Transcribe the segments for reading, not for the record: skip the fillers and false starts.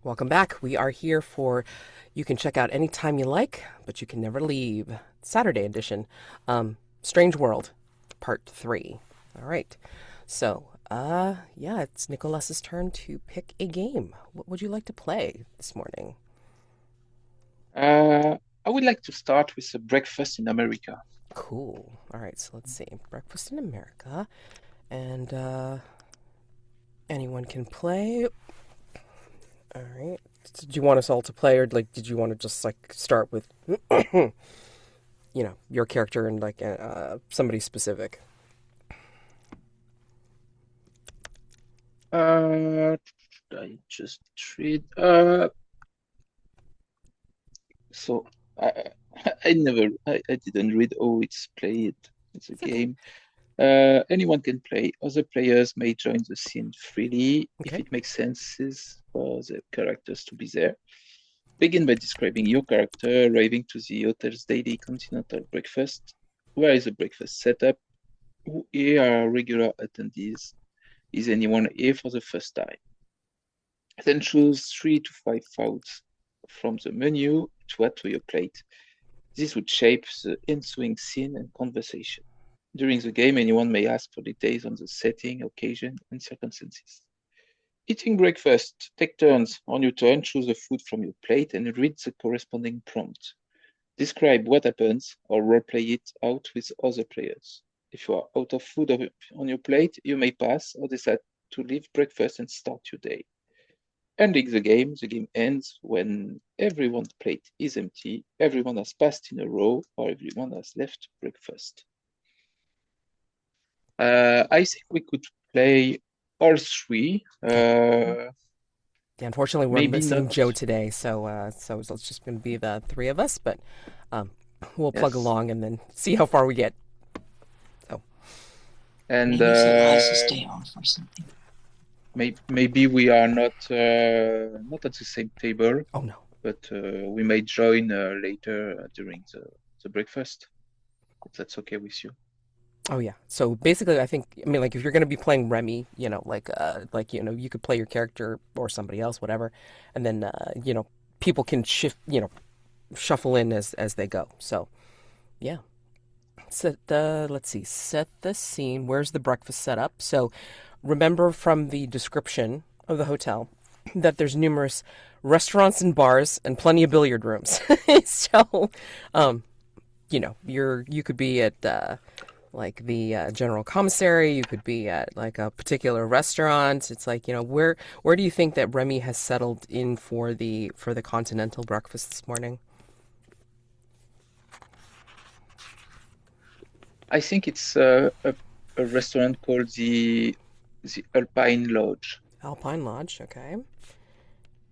Welcome back. We are here for you can check out anytime you like, but you can never leave. Saturday edition. Strange World, Part 3. All right. So, yeah, it's Nicolas's turn to pick a game. What would you like to play this morning? I would like to start with a breakfast in America. Cool. All right, so let's see. Breakfast in America. And anyone can play. All right. Did you want us all to play, or like, did you want to just like start with, your character and like somebody specific? Uh, I just read. So I, I didn't read. Oh, it's played. It's a It's okay. game. Anyone can play. Other players may join the scene freely if Okay. it makes sense for the characters to be there. Begin by describing your character arriving to the hotel's daily continental breakfast. Where is the breakfast setup? Who here are regular attendees? Is anyone here for the first time? Then choose 3 to 5 foods from the menu to add to your plate. This would shape the ensuing scene and conversation. During the game, anyone may ask for details on the setting, occasion, and circumstances. Eating breakfast. Take turns. On your turn, choose a food from your plate and read the corresponding prompt. Describe what happens or roleplay it out with other players. If you are out of food on your plate, you may pass or decide to leave breakfast and start your day. Ending the game ends when everyone's plate is empty, everyone has passed in a row, or everyone has left breakfast. I think we could play all three. Yeah, unfortunately, we're Maybe not. missing Joe today, so it's just going to be the three of us. But um, we'll plug Yes. along and then see how far we get. Oh, And Maybe he has his day off or something. maybe we are not at the same table, oh no. but we may join later during the breakfast, if that's okay with you. Oh yeah. So basically, I mean, like if you're going to be playing Remi, you could play your character or somebody else, whatever, and then people can shuffle in as they go. So yeah. Let's see, set the scene. Where's the breakfast set up? So remember from the description of the hotel that there's numerous restaurants and bars and plenty of billiard rooms. So, um, you could be at like the general commissary. You could be at like a particular restaurant. It's like where do you think that Remy has settled in for the continental breakfast this morning? I think it's a restaurant called the Alpine Lodge. Alpine Lodge. Okay.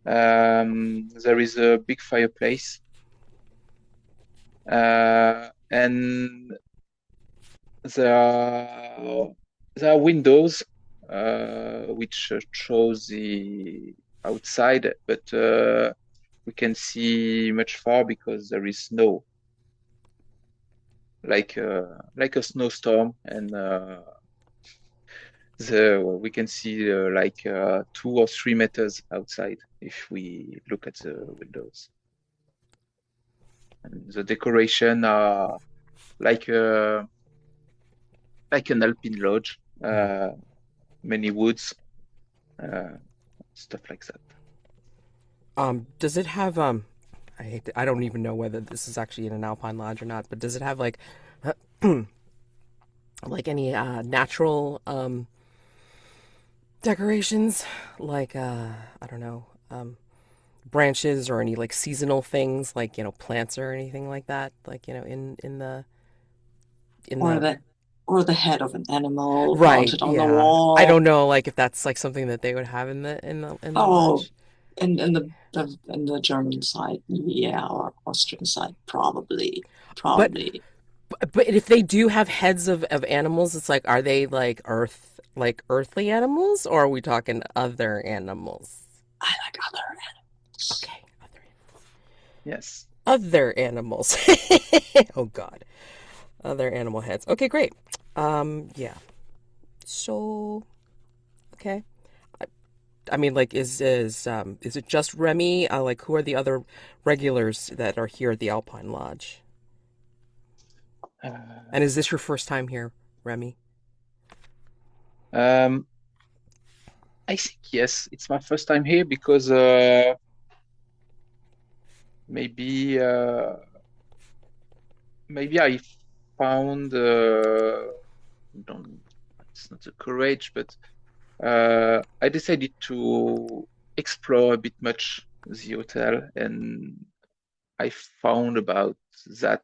There is a big fireplace, and there are there are windows which shows the outside, but we can see much far because there is snow, like a snowstorm, and we can see 2 or 3 meters outside if we look at the windows. And the decoration are like uh, like an Alpine lodge, Mhm. many woods, uh, stuff like that. Does it have I don't even know whether this is actually in an Alpine Lodge or not, but does it have like like any natural decorations like I don't know, branches or any like seasonal things like, plants or anything like that, like, in Or the the head of an animal right, mounted on the yeah. I wall. don't know like if that's like something that they would have in the Oh, lodge. in the German side, yeah, or Austrian side, probably, But probably. But if they do have heads of animals, it's like, are they like earthly animals, or are we talking other animals? I like other animals. Okay, Yes. other animals. Oh God, other animal heads. Okay, great. Yeah. So, okay. I mean, like, is it just Remy? Like, who are the other regulars that are here at the Alpine Lodge? Uh, And is this your first time here, Remy? um, I think yes, it's my first time here because maybe maybe I found don't it's not the courage, but I decided to explore a bit much the hotel, and I found about that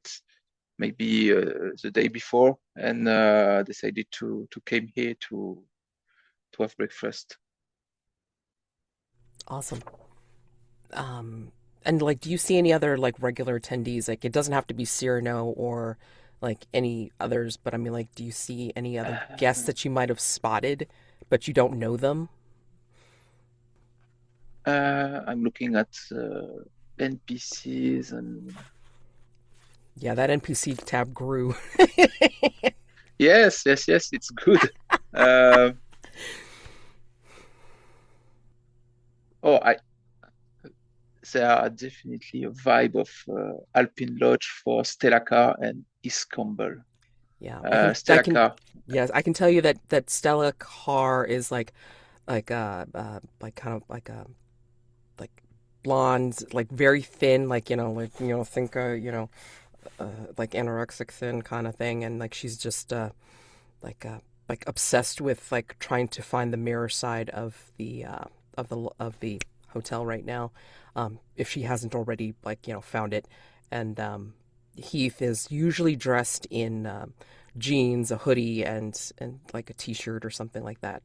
maybe the day before, and decided to came here to have breakfast. Awesome. And like, do you see any other like regular attendees? Like, it doesn't have to be Cyrano or like any others, but I mean, like, do you see any other guests Uh, that you might have spotted, but you don't know them? I'm looking at NPCs and Yeah, that NPC tab grew. yes, yes, yes, it's good. Uh, oh, there are definitely a vibe of Alpine Lodge for Stella Car and East Campbell. Yeah, I Stella can, Car, yes, I can tell you that Stella Carr is like kind of like blonde, like very thin, like think like anorexic thin kind of thing, and like she's just like uh like obsessed with like trying to find the mirror side of the hotel right now, if she hasn't already like found it. And Heath is usually dressed in jeans, a hoodie, and like a t-shirt or something like that.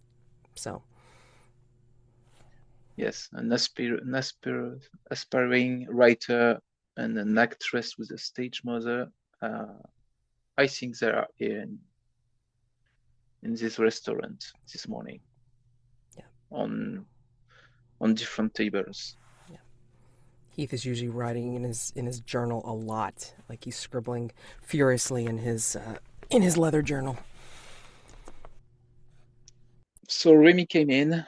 So yes, aspiring writer and an actress with a stage mother. Uh, I think they are here in this restaurant this morning yeah, on on different tables. yeah. Heath is usually writing in his journal a lot, like he's scribbling furiously in his leather journal. So Remy came in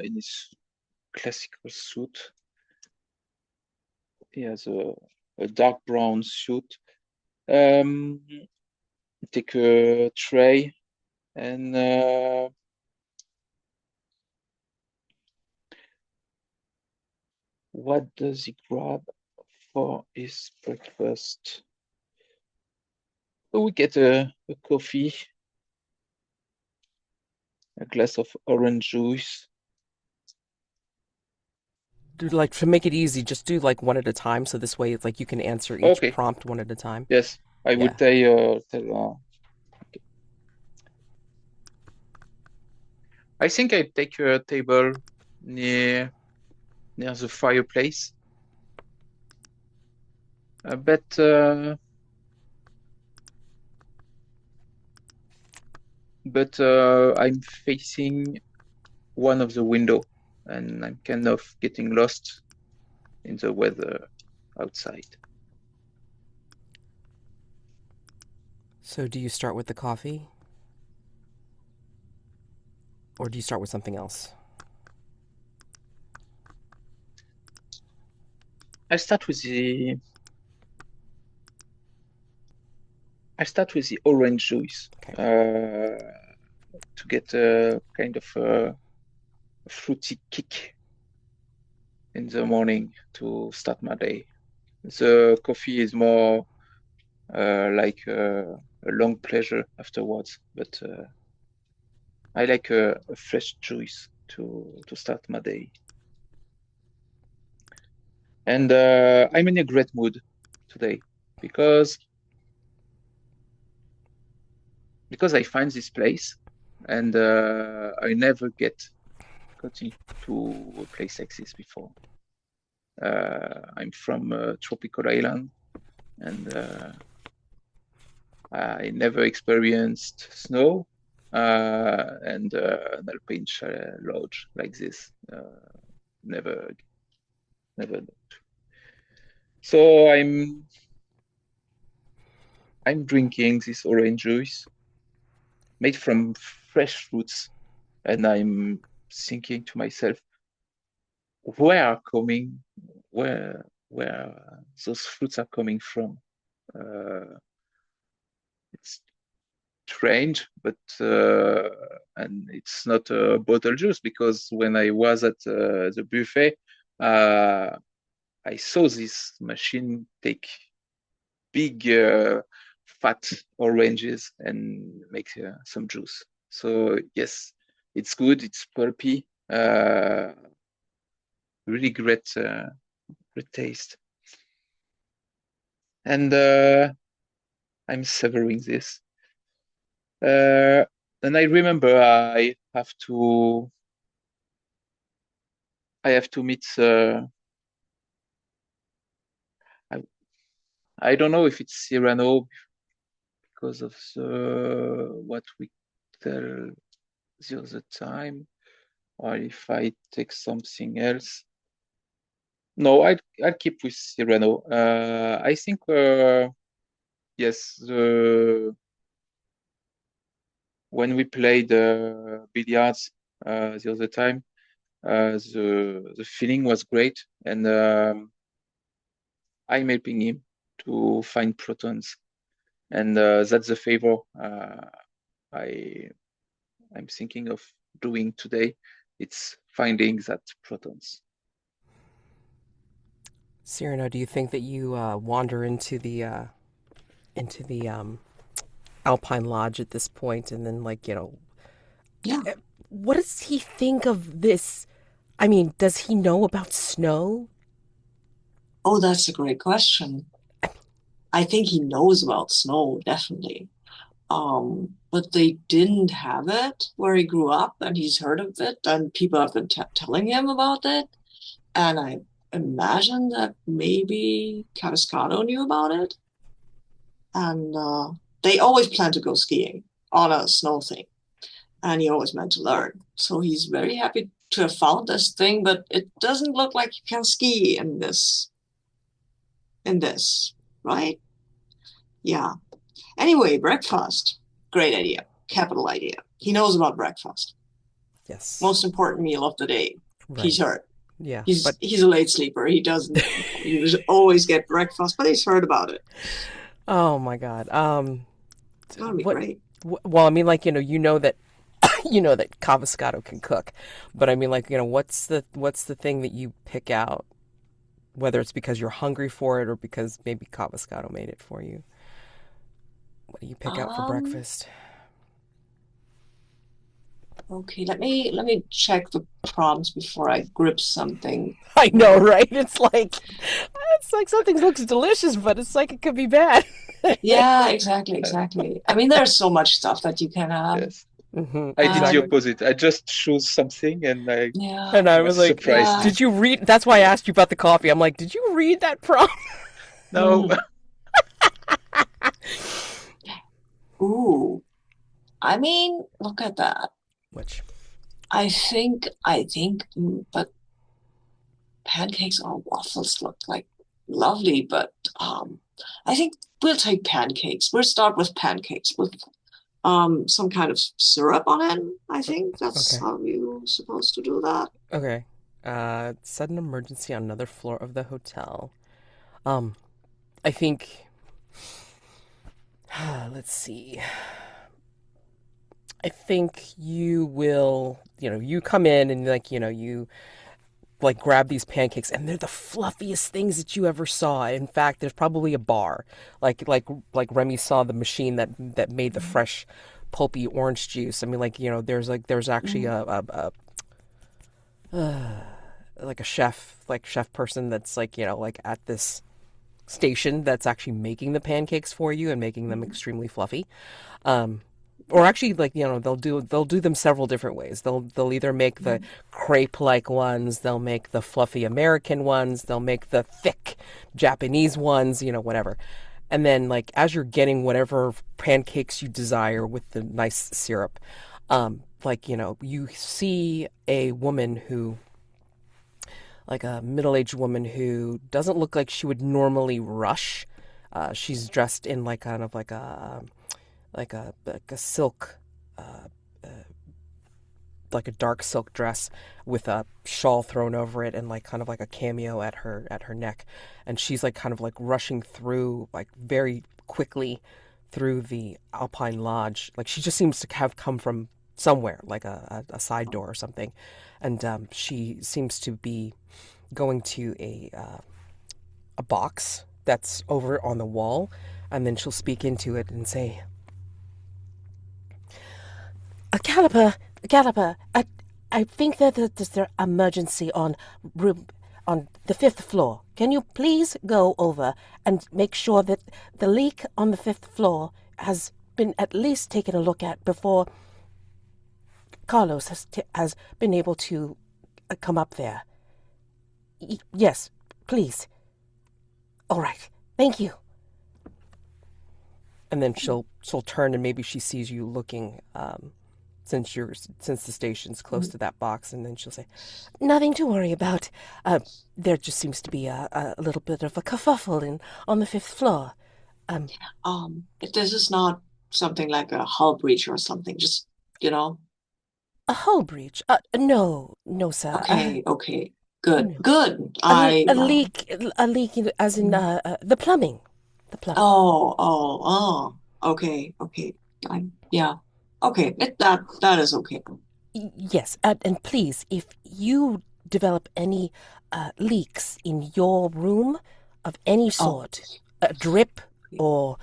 his classical suit. He has a dark brown suit. Um, take a tray and what does he grab for his breakfast? Oh, we get a coffee, a glass of orange juice. Do like to make it easy, just do like one at a time, so this way it's like you can answer each Okay, prompt one at a time. yes, I Yeah. would tell. Okay. I think I take a table near the fireplace. But I'm facing one of the window, and I'm kind of getting lost in the weather outside. So do you start with the coffee, or do you start with something else? I start with the I start with the orange juice Okay. to get a kind of a fruity kick in the morning to start my day. The coffee is more like a long pleasure afterwards, but I like a fresh juice to start my day. And I'm in a great mood today because I find this place, and I never got into a place like this before. I'm from a tropical island, and I never experienced snow and an alpine lodge like this. Never, never. So I'm drinking this orange juice made from fresh fruits, and I'm thinking to myself, where are coming, where those fruits are coming from. It's strange, but and it's not a bottle juice, because when I was at the buffet, I saw this machine take big fat oranges and make some juice. So yes, it's good. It's pulpy. Really great, great taste. And I'm savoring this. And I remember I have to meet. I I don't know if it's Sirano because of what we tell the other time, or if I take something else. No, I'll keep with Sirano. I think yes, when we played billiards the other time, the feeling was great, and I'm helping him to find protons, and that's the favor I I'm thinking of doing today. It's finding that protons. Cyrano, do you think that you wander into the Alpine Lodge at this point, and then like Yeah. what does he think of this? I mean, does he know about snow? Oh, that's a great question. I think he knows about snow, definitely. But they didn't have it where he grew up, and he's heard of it, and people have been telling him about it. And I imagine that maybe Caviscado knew about it. And they always plan to go skiing on a snow thing. And he always meant to learn. So he's very happy to have found this thing, but it doesn't look like you can ski in this, right? Yeah. Anyway, breakfast. Great idea. Capital idea. He knows about breakfast. Yes. Most important meal of the day. Right. He's heard. Yeah. He's a late sleeper. He doesn't always get breakfast, but he's heard about it. Oh my God. It's gonna be What? great. Well, I mean, like you know that you know that Caviscado can cook, but I mean, like what's the thing that you pick out? Whether it's because you're hungry for it or because maybe Caviscado made it for you. What do you pick out for breakfast? Okay, let me check the prompts before I grip something. I know, right? It's like something looks delicious, but it's like it could be bad. Yeah, exactly. I mean, there's so much stuff that you can have. Yes. Mm-hmm, I did the exactly. opposite. I just chose something, and I Yeah. And I was was like, surprised. did you read? That's why I asked you about the coffee. I'm like, did you read that prompt? No. Ooh, I mean, look at that. Which? I think, but pancakes or waffles look like lovely, but I think we'll take pancakes. We'll start with pancakes with some kind of syrup on it. I think that's Okay. how you're supposed to do that. Okay. Sudden emergency on another floor of the hotel. I think. Let's see. I think you will. You come in and you like grab these pancakes, and they're the fluffiest things that you ever saw. In fact, there's probably a bar, like Remy saw the machine that made the fresh, pulpy orange juice. I mean, there's actually like a chef person that's like at this station that's actually making the pancakes for you and making them extremely fluffy. Or actually, they'll do them several different ways. They'll either make the crepe like ones, they'll make the fluffy American ones, they'll make the thick Japanese ones, whatever. And then as you're getting whatever pancakes you desire with the nice syrup, you see a woman who, like a middle-aged woman who doesn't look like she would normally rush. She's dressed in kind of like a silk like a dark silk dress with a shawl thrown over it and like kind of like a cameo at her neck, and she's like kind of like rushing through like very quickly through the Alpine Lodge. Like she just seems to have come from somewhere, like a side door or something, and she seems to be going to a box that's over on the wall, and then she'll speak into it and say, "A caliper, a caliper. I think that there's an emergency on room on the fifth floor. Can you please go over and make sure that the leak on the fifth floor has been at least taken a look at before Carlos has been able to come up there? Yes, please. All right. Thank you." And then she'll turn and maybe she sees you looking, since the station's close to that box, and then she'll say, "Nothing to worry about. There just seems to be a little bit of a kerfuffle on the fifth floor. Um, If this is not something like a hull breach or something, just, you know, a hull breach? No, no, sir. okay, good, No. good. A leak, as in Mhm. the plumbing, the plumbing. Okay. Yeah, okay. That is okay. Yes, and please, if you develop any leaks in your room of any Oh, sort, a drip or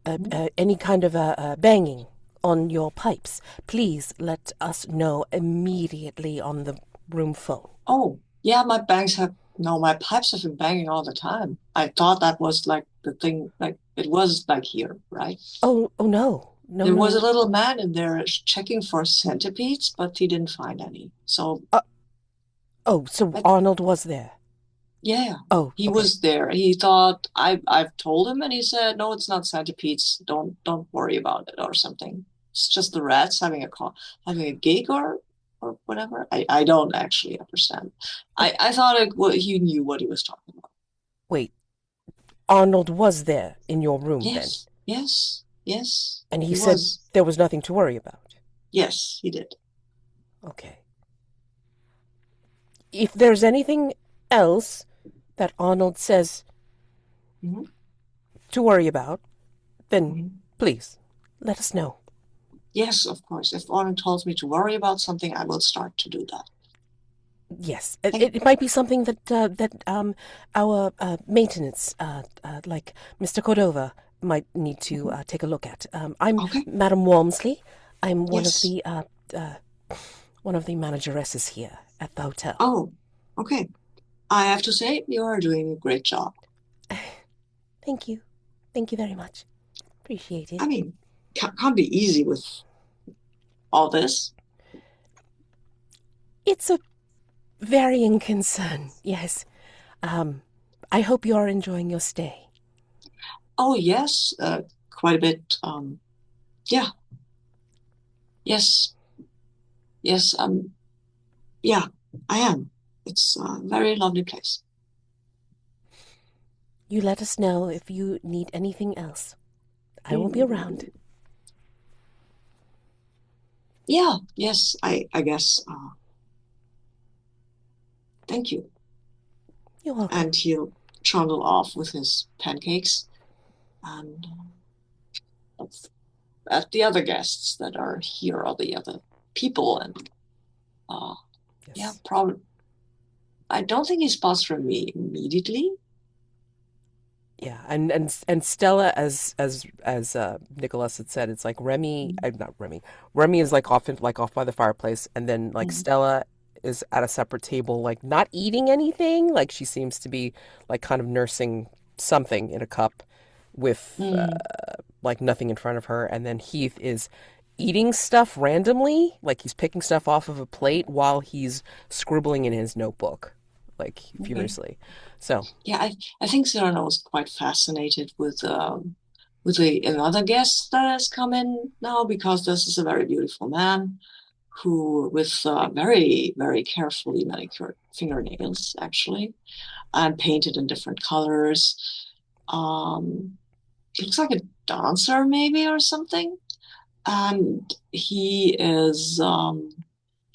mhm. any kind of banging on your pipes, please let us know immediately on the room phone. Oh, yeah. My banks have no. My pipes have been banging all the time. I thought that was like the thing. Like it was like here, right? Oh no, no, There was a no. little man in there checking for centipedes, but he didn't find any. So Uh, oh, so I Arnold was there. Yeah, Oh, he okay. was there. He thought I've told him, and he said, "No, it's not centipedes. Don't worry about it," or something. It's just the rats having a gig or whatever. I don't actually understand. Oh, I thought he knew what he was talking about. wait, Arnold was there in your room then, Yes. and he He said was. there was nothing to worry about. Yes, he did. Okay. If there's anything else that Arnold says Mhm, to worry about, then mhm. please let us know. Yes, of course. If Arnold tells me to worry about something, I will start to do that. Yes, Thank. it might be something that our maintenance, like Mr. Cordova, might need to Mhm. take a look at. I'm Okay. Madam Walmsley. I'm Yes. uh, one of the manageresses here at the hotel. Oh, okay. I have to say, you are doing a great job. Thank you, thank you very much. Appreciate it. I mean, can't be easy with all this. It's a varying concern. Yes. Um, I hope you are enjoying your stay. Oh, yes, quite a bit. Yeah, yes, yes, yeah, I am. It's a very lovely place. You let us know if you need anything else. I will be around. Mm, yeah, yes, I guess. Thank you. You're welcome. And he'll trundle off with his pancakes and at the other guests that are here, all the other people, and uh, yeah, Yes. probably. I don't think he spots from me immediately. Yeah, and Stella, as Nicolas had said, it's like Remi, not Remi. Remi is like often like off by the fireplace, and then like Mhm. Stella is at a separate table, like not eating anything. Like she seems to be like kind of nursing something in a cup with Mm. like nothing in front of her, and then Heath is eating stuff randomly, like he's picking stuff off of a plate while he's scribbling in his notebook, like Okay. furiously. So Yeah, I think Cyrano was quite fascinated with the another guest that has come in now because this is a very beautiful man who with very carefully manicured fingernails actually and painted in different colors. Um, he looks like a dancer maybe or something, and he is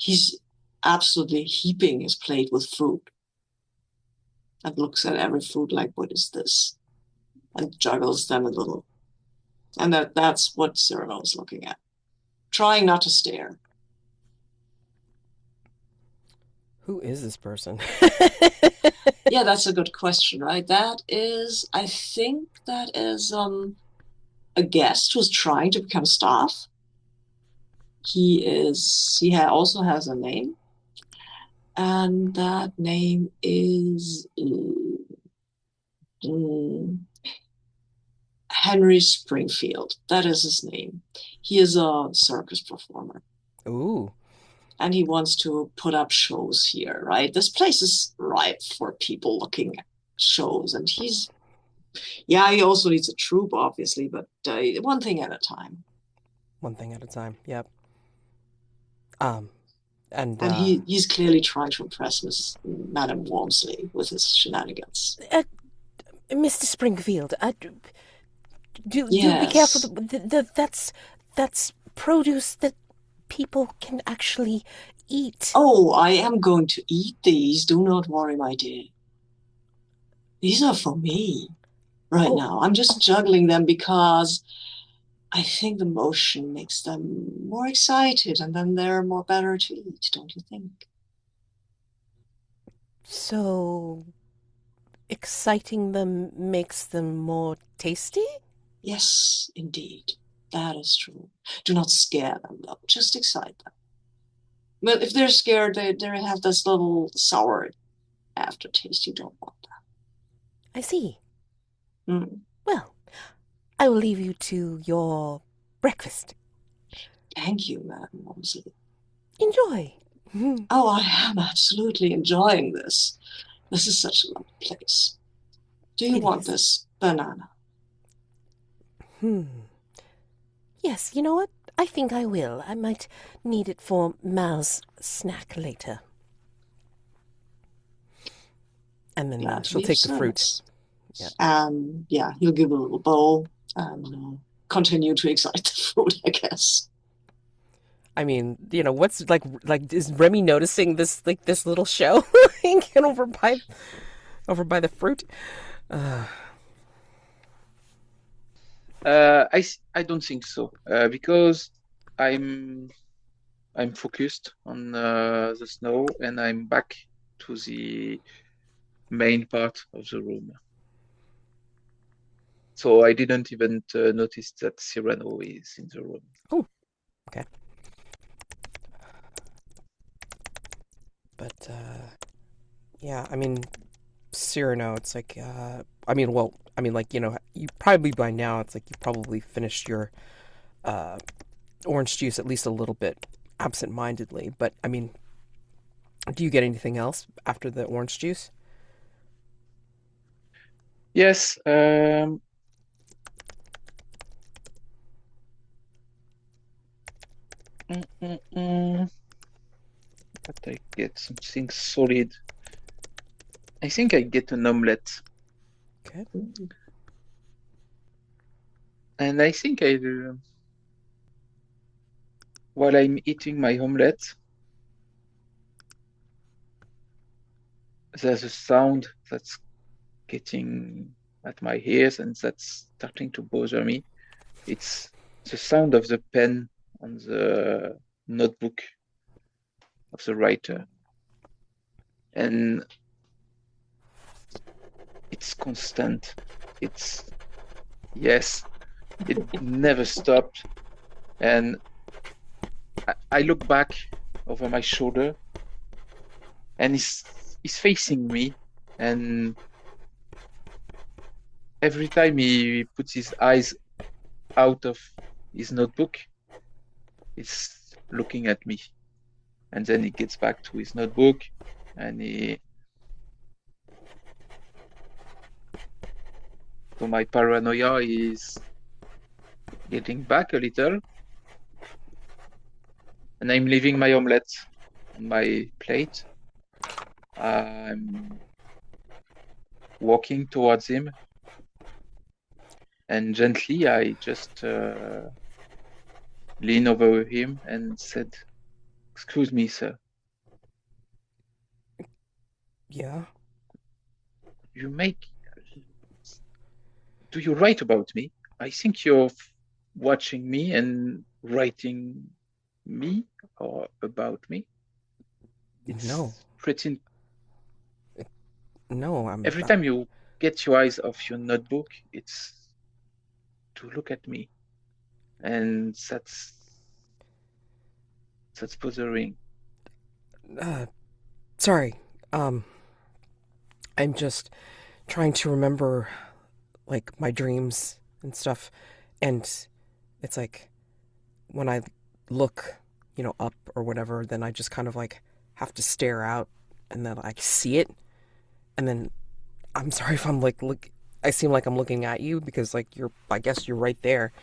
He's absolutely heaping his plate with food and looks at every food like, what is this? And juggles them a little. And that's what Cyrano is looking at. Trying not to stare. Who is this person? Yeah, that's a good question, right? I think that is a guest who's trying to become staff. Also has a name, and that name is Henry Springfield. That is his name. He is a circus performer. Ooh. And he wants to put up shows here, right? This place is ripe for people looking at shows. And he also needs a troupe, obviously, but one thing at a time. One thing at a time, yep. And he's clearly trying to impress Madame Walmsley with his shenanigans. Mr. Springfield, do be Yes. careful. That's produce that people can actually eat. Oh, I am going to eat these. Do not worry, my dear. These are for me right now. I'm just juggling them because I think the motion makes them more excited, and then they're more better to eat, don't you think? So, exciting them makes them more tasty? Yes, indeed. That is true. Do not scare them, though. Just excite them. But if they're scared, they have this little sour aftertaste. You don't want that. I see. Mm. Well, I will leave you to your breakfast. Thank you, Madam Walmsley. Enjoy. Oh, I am absolutely enjoying this. This is such a lovely place. Do you want this banana? Yes, you know what? I think I will. I might need it for Mal's snack later. And then she'll take the fruit. Yeah. He'll give a little bowl and continue to excite the fruit, I guess. I mean, what's like is Remi noticing this little show over by the fruit? I don't think so because I'm focused on the snow and I'm back to the main part of the room. So I didn't even notice that Sirano is in the room. Oh, okay. But yeah, I mean, Cyrano, it's like you probably by now it's like you probably finished your orange juice at least a little bit absent-mindedly. But I mean, do you get anything else after the orange juice? Yes. But I get something solid. I think I get an omelette. Okay. And I think while I'm eating my omelette, there's a sound that's getting at my ears and that's starting to bother me. It's the sound of the pen on the notebook of the writer. And it's constant. It never stopped. And I look back over my shoulder and he's facing me. And every time he puts his eyes out of his notebook, he's looking at me. And then he gets back to his notebook and so my paranoia is getting back a little. And I'm leaving my omelette on my plate. I'm walking towards him. And gently, I just lean over him and said, Excuse me, sir. Yeah. You make. Do you write about me? I think you're watching me and writing me or about me. No. It's pretty. No, Every time you get your eyes off your notebook, it's to look at me, and that's bothering. sorry. Um, I'm just trying to remember like my dreams and stuff, and it's like when I look, up or whatever, then I just kind of like have to stare out, and then I see it, and then I'm sorry if I'm like look. I seem like I'm looking at you because like I guess you're right there.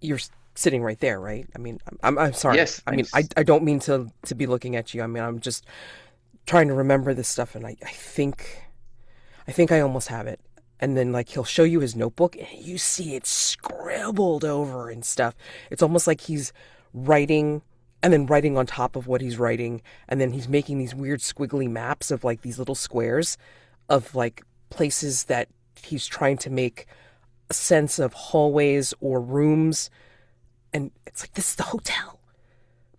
You're sitting right there, right? I mean, I'm sorry. Yes, I mean, I don't mean to be looking at you. I mean, I'm just trying to remember this stuff, and I think I almost have it. And then like he'll show you his notebook, and you see it scribbled over and stuff. It's almost like he's writing and then writing on top of what he's writing, and then he's making these weird squiggly maps of like these little squares of like places that he's trying to make a sense of hallways or rooms. And it's like, this is the hotel,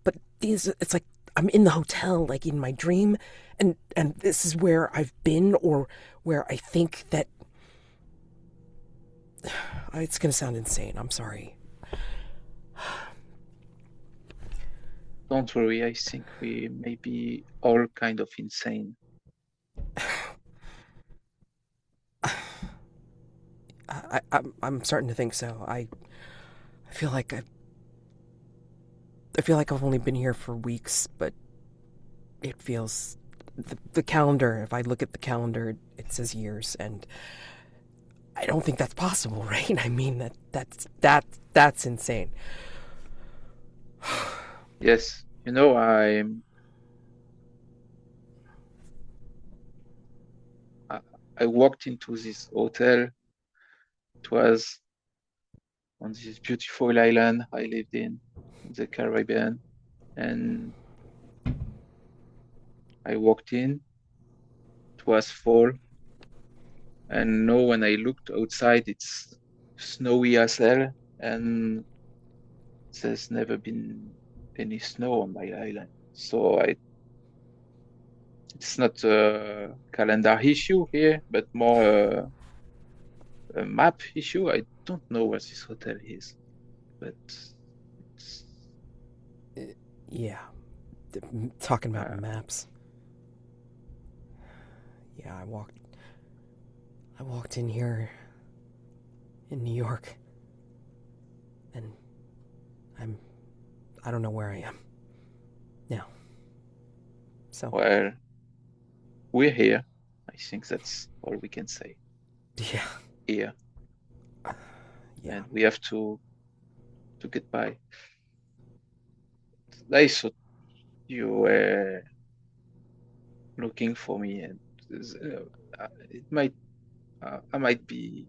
but it's like I'm in the hotel, like in my dream, and this is where I've been, or where I think that it's gonna sound insane. I'm sorry. Don't worry. I think we may be all kind of insane. I'm starting to think so. I feel like I feel like I've only been here for weeks, but it feels the calendar. If I look at the calendar, it says years, and I don't think that's possible, right? I mean that's insane. Yes, I walked into this hotel. It was on this beautiful island I lived in the Caribbean, and I walked in. It was fall, and now when I looked outside, it's snowy as hell, and there's never been any snow on my island. So it's not a calendar issue here, but more a map issue. I don't know where this hotel is, but it's Yeah, talking about uh, maps. Yeah, I walked in here in New York, and I'm I don't know where I am now. So well, we're here. I think that's all we can say yeah, here, yeah. and we have to get by. I thought you were looking for me, and it might I might be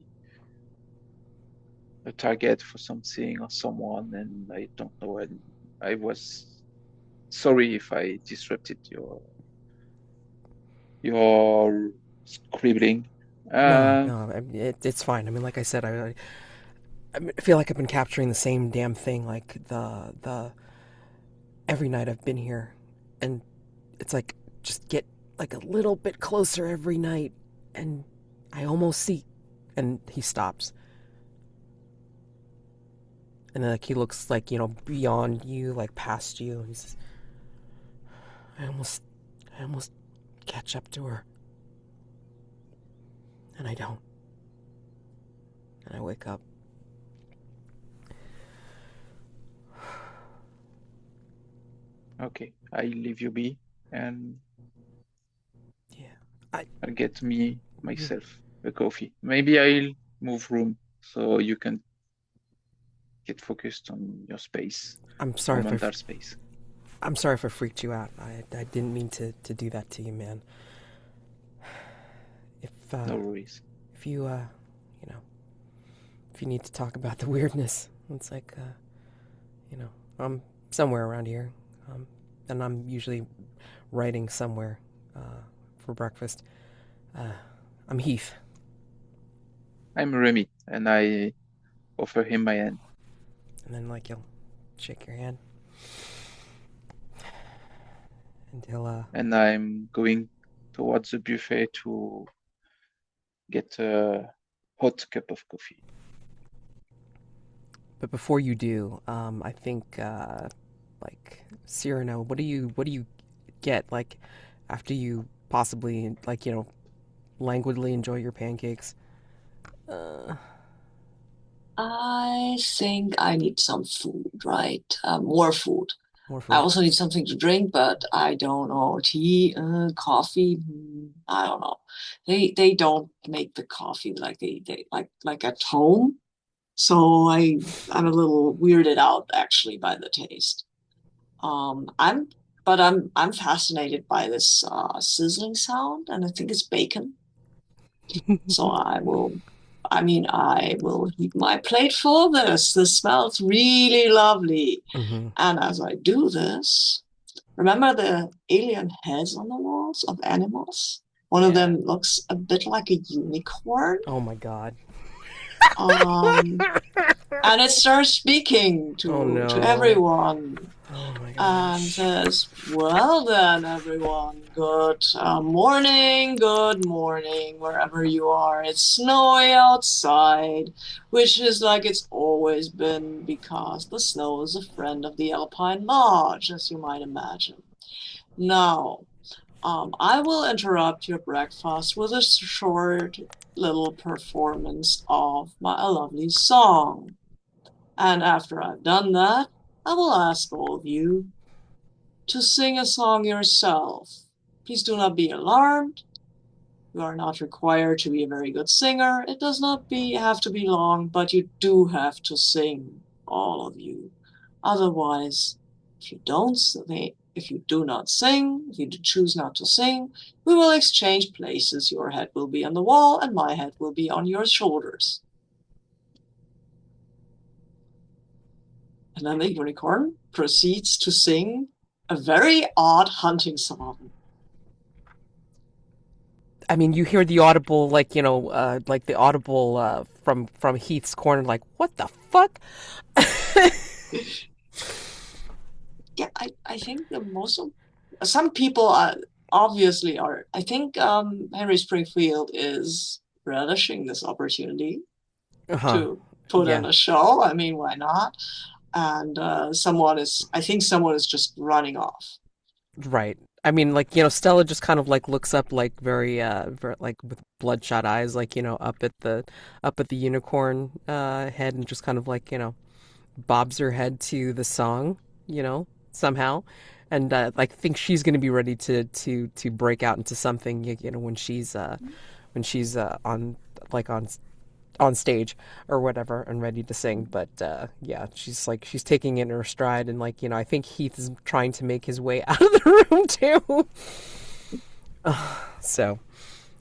a target for something or someone, and I don't know. And I was sorry if I disrupted your scribbling. No, Uh, no, it's fine. I mean, like I said, I feel like I've been capturing the same damn thing like the every night I've been here, and it's like just get like a little bit closer every night, and I almost see, and he stops, and then like he looks like beyond you, like past you, and he says, I almost catch up to her, and I don't, and I wake up. okay, I leave you be, and Yeah, I I'll get me myself a coffee. Maybe I'll move room so you can get focused on your space, I'm your sorry if mental space. I'm sorry if I freaked you out. I didn't mean to do that to you, man. If No worries. if you you know if you need to talk about the weirdness, it's like I'm somewhere around here. Um, and I'm usually writing somewhere for breakfast. Uh, I'm Heath. I'm Remi, and I offer him my hand. And then, like, you'll shake your hand. And he'll. And I'm going towards the buffet to get a hot cup of coffee. But before you do, I think, like, Cyrano, what do you get, like, after you possibly, like, languidly enjoy your pancakes? Uh, I think I need some food, right? More food. More I food. also need something to drink, but I don't know. Tea, coffee, I don't know. They don't make the coffee like they like at home. So I'm a little weirded out actually by the taste. I'm but I'm fascinated by this sizzling sound, and I think it's bacon. So I will heat my plate full of this. This smells really lovely. Hmm. And as I do this, remember the alien heads on the walls of animals? One of Yeah. them looks a bit like a unicorn. Oh my god. Um, and it starts speaking Oh to no. everyone Oh my and gosh. says, "Well then, everyone, good good morning, wherever you are. It's snowy outside, which is like it's always been because the snow is a friend of the Alpine Lodge, as you might imagine. Now, I will interrupt your breakfast with a short little performance of my lovely song. And after I've done that, I will ask all of you to sing a song yourself. Please do not be alarmed. You are not required to be a very good singer. It does not have to be long, but you do have to sing, all of you. Otherwise, if you do not sing, if you choose not to sing, we will exchange places. Your head will be on the wall, and my head will be on your shoulders. And then the unicorn proceeds to sing a very odd hunting song. I mean, you hear the audible, like, like the audible from Heath's corner, like, what the fuck? Yeah, I think the most of some people obviously are. I think Henry Springfield is relishing this opportunity Uh-huh. to put on Yeah. a show. I mean, why not? And I think someone is just running off. Right. I mean, like, Stella just kind of like looks up like very like with bloodshot eyes, like, up at the unicorn head and just kind of like, bobs her head to the song, somehow. And like think she's going to be ready to break out into something, when she's on like on stage or whatever and ready to sing. But yeah, she's taking it in her stride, and like I think Heath is trying to make his way out of the room too. So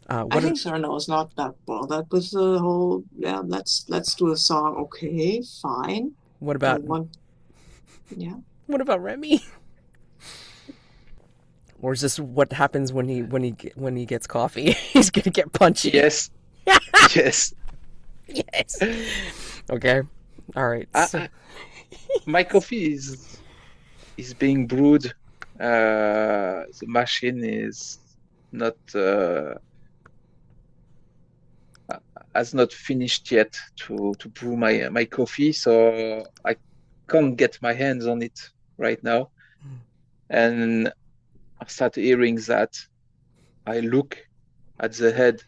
I what think Cyrano is not that bothered with the whole. Yeah, let's do a song. Okay, fine. what Do about you want? Yeah. what about Remy? Or is this what happens when he gets coffee? He's gonna get punchy. Yes, yes. Yes. Okay. All right. I, So, I, my coffee is being brewed. The machine is not has not finished yet to brew my coffee, so I can't get my hands on it right now. And I start hearing that. I look at the head.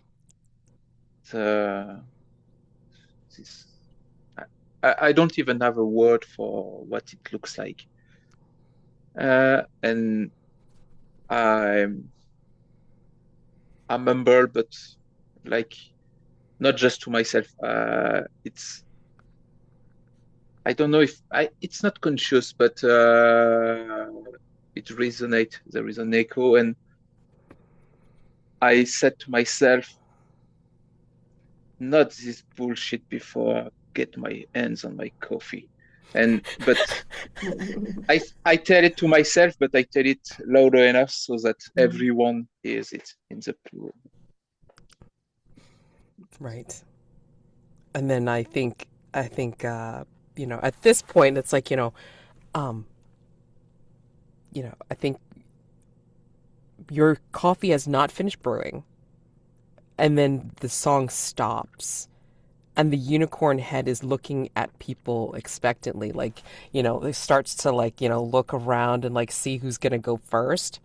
The this I don't even have a word for what it looks like. And I'm I'm humble, but like not just to myself. I don't know if it's not conscious, but it resonates. There is an echo, and I said to myself, not this bullshit before I get my hands on my coffee. But I tell it to myself, but I tell it louder enough so that everyone hears it in the pool. Right. And then at this point, it's like, um, I think your coffee has not finished brewing, and then the song stops, and the unicorn head is looking at people expectantly, like, it starts to, like, look around and, like, see who's gonna go first,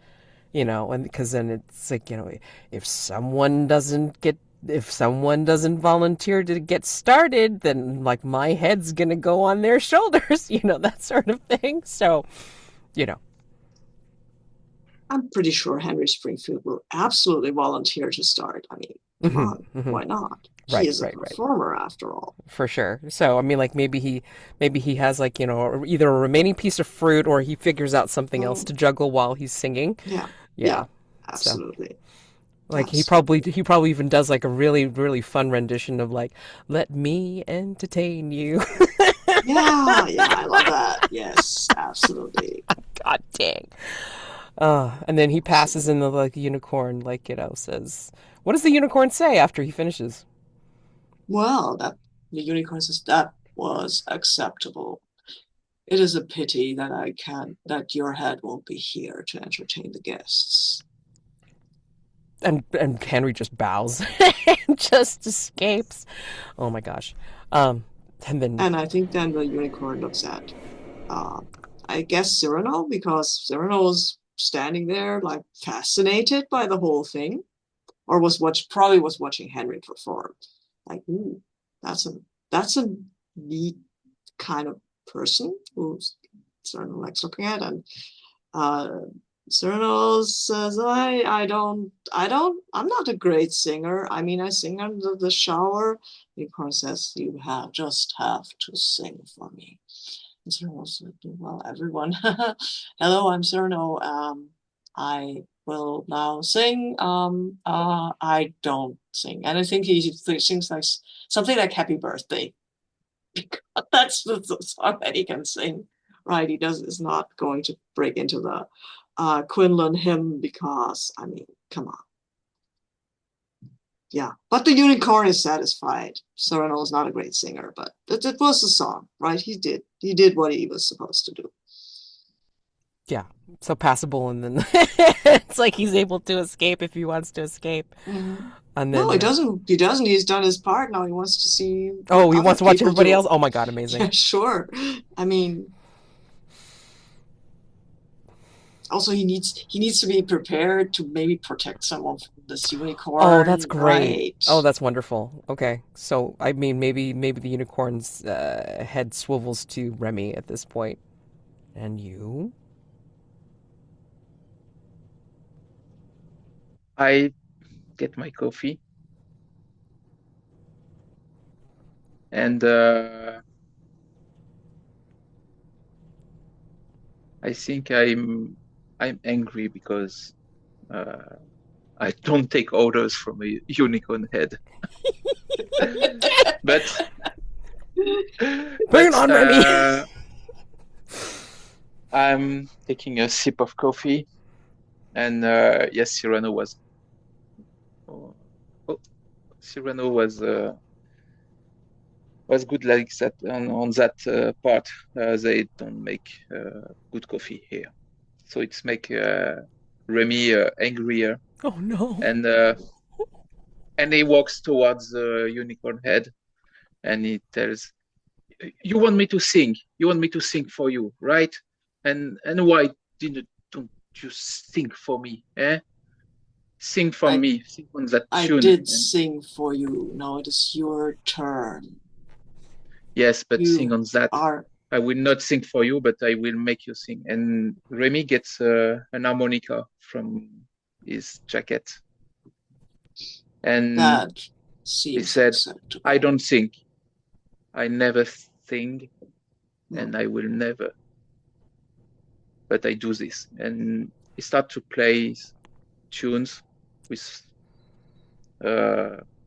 and because then it's like, if someone doesn't get if someone doesn't volunteer to get started, then, like, my head's gonna go on their shoulders, that sort of thing. So, you know. I'm pretty sure Henry Springfield will absolutely volunteer to start. I mean, come on, why not? He Right, is a right, right. performer after all. For sure. So, I mean, like, maybe he has, like, either a remaining piece of fruit, or he figures out something else to juggle while he's singing. Yeah, Yeah. So, absolutely. like, Absolutely. he probably even does, like, a really, really fun rendition of, like, "Let me entertain you." Yeah, I love that. Yes, absolutely. God dang. And then he passes Absolutely. in the, like, unicorn, like, says, what does the unicorn say after he finishes? Well, that the unicorn says that was acceptable. It is a pity that your head won't be here to entertain the guests. And Henry just bows and just escapes. Oh my gosh. And then, And I think then the unicorn looks at uh I guess Cyrano, because Cyrano's standing there like fascinated by the whole thing, or probably was watching Henry perform. Like, ooh, that's a that's a neat kind of person who's Cyrano likes looking at. And uh Cyrano says, I'm not a great singer. I mean, I sing under the shower. Unicorn says, just have to sing for me. And Cyrano said, well, everyone, hello, I'm Cyrano. I will now sing. I don't sing. And I think he sings like something like Happy Birthday. That's the song that he can sing, right? Is not going to break into the Quinlan hymn, because, I mean, come on. Yeah, but the unicorn is satisfied. Cyrano is not a great singer, but it was a song, right? He did what he was supposed to do. yeah, so passable, and then it's like he's able to escape if he wants to escape. And No, then, he doesn't. He doesn't. He's done his part. Now he wants to see what oh, he other wants to watch people everybody else. do. Oh my god, amazing. Yeah, sure. I mean, also he needs to be prepared to maybe protect someone from this Oh, that's unicorn, great. right? Oh, that's wonderful. Okay, so I mean, maybe the unicorn's head swivels to Remi at this point. And you? I get my coffee and I think I'm angry because uh, I don't take orders from a unicorn head. but Bring it but on, Remi. I'm taking a sip of coffee, and yes, Cyrano was oh, oh, Cyrano was good like that on that part. They don't make good coffee here, so it's make Remi angrier, Oh no. and uh, and he walks towards the unicorn head, and he tells, "You want me to sing? You want me to sing for you, right? And why didn't don't you sing for me? Eh? Sing for I me, sing on that I tune." did And sing for you. Now it is your turn. yes, but sing You on that. are I will not sing for you, but I will make you sing. And Remy gets an harmonica from his jacket, and that he seems said, "I acceptable. don't sing. I never sing, No. and I will never. But I do this." And he started to play tunes with.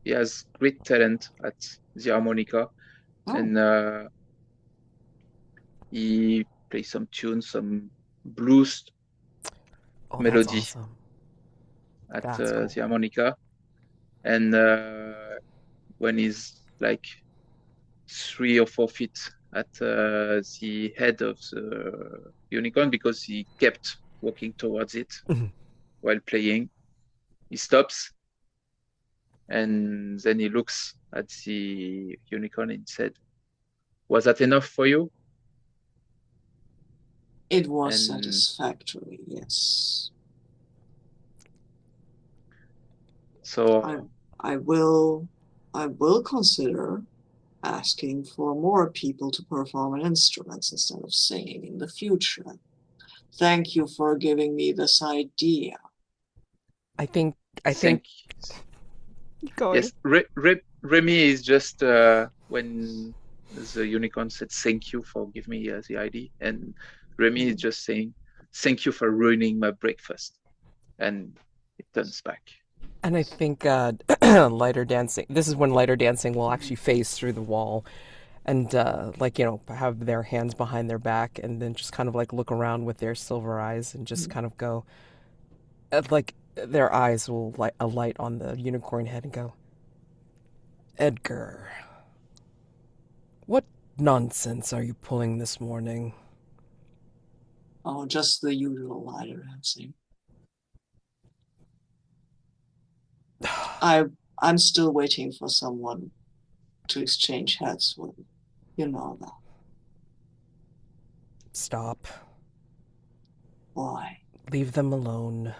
He has great talent at the harmonica, Oh, and He plays some tunes, some blues Oh, that's melody awesome. at That's cool. the harmonica. And when he's like 3 or 4 feet at the head of the unicorn, because he kept walking towards it Mhm. while playing, he stops and then he looks at the unicorn and said, "Was that enough for you?" It was And satisfactory, yes. I so, I will consider asking for more people to perform instruments instead of singing in the future. Thank you for giving me this idea. I think I think thank going. yes, Remy is just when the unicorn said thank you for giving me the ID, and Remy is just saying thank you for ruining my breakfast, and it turns back. And I think lighter dancing. This is when lighter dancing will actually phase through the wall, and like have their hands behind their back, and then just kind of like look around with their silver eyes, and just kind of go, like their eyes will light a light on the unicorn head and go, Edgar, what nonsense are you pulling this morning? Oh, just the usual Lyterdansing. I'm still waiting for someone to exchange heads with. You know that. Stop. Why? Leave them alone.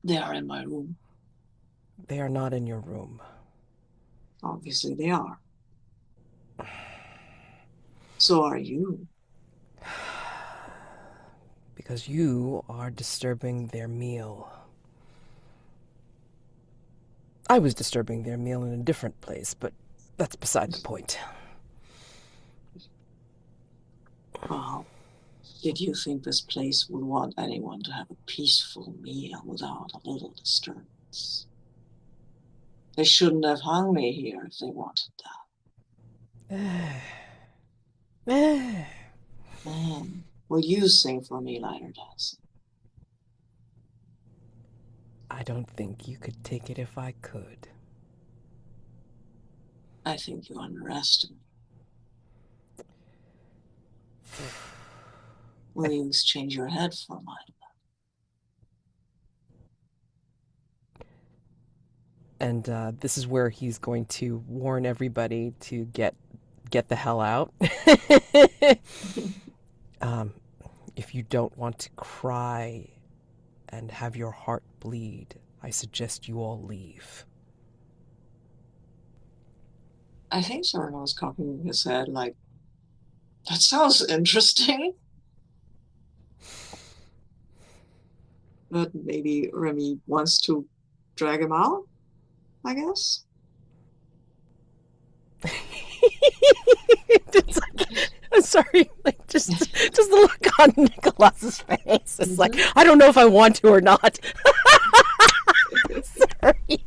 They are in my room. They are not in your room. Obviously they are. So are you. Because you are disturbing their meal. I was disturbing their meal in a different place, but that's beside the point. Well, did you think this place would want anyone to have a peaceful meal without a little disturbance? They shouldn't have hung me here if they wanted that. Will you sing for me, Lyterdansing? I don't think you could take it if I could. I think you underestimate. Will you exchange your head for mine? And this is where he's going to warn everybody to get the hell out. um, if you don't want to cry and have your heart bleed, I suggest you all leave. I think Sirano was cocking his head like, that sounds interesting. But maybe Remy wants to drag him out, I guess. It's like, I'm sorry, like just the look on Nicolas's face. It's like, I don't know if I want to or not. Sorry.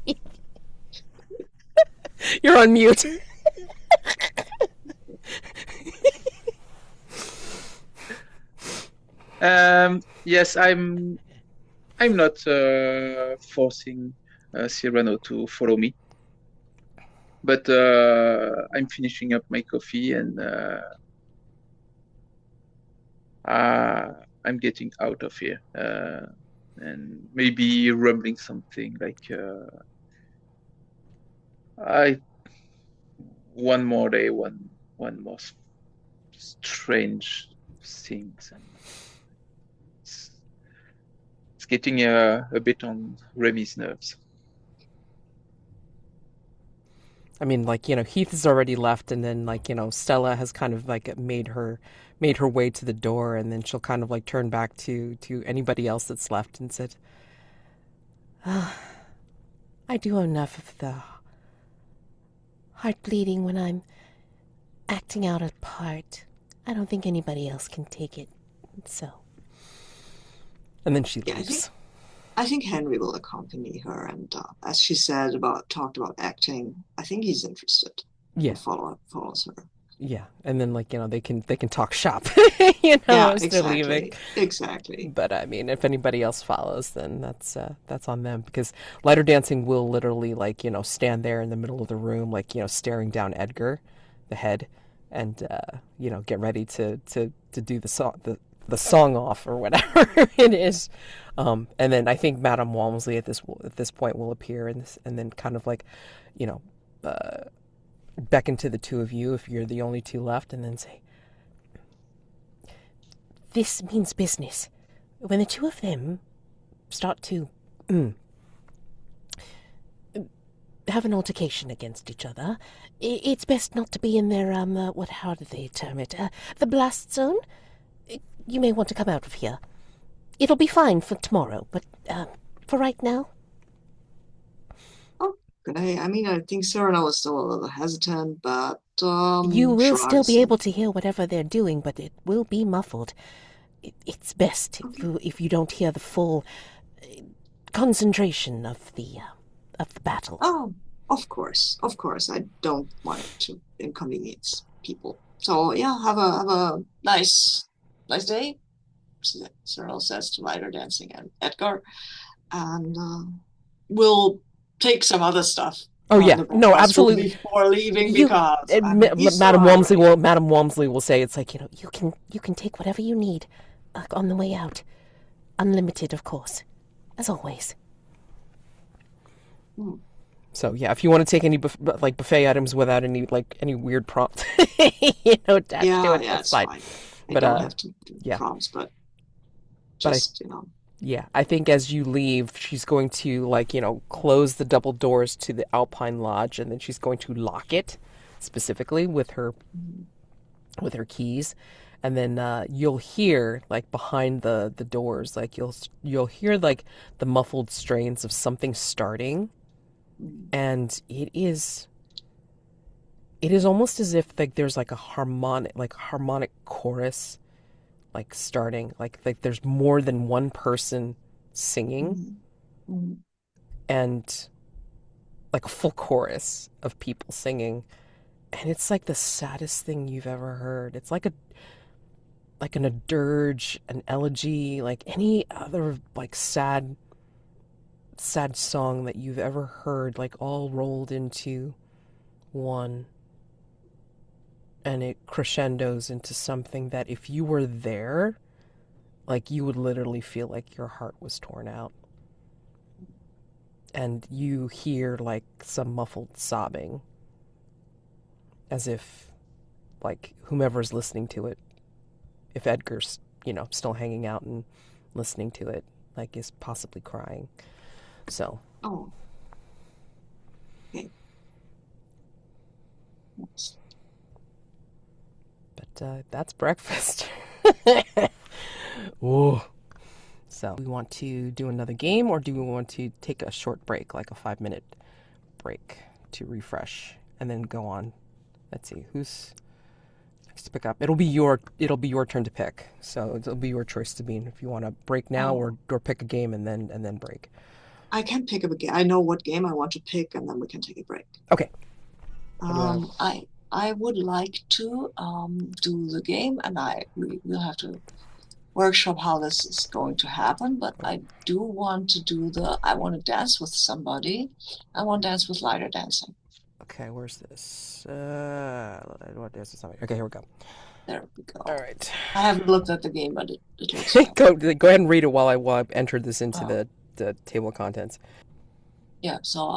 You're on mute. Yes, I'm not forcing Cyrano to follow me, but I'm finishing up my coffee and I'm getting out of here, and maybe rumbling something like I one more day, one more strange things, and it's getting a bit on Remy's nerves. I mean, like, Heath has already left, and then, like, Stella has kind of like made her way to the door, and then she'll kind of like turn back to anybody else that's left and said, I do enough of the heart bleeding when I'm acting out a part. I don't think anybody else can take it. So, and then she Yeah, leaves. I think Henry will accompany her, and as she said talked about acting, I think he's interested Yeah. and follows her. Yeah, and then like they can talk shop, Yeah, as they're leaving. exactly. Exactly. But I mean, if anybody else follows, then that's on them because Lyterdansing will literally like stand there in the middle of the room, like staring down Edgar, the head, and get ready to do the song off or whatever it is. And then I think Madame Walmsley at this point will appear and then kind of like, you know, beckon to the two of you if you're the only two left, and then say, "This means business. When the two of them start to have an altercation against each other, it's best not to be in their how do they term it? The blast zone. You may want to come out of here. It'll be fine for tomorrow, but for right now." Okay. I mean, I think Cyrano was still a little hesitant, but You will still shrugs be able and to hear whatever they're doing, but it will be muffled. It's best okay. if you don't hear the full concentration of the battle. Oh, of course. I don't want to inconvenience people. So yeah, have a nice day. Cyril says to Lyterdansing and Edgar, and we'll take some other stuff Oh from yeah, the no, breakfast room absolutely. before leaving You, because I mean he's so Madam Walmsley will say it's like you can take whatever you need on the way out, unlimited, of course, as always. Hmm. So yeah, if you want to take any like buffet items without any weird prompt, attached to Yeah, it, yeah, that's it's fine. fine. I But don't have to do yeah, prompts, but but I just, yeah, I think as you leave, she's going to like close the double doors to the Alpine Lodge, and then she's going to lock it specifically mm, with her keys, and then you'll hear like behind the doors, like you'll hear like the muffled strains of something starting, mm, and it is almost as if like there's like a harmonic chorus like starting, like there's more than one person singing, mm, mm, and like a full chorus of people singing, and it's like the saddest thing you've ever heard. It's a dirge, an elegy, like any other like sad song that you've ever heard, like all rolled into one, and it crescendos into something that if you were there, like you would literally feel like your heart was torn out. And you hear like some muffled sobbing, as if like whomever's listening to it, if Edgar's, still hanging out and listening to it, like is possibly crying. So, oh, okay. Yes. but that's breakfast. Ooh. So, we want to do another game, or do we want to take a short break, like a 5 minute break to refresh, and then go on? Let's see who's next to pick up. It'll be your turn to pick. So it'll be your choice, Sabine, if you want to break now Oh, or pick a game and then break. I can pick up a game. I know what game I want to pick, and then we can take a break. Okay. What do you want? I would like to do the game, and we will have to workshop how this is going to happen. But I do want to do I want to dance with somebody. I want to dance with Lyterdansing. Okay, where's this? What is this? Okay, here we go. There we All go. right. I haven't looked at the game, but it looks fun. Go ahead and read it while I enter this into Uh, the table of contents. yeah, so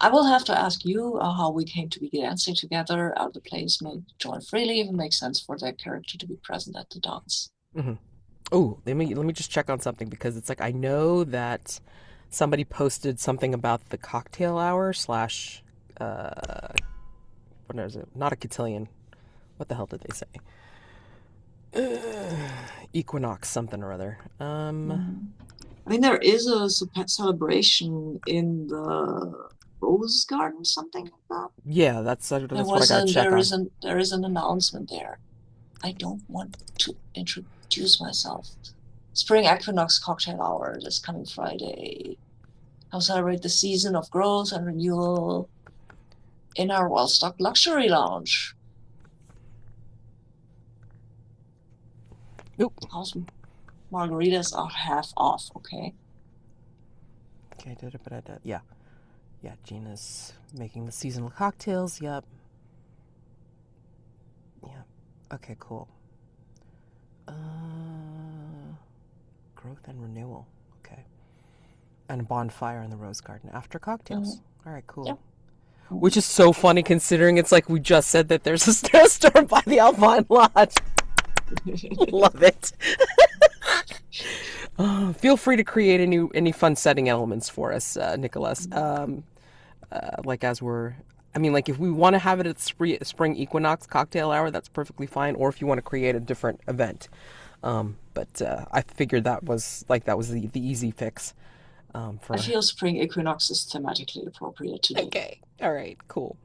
I will have to ask you how we came to be dancing together. How the players may join freely if it makes sense for their character to be present at the dance. Mm-hmm. Oh, let me just check on something because it's like I know that somebody posted something about the cocktail hour slash what is it? Not a cotillion. What the hell did they say? Equinox something or other. Mhm. I mean, there is a celebration in the Rose Garden, something like that. Yeah, that's what I gotta check on. There is an announcement there. I don't want to introduce myself. Spring Equinox Cocktail Hour this coming Friday. I'll celebrate the season of growth and renewal in our well-stocked luxury lounge. Oop. House margaritas are half off, okay? Okay, yeah. Yeah, Gina's making the seasonal cocktails. Yep. Yeah. Okay, cool. Growth and renewal. Okay. And a bonfire in the rose garden after cocktails. All right, cool. Yeah. Which is so funny considering it's like we just said that there's a snowstorm by the Alpine Lodge. Love it. Feel free to create any fun setting elements for us, Nicolas. Like as we're, I mean, like if we want to have it at spring equinox cocktail hour, that's perfectly fine. Or if you want to create a different event, but I figured that was the easy fix. I For feel spring equinox is thematically appropriate to do. Okay, all right, cool.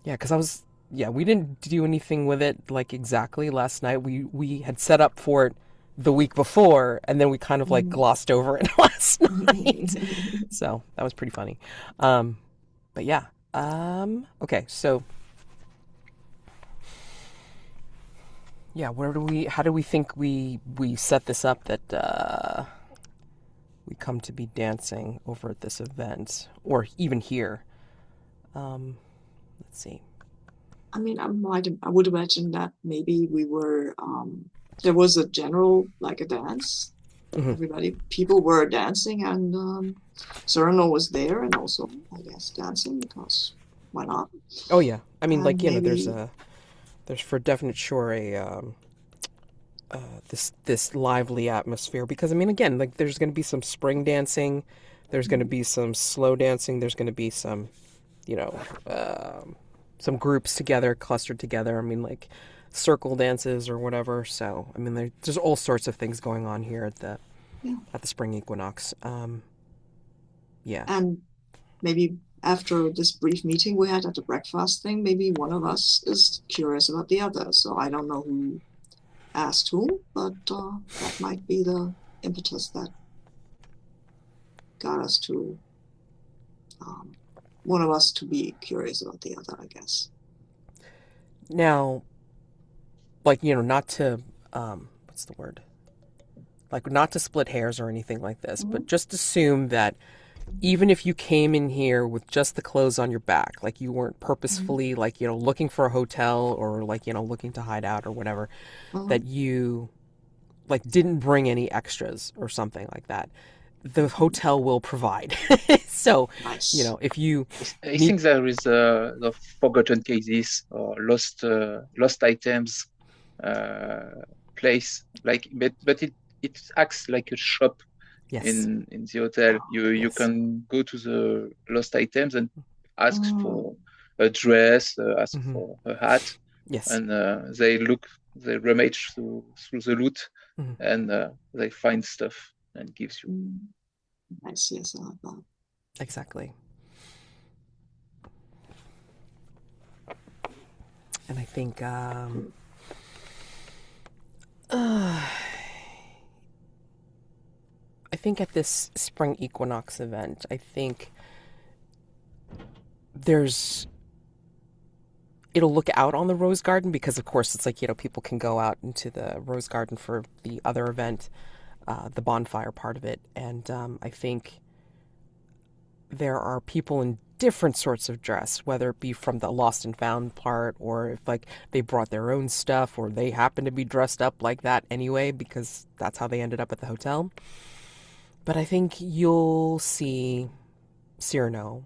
Yeah, because we didn't do anything with it like exactly last night. We had set up for it the week before, and then we kind of like glossed over it last night. So that was pretty funny. But yeah. Okay, so yeah, how do we think we set this up that we come to be dancing over at this event, or even here? Let's see. I mean, I would imagine that maybe we were, there was a general, like a dance. People were dancing, and Sirano was there, and also, I guess, dancing, because why not? Oh yeah, I mean, like, maybe... there's for definite sure this lively atmosphere, because I mean, again, like there's going to be some spring dancing, there's going to be some slow dancing, there's going to be some, some groups together, clustered together. I mean, like circle dances or whatever. So, I mean, there's all sorts of things going on here at the spring equinox. Yeah. And maybe after this brief meeting we had at the breakfast thing, maybe one of us is curious about the other. So I don't know who asked whom, but that might be the impetus that got us to one of us to be curious about the other, I guess. Now, like, not to, what's the word? Like, not to split hairs or anything like this, but just assume that even if you came in here with just the clothes on your back, like you weren't purposefully, like, looking for a hotel or like, looking to hide out or whatever, that you, like, didn't bring any extras or something like that, the hotel will provide. So, nice. If you... I think there is the forgotten cases or lost items place, like, but it acts like a shop. Yes. In the hotel, you can go to the lost items and ask for a dress, ask for a hat. Yes. And they rummage through the loot, and they find stuff and gives you. Nice, yes, I like that. Exactly. And I think at this spring equinox event, I think it'll look out on the rose garden, because of course it's like, people can go out into the rose garden for the other event, the bonfire part of it. And I think there are people in different sorts of dress, whether it be from the lost and found part, or if like they brought their own stuff, or they happen to be dressed up like that anyway, because that's how they ended up at the hotel. But I think you'll see Sirano.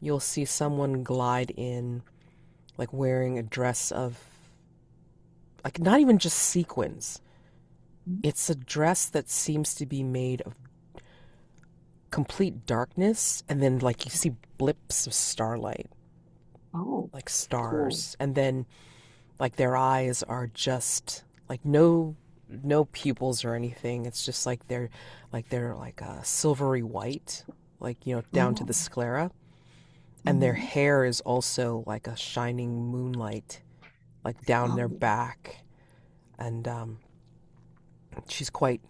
You'll see someone glide in, like wearing a dress of, like, not even just sequins. It's a dress that seems to be made of complete darkness, and then like you see blips of starlight. Oh, like stars. Cool. And then like their eyes are just like no pupils or anything. It's just like they're like a silvery white, like, down to the sclera. And their hair is also like a shining moonlight, like down their back. And she's quite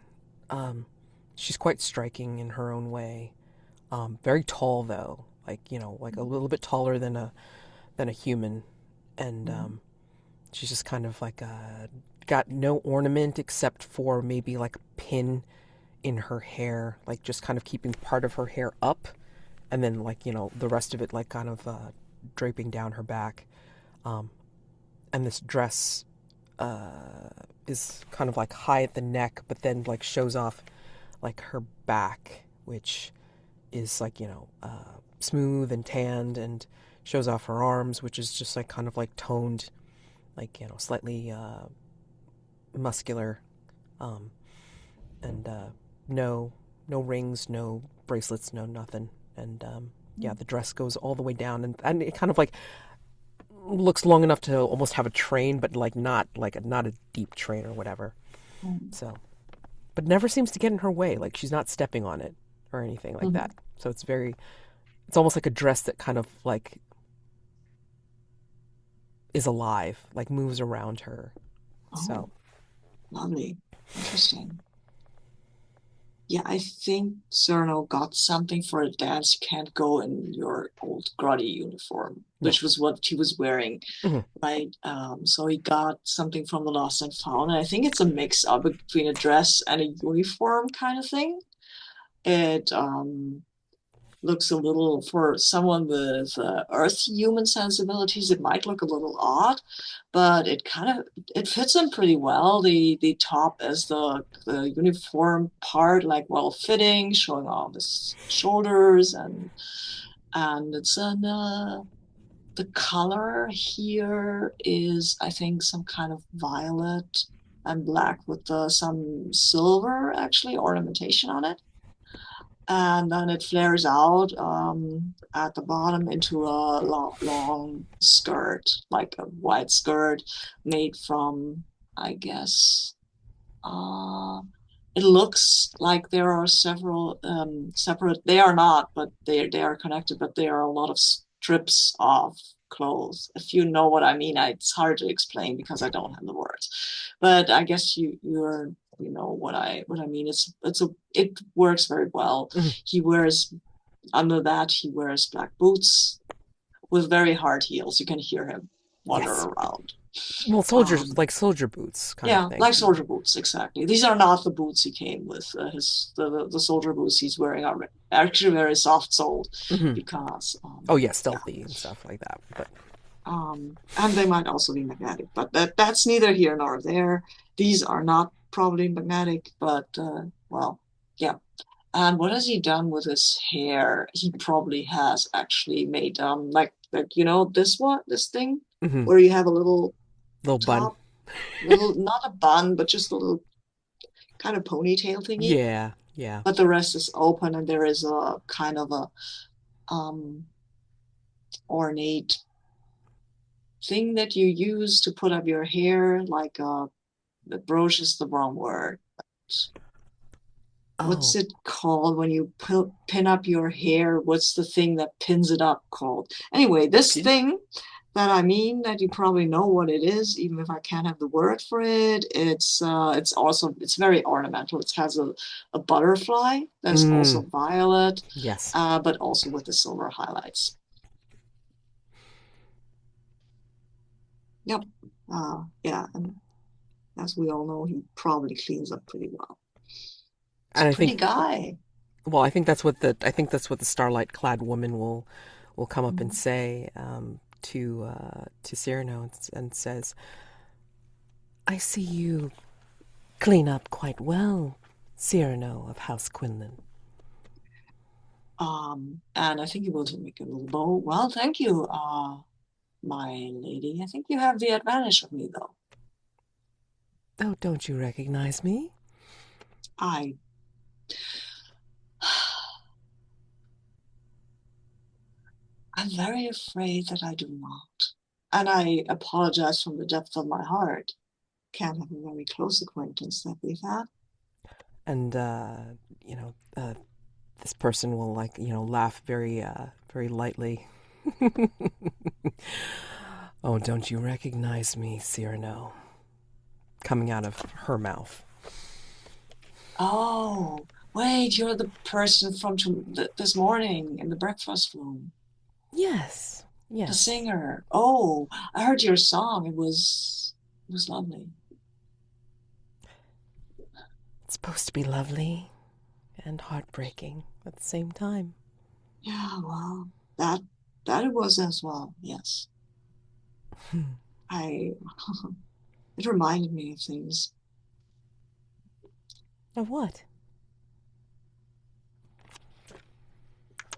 striking in her own way. Very tall though, like, like a little bit taller than a human. And she's just kind of like got no ornament except for maybe like a pin in her hair, like just kind of keeping part of her hair up, and then like the rest of it like kind of draping down her back. Um, and this dress is kind of like high at the neck, but then like shows off like her back, which is like smooth and tanned, and shows off her arms, which is just like kind of like toned, like slightly muscular, um, and no rings, no bracelets, no nothing. And yeah, the dress goes all the way down, and it kind of like looks long enough to almost have a train, but not a deep train or whatever. Mm-hmm. So, but never seems to get in her way. Like she's not stepping on it or anything like Mm-hmm. that. So it's almost like a dress that kind of like is alive, like moves around her. Oh, So, lovely. Interesting. Yeah, I think Cyrano got something for a dance. You can't go in your old grotty uniform, no. which was what he was wearing, Hmm. right? So he got something from the Lost and Found, and I think it's a mix up between a dress and a uniform kind of thing. It looks a little, for someone with earth human sensibilities, it might look a little odd, but it fits him pretty well. The top is the uniform part, like well fitting, showing off his shoulders, and it's an the color here is, I think, some kind of violet and black with some silver actually ornamentation on it, and then it flares out at the bottom into a long skirt, like a white skirt made from, I guess, uh, it looks like there are several separate. They are not, but they are connected. But there are a lot of strips of clothes. If you know what I mean, it's hard to explain because I don't have the words. But I guess you know what I mean. It works very well. Hmm. He wears under that he wears black boots with very hard heels. You can hear him wander Yes. around. Well, soldiers Um, like soldier boots kind of yeah, thing. like soldier boots, exactly. These are not the boots he came with. The soldier boots he's wearing are actually very soft soled Hmm. because Oh yeah, yeah. stealthy and stuff like that. But And they might also be magnetic, but that's neither here nor there. These are not probably magnetic, but well, yeah. And what has he done with his hair? He probably has actually made like this thing hmm, where you have a little little bun. top, little, not a bun, but just a little kind of ponytail thingy, Yeah, yeah. but the rest is open, and there is a kind of a um ornate thing that you use to put up your hair, like the brooch is the wrong word. What's Oh, it called when you pin up your hair? What's the thing that pins it up called? Anyway, this Pin? thing that I mean, that you probably know what it is, even if I can't have the word for it. It's very ornamental. It has a butterfly that's mm, also violet, yes. but also with the silver highlights. Yep. Yeah, and as we all know, he probably cleans up pretty well. It's And a I think, pretty guy. well, I think that's what the starlight clad woman will come up and Mhm. say to Cyrano, and says, "I see you clean up quite well, Cyrano of House Quinlan." And I think he will make a little bow. Well, thank you, my lady. I think you have the advantage of me, though. Oh, don't you recognize me? I, I'm very afraid that I do not. And I apologize from the depth of my heart. Can't have a very close acquaintance that we've had. And you know, this person will like laugh very lightly. Oh, don't you recognize me, Cyrano? Coming out of her mouth. Oh, wait, you're the person from this morning in the breakfast room. Yes, The yes. singer. Oh, I heard your song. It was lovely. It's supposed to be lovely and heartbreaking at the same time. Yeah, well, that it was as well, yes. I it reminded me of things. Of what?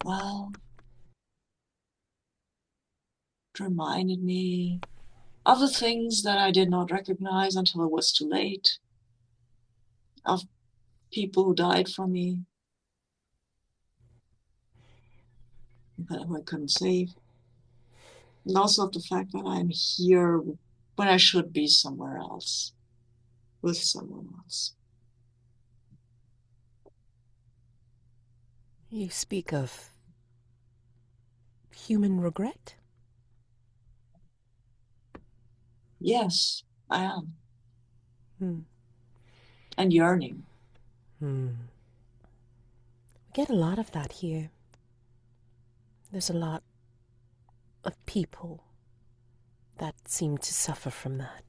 Well, it reminded me of the things that I did not recognize until it was too late, of people who died for me, who I couldn't save, and also of the fact that I'm here when I should be somewhere else, with someone else. You speak of human regret? Yes, I am. Hmm. And yearning. We get a lot of that here. There's a lot of people that seem to suffer from that.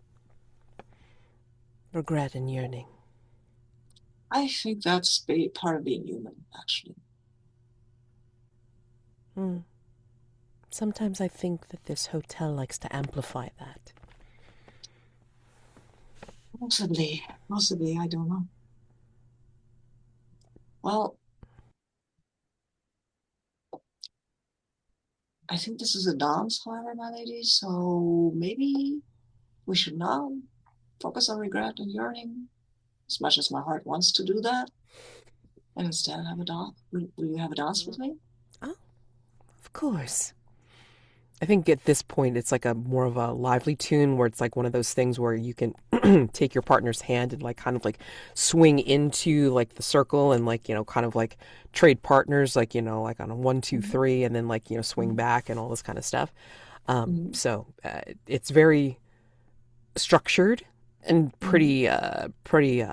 Regret and yearning. I think that's part of being human, actually. Sometimes I think that this hotel likes to amplify that. Possibly, I don't know. Well, I think this is a dance, however, my lady, so maybe we should now focus on regret and yearning, as much as my heart wants to do that, and instead have a dance. Will you have a dance with me? Oh, of course. I think at this point it's like a more of a lively tune where it's like one of those things where you can take your partner's hand and like kind of like swing into like the circle and like, you know, kind of like trade partners, like, you know, like on a 1, 2, 3 and then like, you know, swing back and all this kind of stuff. Mm-hmm. So it's very structured and pretty, pretty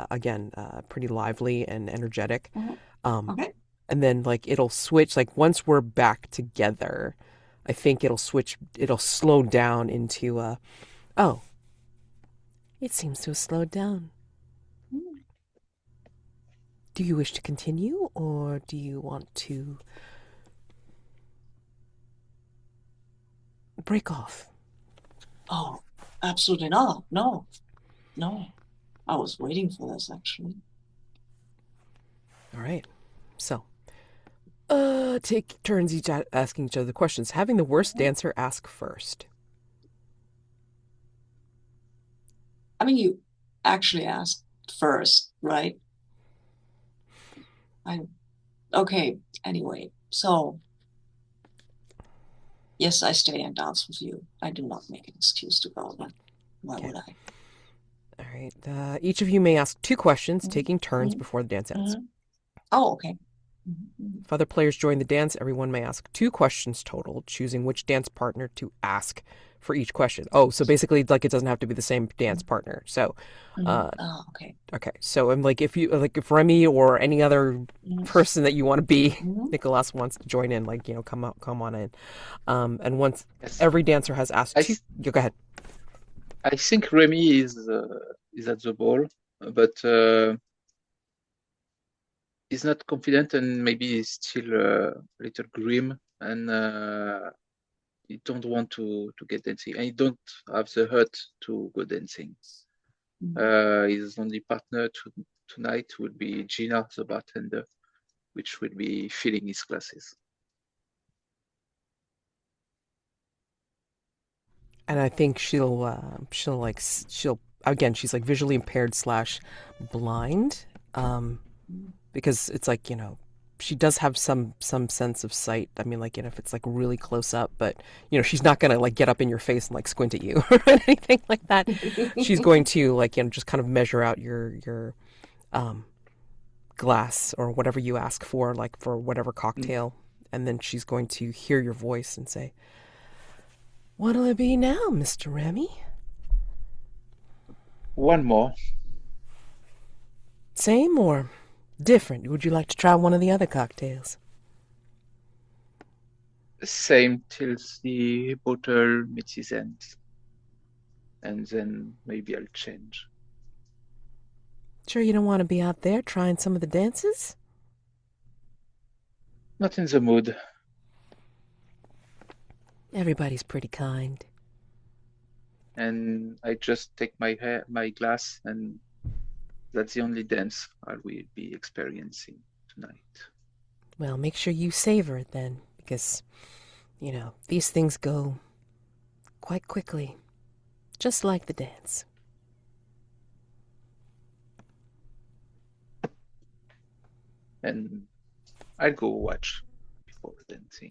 lively and energetic. Mm-hmm. Um, Okay. and then like it'll switch like once we're back together, I think it'll slow down into oh, it seems to have slowed down. Mm. Do you wish to continue or do you want to break off? Oh, absolutely not. No, no. I was waiting for this, actually. All right. So, take turns each asking each other questions. Having the worst dancer ask first. I mean, you actually asked first, right? I Okay, anyway, so yes, I stay and dance with you. I do not make an excuse to go then. Why Okay. would I? All right. Each of you may ask 2 questions, Mm-hmm. taking turns Mm-hmm. before the dance ends. Mm-hmm. Oh, okay. Mm-hmm. If other players join the dance, everyone may ask 2 questions total, choosing which dance partner to ask for each question. Oh, so basically, like it doesn't have to be the same dance partner. So, Mm-hmm. uh, Oh, okay. okay. So, I'm like, if Remi or any other person that you want to be, Mm-hmm. Nicolas wants to join in, like, you know, come on in. And once Yes. every dancer has asked I, two, go ahead. I think Remi is at the ball, but he's not confident and maybe he's still a little grim and he don't want to get dancing and he don't have the heart to go dancing. His only partner tonight will be Gina, the bartender, which will be filling his classes. And I think she'll again, she's like visually impaired slash blind. Because it's like, you know, she does have some sense of sight. I mean, like, you know, if it's like really close up, but you know, she's not gonna like get up in your face and like squint at you or anything like that. She's going to like, you know, just kind of measure out your um glass or whatever you ask for, like for whatever cocktail, and then she's going to hear your voice and say, "What'll it be now, Mr. Remi?" One more. Same or different? Would you like to try one of the other cocktails? Same till the bottle meets his end. And then maybe I'll change. Sure you don't want to be out there trying some of the dances? Not in the mood. Everybody's pretty kind. And I just take my glass, and that's the only dance I will be experiencing tonight. Well, make sure you savor it then, because, these things go quite quickly, just like the dance. And I'll go watch before dancing.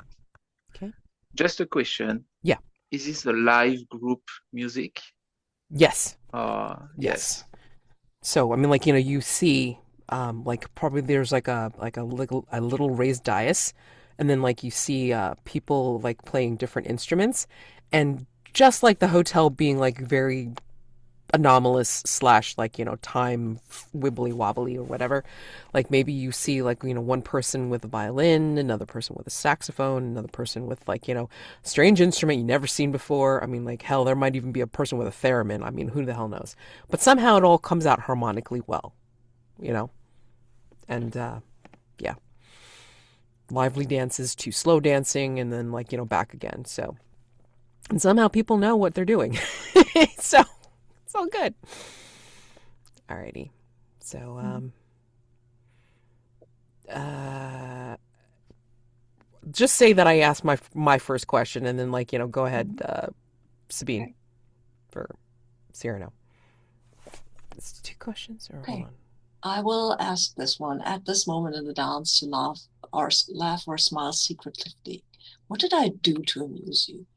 Okay. Just a question. Yeah. Is this a live group music? Yes. Yes. So, I mean, like, you see, like, probably there's like a little raised dais, and then like you see people like playing different instruments, and just like the hotel being like very anomalous slash like time wibbly wobbly or whatever, like maybe you see like one person with a violin, another person with a saxophone, another person with like strange instrument you never seen before. I mean, like, hell, there might even be a person with a theremin. I mean, who the hell knows? But somehow it all comes out harmonically well, and yeah, lively dances to slow dancing, and then like back again. So, and somehow people know what they're doing. So it's all good. Alrighty. So, just say that I asked my first question, and then like go ahead, Sabine, Okay. for Cyrano. It's 2 questions, or Okay. hold on. I will ask this one. At this moment in the dance, to laugh or smile secretly. What did I do to amuse you?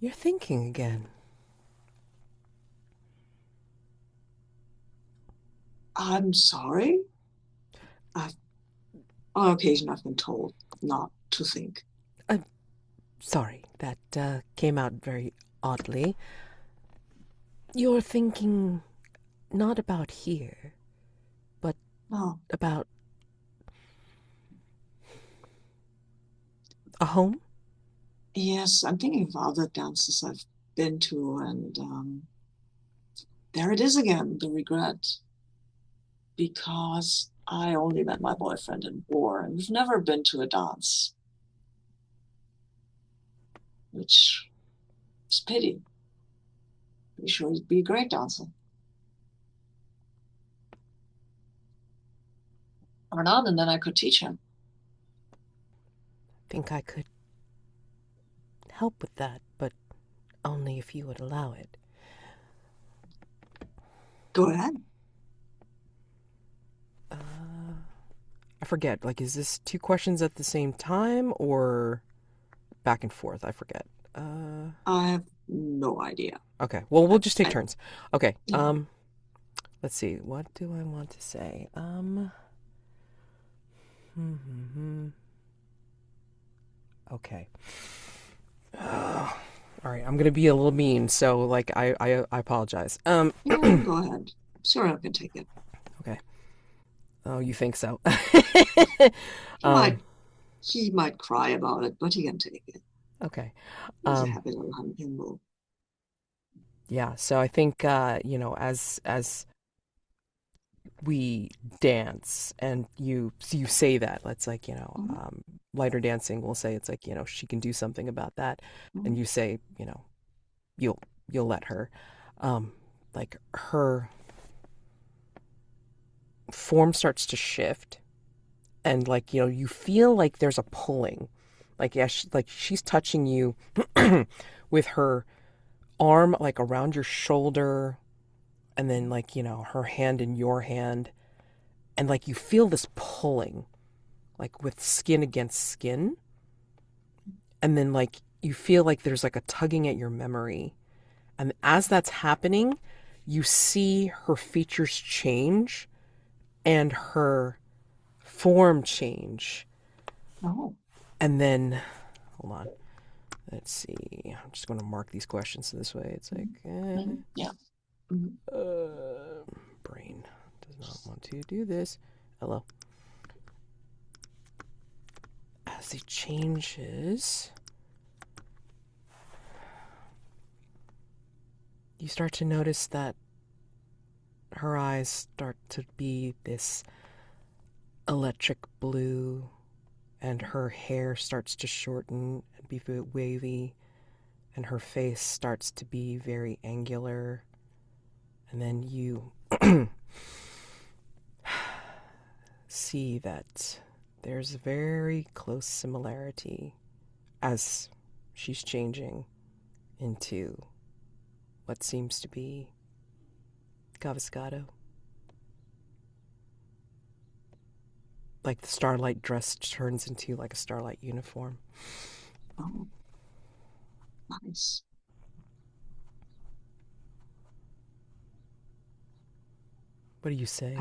You're thinking again. I'm sorry. On occasion, I've been told not to think. Sorry, that came out very oddly. You're thinking not about here, but Oh, about a home? yes, I'm thinking of other dances I've been to, and there it is again, the regret. Because I only met my boyfriend in war, and we've never been to a dance, which is a pity. Pretty sure he'd be a great dancer. Or not, and then I could teach him. Think I could help with that, but only if you would allow it. Go ahead. I forget, like, is this 2 questions at the same time or back and forth? I forget. I have no idea. Okay, well, we'll just take turns. Okay, Yeah. let's see, what do I want to say? Okay. All right, I'm gonna be a little mean, so like I apologize. Yeah, go ahead. Sure, I can take it. Okay. Oh, you think so? He might cry about it, but he can take it. Okay. He's a happy little himbo. Yeah, so I think as we dance and you say that, let's like lighter dancing will say it's like she can do something about that, and you say you'll let her, like her form starts to shift, and like you feel like there's a pulling, like like she's touching you with her arm like around your shoulder, and then like her hand in your hand, and like you feel this pulling like with skin against skin, and then like you feel like there's like a tugging at your memory, and as that's happening you see her features change and her form change. Oh. And then hold on, let's see, I'm just going to mark these questions so this way it's like Yeah. Brain does not want to do this. Hello. As it changes, you start to notice that her eyes start to be this electric blue, and her hair starts to shorten and be wavy, and her face starts to be very angular. And then you see that there's a very close similarity as she's changing into what seems to be Gaviscado. Like the starlight dress turns into like a starlight uniform. Oh, nice. What do you say?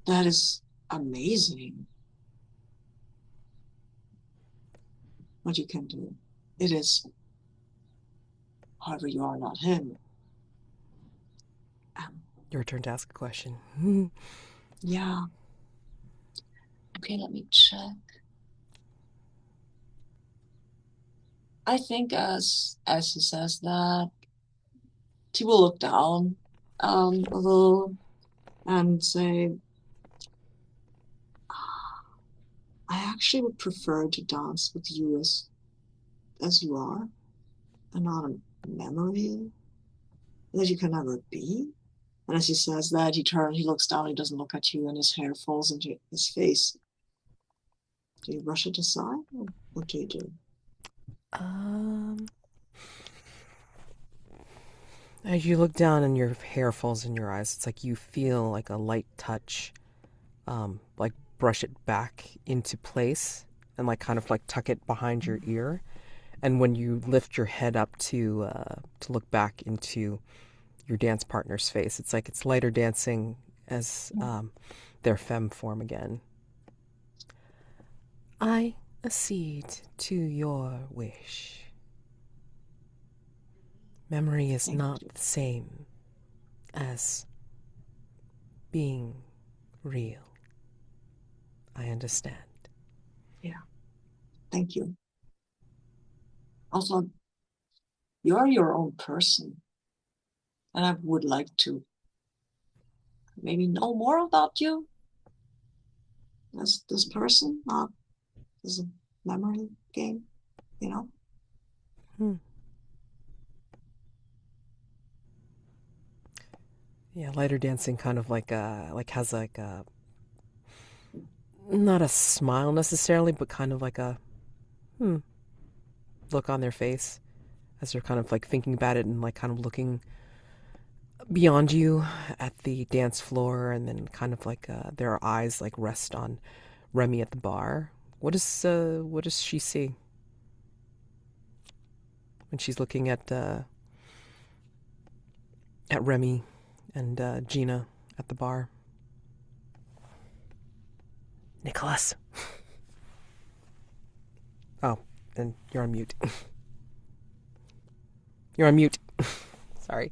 That is amazing what you can do. It is, however, you are not him. Your turn to ask a question. Yeah. Okay, let me check. I think as he says that, he will look down a little and say, I actually would prefer to dance with you as you are, and not a memory that you can never be. And as he says that, he looks down, he doesn't look at you, and his hair falls into his face. Do you brush it aside, or what do you do? As you look down and your hair falls in your eyes, it's like you feel like a light touch, like brush it back into place and like kind of like tuck it behind your ear. And when you lift your head up to look back into your dance partner's face, it's like it's Lyterdansing as their femme form again. I accede to your wish. Memory is not the same as being real. I understand. Yeah, thank you. Also, you're your own person, and I would like to maybe know more about you as this person, not as a memory game, you know? Yeah, Lyterdansing kind of like has like a not a smile necessarily, but kind of like a look on their face as they're kind of like thinking about it and like kind of looking beyond you at the dance floor, and then kind of like their eyes like rest on Remi at the bar. What does she see when she's looking at Remi and Gina at the bar? Nicolas. Oh, and you're on mute. You're on mute. Sorry.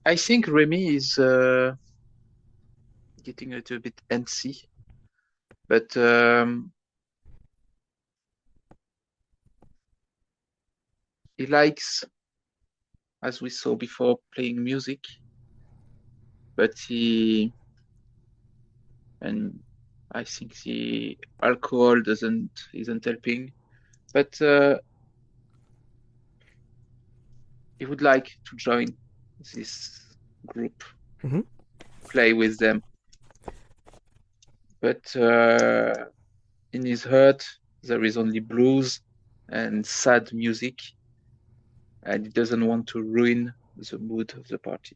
I think Remy is getting a little bit antsy, but he likes, as we saw before, playing music, but and I think the alcohol isn't helping, but he would like to join this group, Mm-hmm. play with them, but in his heart there is only blues and sad music, and he doesn't want to ruin the mood of the party.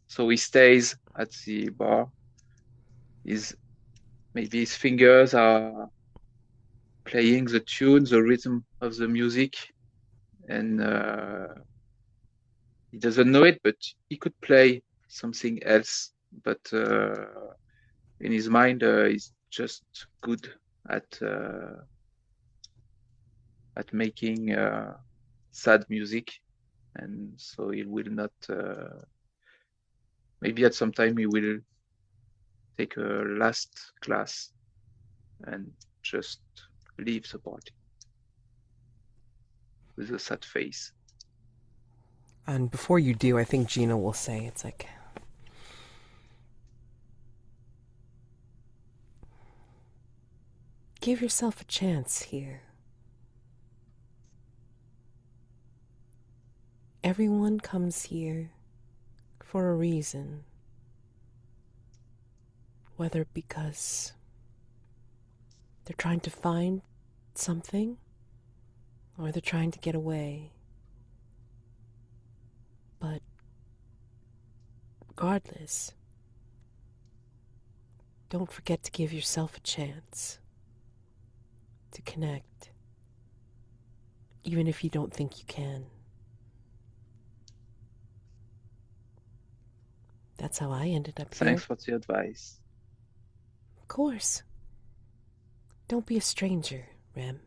So he stays at the bar. Maybe his fingers are playing the tune, the rhythm of the music, and he doesn't know it, but he could play something else. But in his mind, he's just good at making sad music, and so he will not Maybe at some time he will take a last class and just leave the party with a sad face. And before you do, I think Gina will say, it's like, give yourself a chance here. Everyone comes here for a reason. Whether because they're trying to find something or they're trying to get away. But regardless, don't forget to give yourself a chance to connect, even if you don't think you can. That's how I ended up here. Thanks for the advice. Of course. Don't be a stranger, Rem.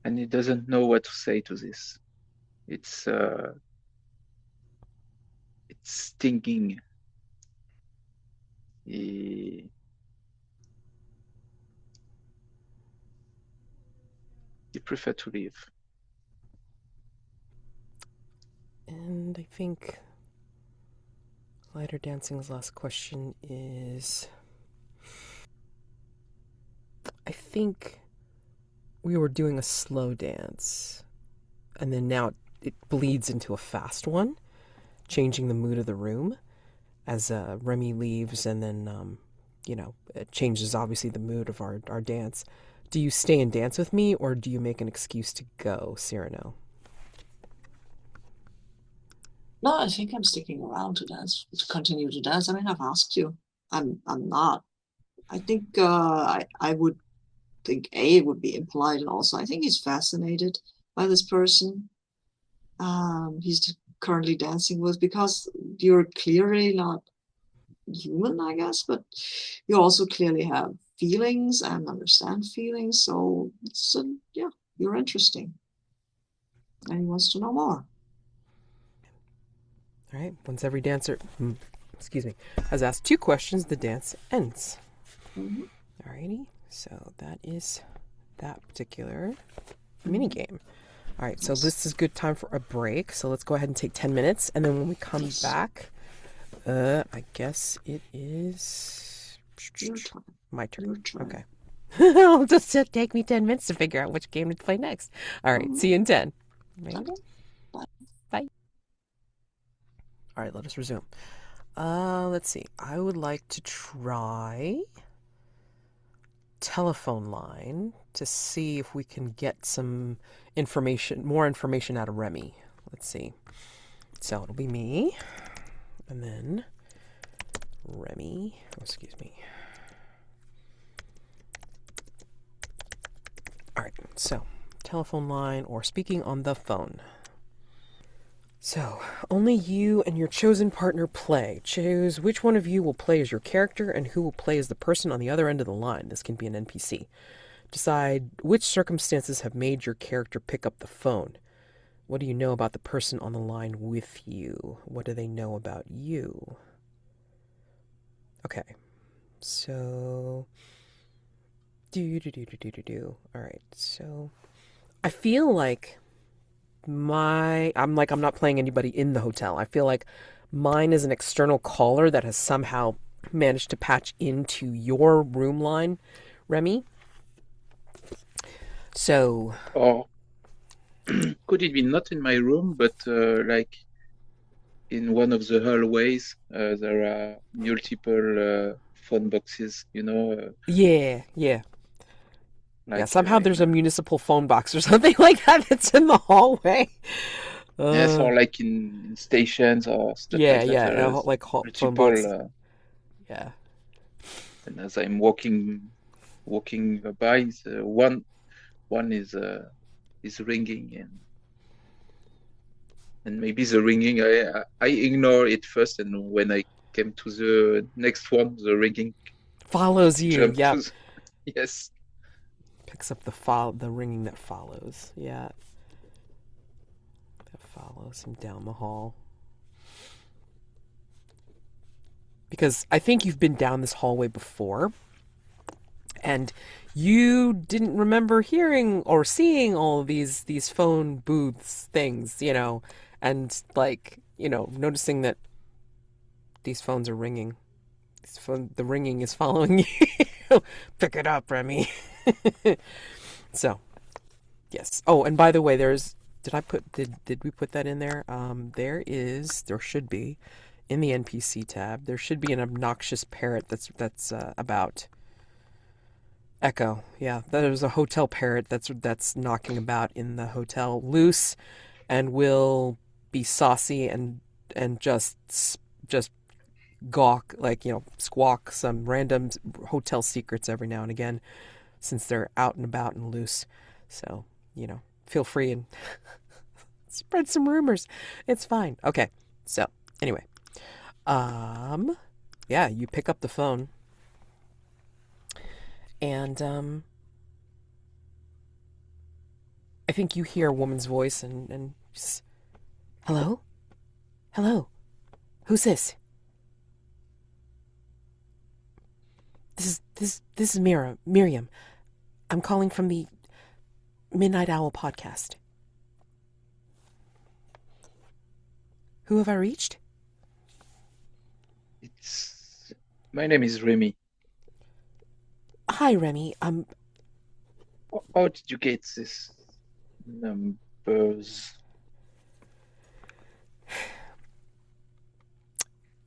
And he doesn't know what to say to this. It's stinging. He prefer to leave. And I think Lyterdansing's last question is, I think we were doing a slow dance, and then now it bleeds into a fast one, changing the mood of the room as Remi leaves, and then, it changes obviously the mood of our dance. Do you stay and dance with me, or do you make an excuse to go, Sirano? No, I think I'm sticking around to dance, to continue to dance. I mean, I've asked you. I'm not. I think I would think it would be implied, and also I think he's fascinated by this person he's currently dancing with, because you're clearly not human, I guess, but you also clearly have feelings and understand feelings. So it's yeah, you're interesting, and he wants to know more. All right. Once every dancer, has asked 2 questions, the dance ends. Mm-hmm. Alrighty. So that is that particular mini game. All right. So this is good time for a break. So let's go ahead and take 10 minutes, and then when we come back, I guess it is Your turn. my turn. Your turn. Okay. It'll just take me 10 minutes to figure out which game to play next. All right. See you in 10. Ready? Bye. All right, let us resume. Let's see. I would like to try telephone line to see if we can get some more information out of Remi. Let's see. So it'll be me, and then Remi. Excuse me. All right. So telephone line or speaking on the phone. So, only you and your chosen partner play. Choose which one of you will play as your character and who will play as the person on the other end of the line. This can be an NPC. Decide which circumstances have made your character pick up the phone. What do you know about the person on the line with you? What do they know about you? Okay. So... Alright, so... I feel like... I'm not playing anybody in the hotel. I feel like mine is an external caller that has somehow managed to patch into your room line, Remi. So, Or could it be not in my room, but like in one of the hallways? There are multiple phone boxes, yeah. like Somehow there's a municipal phone box or something like that that's in the hallway. yes, or like in stations or stuff like that. Like phone Multiple, box. Yeah. and as I'm walking by, one is ringing, and maybe the ringing I ignore it first, and when I came to the next one, the ringing follows you. jumped Yeah. Yes. Picks up the ringing that follows. Yeah. Follows him down the hall. Because I think you've been down this hallway before, and you didn't remember hearing or seeing all of these phone booths things, and noticing that these phones are ringing. The ringing is following you. Pick it up, Remi. So, yes. Oh, and by the way, did we put that in there? There should be, in the NPC tab, there should be an obnoxious parrot that's about. Echo, yeah. There's a hotel parrot that's knocking about in the hotel, loose, and will be saucy and just gawk, squawk some random hotel secrets every now and again, since they're out and about and loose. So, feel free and spread some rumors. It's fine. Okay. So, anyway. Yeah, you pick up the phone. And I think you hear a woman's voice and just, hello? Hello? Who's this? This is Miriam. I'm calling from the Midnight Owl podcast. Who have I reached? My name is Remi. Hi, Remi. How did you get these numbers?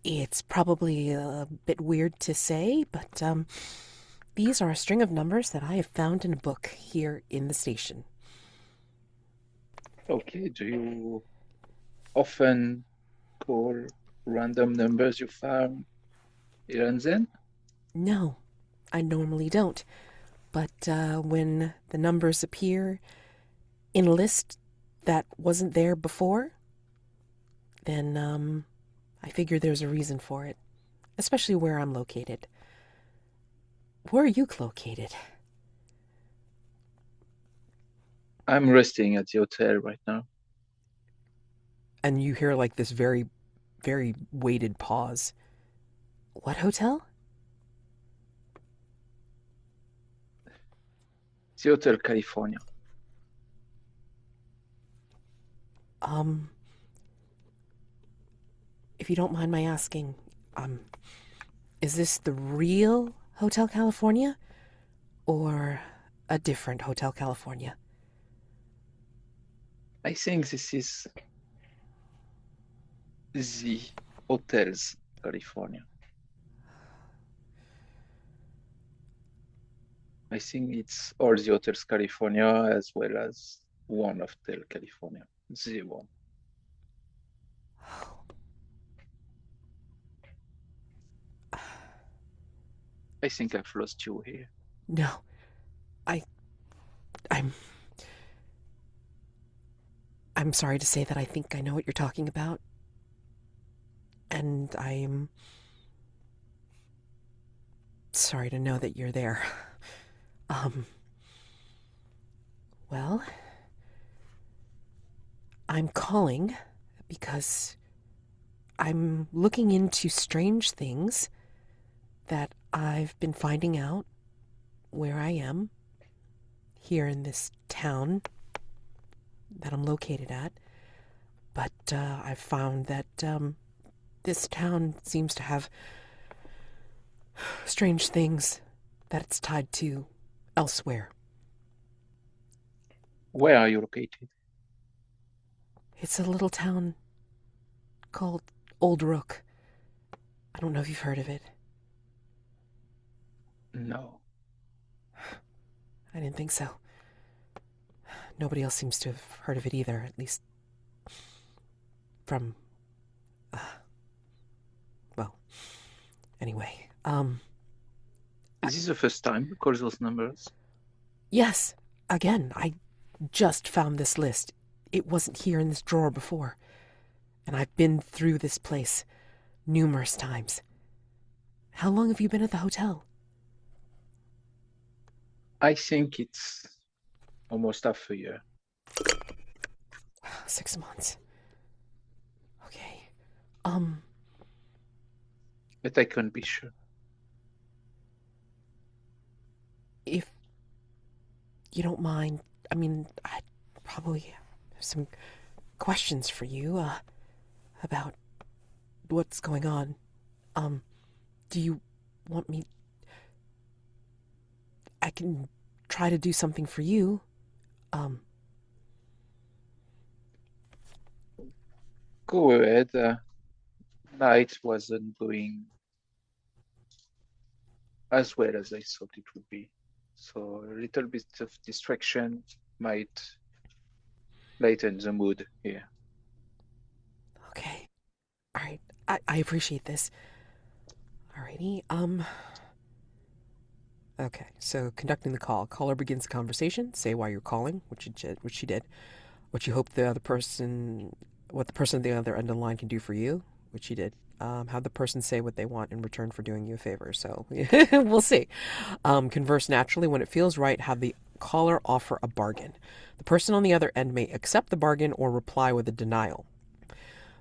It's probably a bit weird to say, but these are a string of numbers that I have found in a book here in the station. Okay, do you often call random numbers you found here and then? No, I normally don't. But when the numbers appear in a list that wasn't there before, then I figure there's a reason for it, especially where I'm located. Where are you located? I'm resting at the hotel right now. And you hear this very, very weighted pause. What hotel? The Hotel California. If you don't mind my asking, is this the real Hotel California or a different Hotel California? I think this is the Hotels California. I think it's all the Hotels California as well as one Hotel California. The one. I think I've lost you here. No. I'm sorry to say that I think I know what you're talking about. And I'm sorry to know that you're there. Well, I'm calling because I'm looking into strange things that I've been finding out where I am here in this town that I'm located at. But I've found that this town seems to have strange things that it's tied to elsewhere. Where are you located? It's a little town called Old Rook. I don't know if you've heard of it. No. I didn't think so. Nobody else seems to have heard of it either, at least from... well, anyway, Is this the first time you call those numbers? Yes, again, I just found this list. It wasn't here in this drawer before. And I've been through this place numerous times. How long have you been at the hotel? I think it's almost half a year. 6 months. Um, But I can't be sure. if you don't mind, I mean, I probably have some questions for you, about what's going on. Um, do you want me? I can try to do something for you. Um, Go ahead. Night wasn't going as well as I thought it would be. So a little bit of distraction might lighten the mood here. okay. All right. I appreciate this. Alrighty. Okay. So conducting the call. Caller begins the conversation. Say why you're calling, which she did. What you hope the other person, what the person at the other end of the line can do for you, which she did. Have the person say what they want in return for doing you a favor. So we'll see. Converse naturally when it feels right. Have the caller offer a bargain. The person on the other end may accept the bargain or reply with a denial.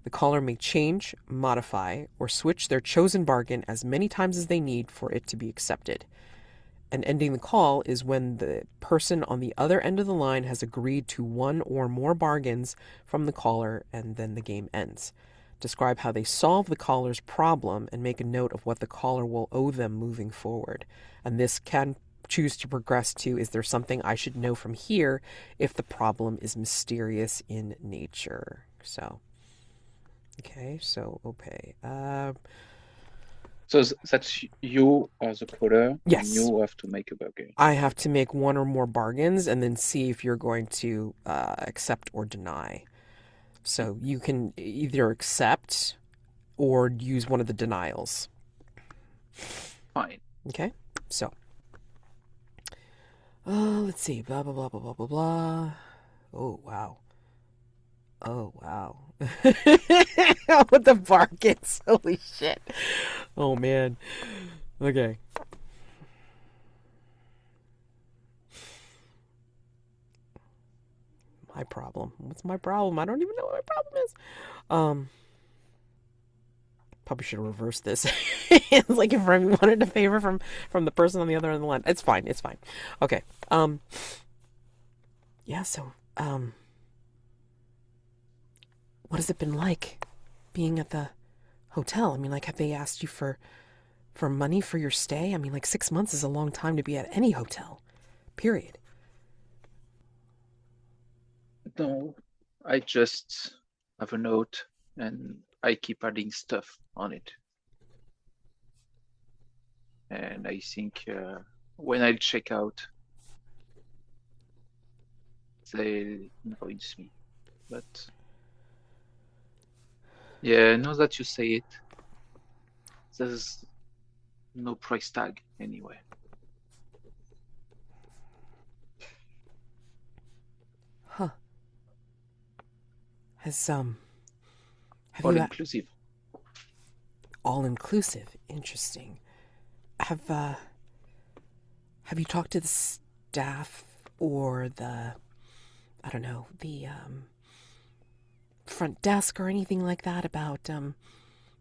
The caller may change, modify, or switch their chosen bargain as many times as they need for it to be accepted. And ending the call is when the person on the other end of the line has agreed to one or more bargains from the caller, and then the game ends. Describe how they solve the caller's problem and make a note of what the caller will owe them moving forward. And this can choose to progress to, is there something I should know from here if the problem is mysterious in nature? So, okay, so okay. So that's you as a caller, and Yes. you have to make a bargain. I have to make one or more bargains and then see if you're going to accept or deny. So you can either accept or use one of the denials. Fine. Okay? So, let's see. Blah, blah, blah, blah, blah, blah, blah. Oh, wow. Oh, wow. With the bargains. Holy shit. Oh, man. Okay. My problem. What's my problem? I don't even know what my problem is. Probably should have reversed this. It's like if Remi wanted a favor from the person on the other end of the line. It's fine. It's fine. Okay. Yeah. So, what has it been like being at the hotel? I mean, like, have they asked you for money for your stay? I mean, like 6 months is a long time to be at any hotel. Period. No, I just have a note and I keep adding stuff on it. And I think when I check out, they annoys me. But yeah, now that you say it, there's no price tag anyway. Huh. Have All you inclusive. all inclusive? Interesting. Have you talked to the staff or the, I don't know, the front desk or anything like that about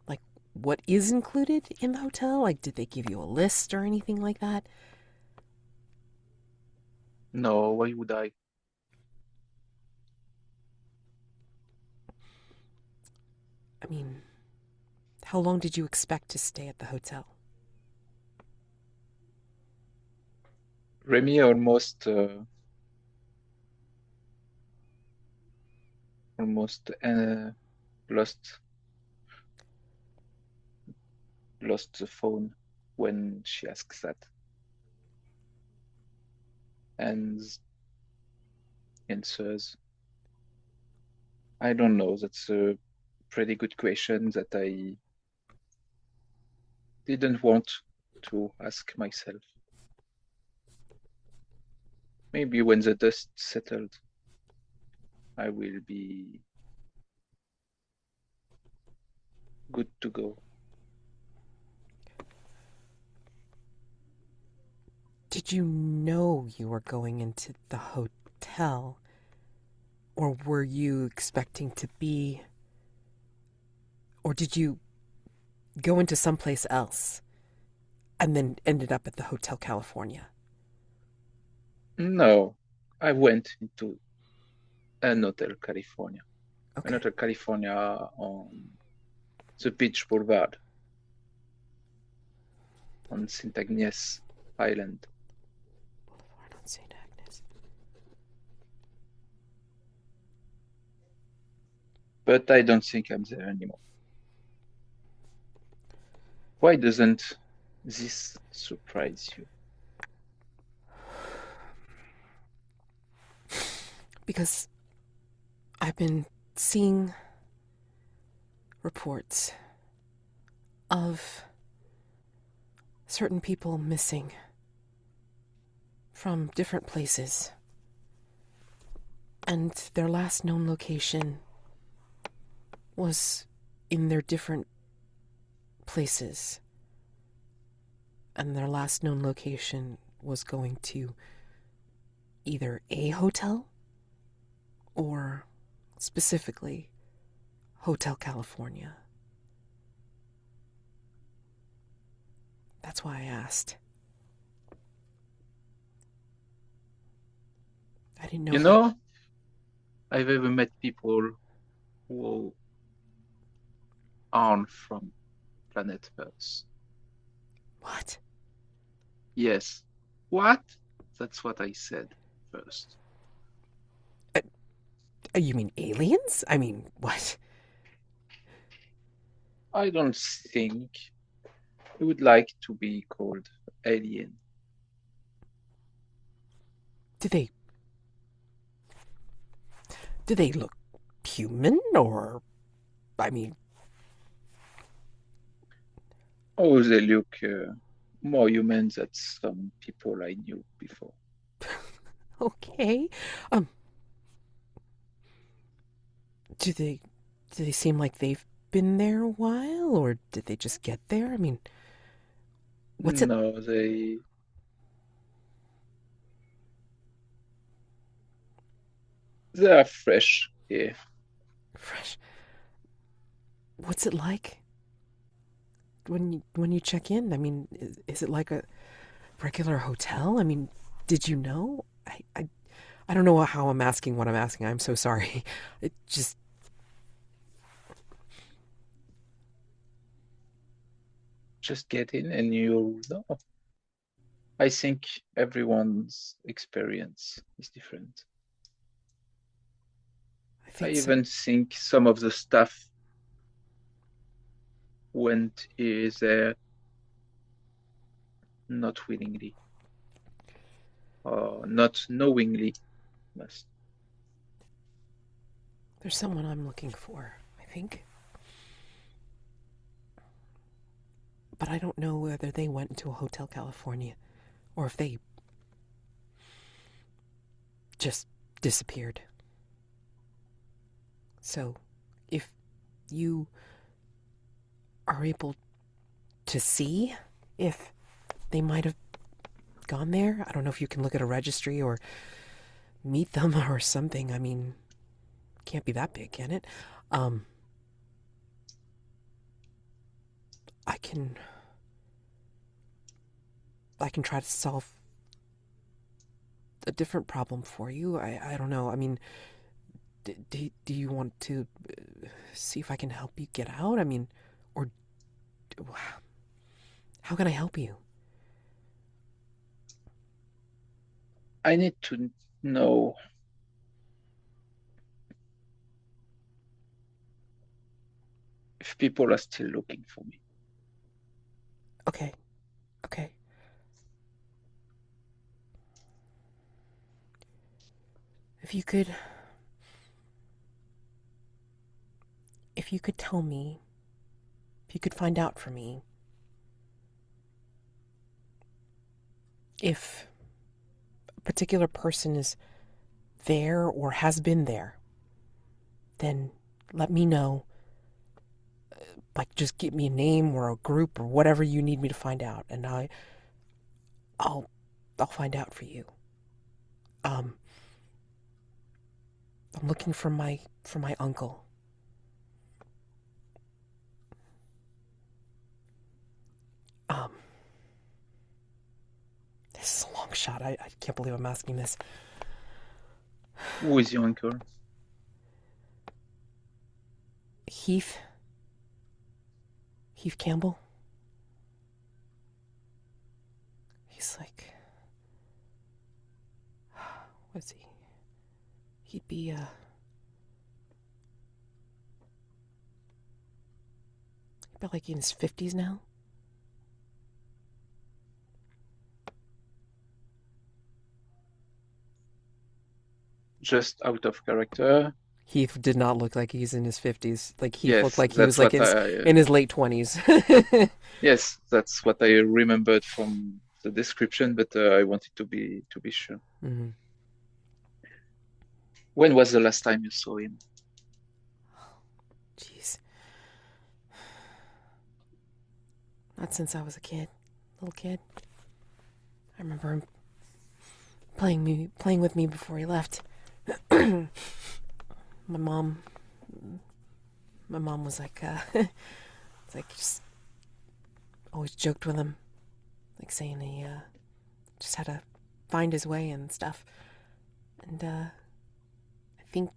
like what is included in the hotel? Like, did they give you a list or anything like that? No, why would I? I mean, how long did you expect to stay at the hotel? Remi almost lost the phone when she asks that. And answers, I don't know. That's a pretty good question that I didn't want to ask myself. Maybe when the dust settled, I will be good to go. Did you know you were going into the hotel? Or were you expecting to be Or did you go into someplace else and then ended up at the Hotel California? No, I went into an Hotel California. An Okay. Hotel California on the Beach Boulevard on St. Agnes Island. Boulevard on St. Agnes. But I don't think I'm there anymore. Why doesn't this surprise you? Because I've been seeing reports of certain people missing from different places, and their last known location was in their different places, and their last known location was going to either a hotel or specifically Hotel California. That's why I asked. I didn't know You know, I've ever met people who aren't from planet Earth. What? Yes. What? That's what I said first. You mean aliens? I mean, what? I don't think I would like to be called alien. Do they... Do they look human, or... I mean... Oh, they look more human than some people I knew before. Okay. Um... Do they... Do they seem like they've been there a while, or did they just get there? I mean... What's it... No, they are fresh here. Fresh... What's it like when you check in? I mean, is it like a regular hotel? I mean, did you know? I don't know how I'm asking what I'm asking. I'm so sorry. It just... Just get in and you'll know. I think everyone's experience is different. I I think so. even think some of the staff went there not willingly or not knowingly. Must. There's someone I'm looking for, I think. But I don't know whether they went into a Hotel California or if they just disappeared. So, if you are able to see if they might have gone there, I don't know if you can look at a registry or meet them or something. I mean, can't be that big, can it? Um, I can try to solve a different problem for you. I don't know. I mean, do you want to see if I can help you get out? I mean, or how can I help you? I need to know if people are still looking for me. Okay. Okay. If you could tell me, if you could find out for me if a particular person is there or has been there, then let me know. Like, just give me a name or a group or whatever you need me to find out, and I'll find out for you. Um, I'm looking for my uncle. Um, this is a long shot. I can't believe I'm asking this. Who is your uncle? Heath. Heath Campbell. He's like, what is he? He'd be like in his 50s now. Just out of character. Heath did not look like he's in his 50s. Like Heath looked Yes, like he was that's like what in his late 20s. yes, that's what I remembered from the description, but I wanted to be sure. Mm-hmm. When was the last time you saw him? Jeez. Not since I was a kid. Little kid. I remember him playing with me before he left. My mom was like, it's like just always joked with him, like saying he just had to find his way and stuff. And I think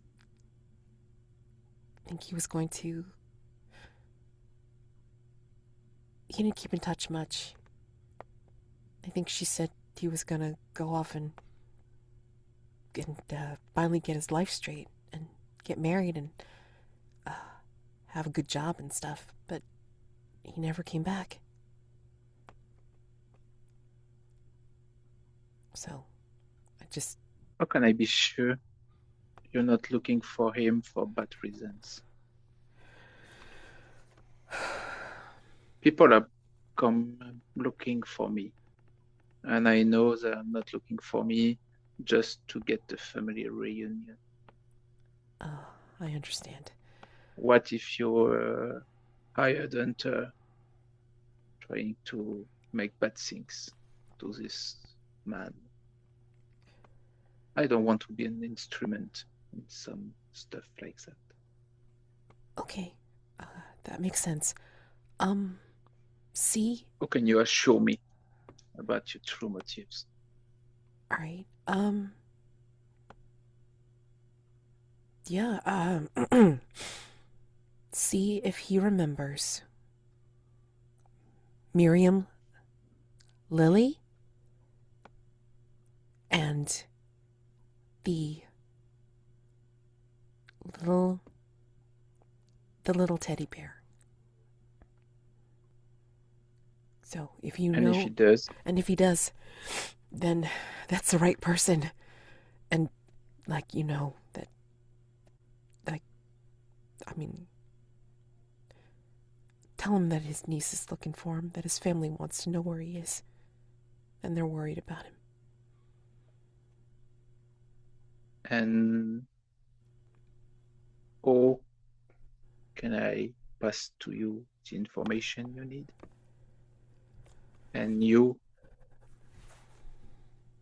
he was going to. He didn't keep in touch much. I think she said he was gonna go off and finally get his life straight and get married and have a good job and stuff, but he never came back. So, I just... How can I be sure you're not looking for him for bad reasons? People are come looking for me, and I know they're not looking for me just to get the family reunion. I understand. What if you're a hired hunter trying to make bad things to this man? I don't want to be an instrument in some stuff like that. Okay, that makes sense. See? How can you assure me about your true motives? All right. Yeah, see if he remembers Miriam, Lily, and the little teddy bear. So if you And know, if he does, then that's the right person. And like, that, like, I mean, tell him that his niece is looking for him, that his family wants to know where he is, and they're worried about him. and how can I pass to you the information you need? And you,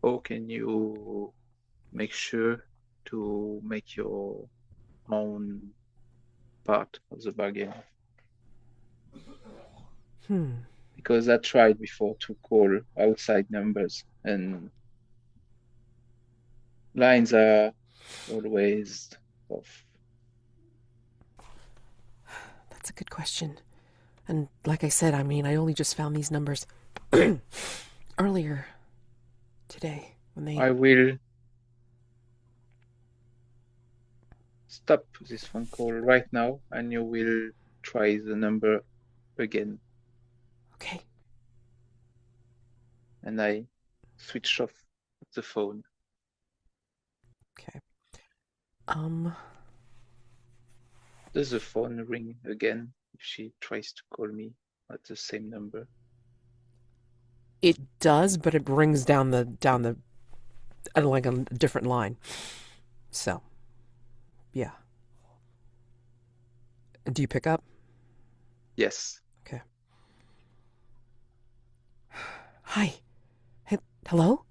how can you make sure to make your own part of the bargain? Because I tried before to call outside numbers, and lines are always off. That's a good question. And like I said, I mean, I only just found these numbers earlier today when they... I will stop this phone call right now, and you will try the number again. Okay. And I switch off the phone. Okay. Does the phone ring again if she tries to call me at the same number? It does, but it rings down the like a different line. So, yeah. Do you pick up? Yes. Okay. Hi. Hello?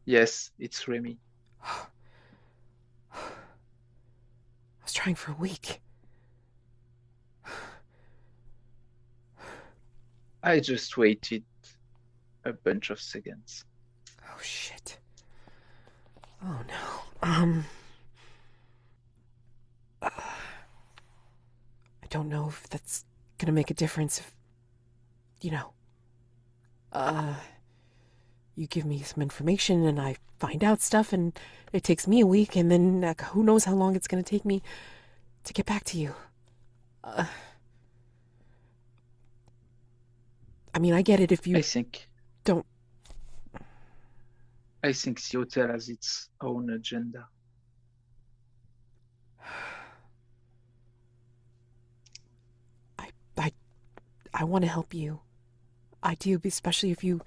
Yes, it's Remi. I was trying for a week. I just waited a bunch of seconds. Oh shit. Oh no. I don't know if that's gonna make a difference if, you know, uh, you give me some information and I find out stuff and it takes me a week and then who knows how long it's gonna take me to get back to you. Uh, I mean, I get it if I you think don't. I think the hotel has its own agenda. I, I, I want to help you. I do, especially if you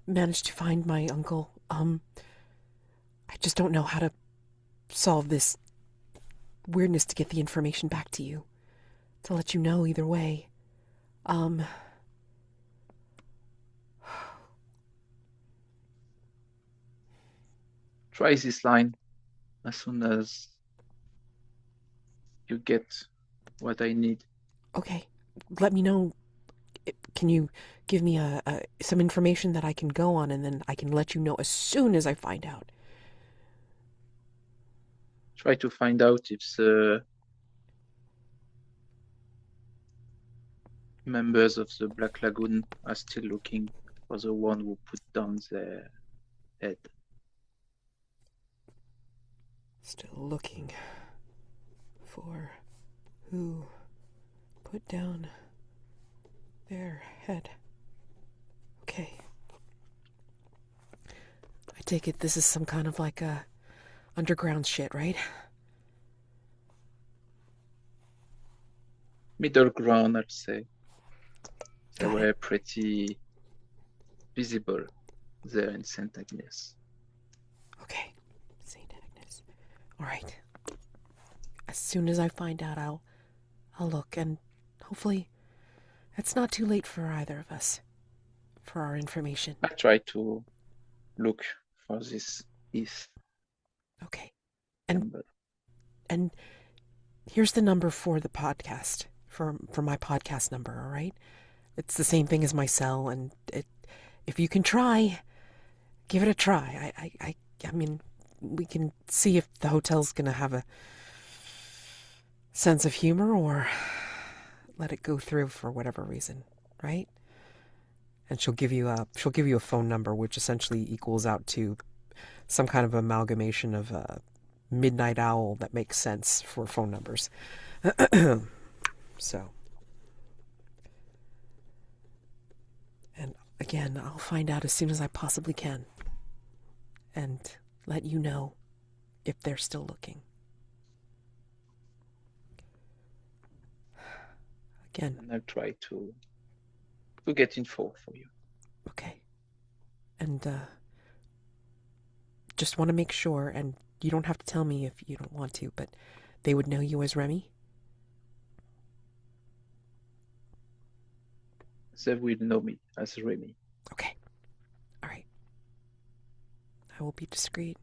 manage to find my uncle. I just don't know how to solve this weirdness to get the information back to you. To let you know either way. Um, Try this line as soon as you get what I need. okay. Let me know. Can you give me some information that I can go on and then I can let you know as soon as I find out? Try to find out if the members of the Black Lagoon are still looking for the one who put down their head. Still looking for who put down their head. Okay. I take it this is some kind of like a underground shit, right? Middle ground, I'd say. They Got were it. pretty visible there in St. Agnes. Okay. St. Agnes. All right. As soon as I find out, I'll look, and hopefully it's not too late for either of us for our information. I try to look for this Heath Okay. And number. and here's the number for the podcast for my podcast number. All right. It's the same thing as my cell, and if you can try, give it a try. I mean, we can see if the hotel's gonna have a sense of humor or let it go through for whatever reason, right? And she'll give you a phone number, which essentially equals out to some kind of amalgamation of a midnight owl that makes sense for phone numbers. So, and again, I'll find out as soon as I possibly can, and let you know if they're still looking. Again, And I'll try to get info for you. okay. And just want to make sure, and you don't have to tell me if you don't want to, but they would know you as Remi? They will know me as Remi. Okay. All right. I will be discreet.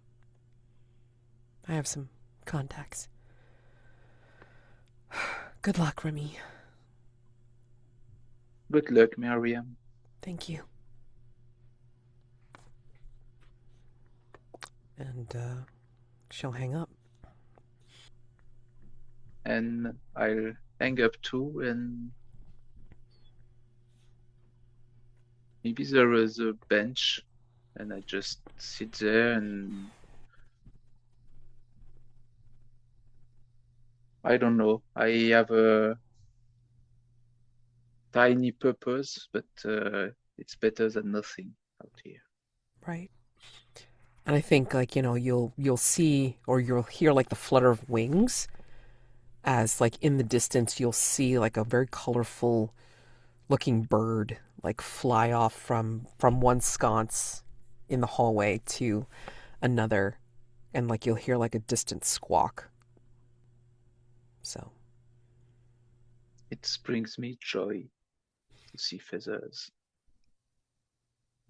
I have some contacts. Good luck, Remi. Good luck, Miriam. Thank you. And she'll hang up. And I'll hang up too, and maybe there is a bench, and I just sit there and I don't know. I have a tiny purpose, but it's better than nothing out here. Right. And I think like, you'll see or you'll hear like the flutter of wings as like in the distance you'll see like a very colorful looking bird like fly off from one sconce in the hallway to another, and like you'll hear like a distant squawk. So, It brings me joy to see feathers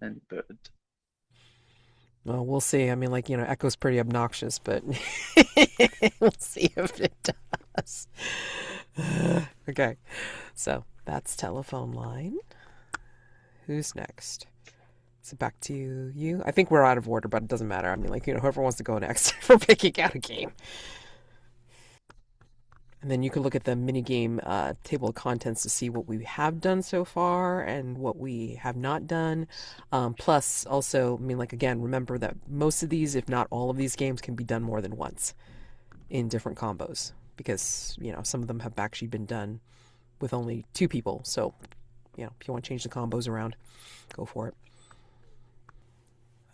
and bird. well, we'll see. I mean, like, Echo's pretty obnoxious, but we'll see if it does. Okay, so that's telephone line. Who's next? Is it back to you? I think we're out of order, but it doesn't matter. I mean, like, whoever wants to go next for picking out a game. And then you can look at the minigame table of contents to see what we have done so far and what we have not done. Plus, also, I mean, like, again, remember that most of these, if not all of these games, can be done more than once in different combos because, some of them have actually been done with only 2 people. So, if you want to change the combos around, go for it.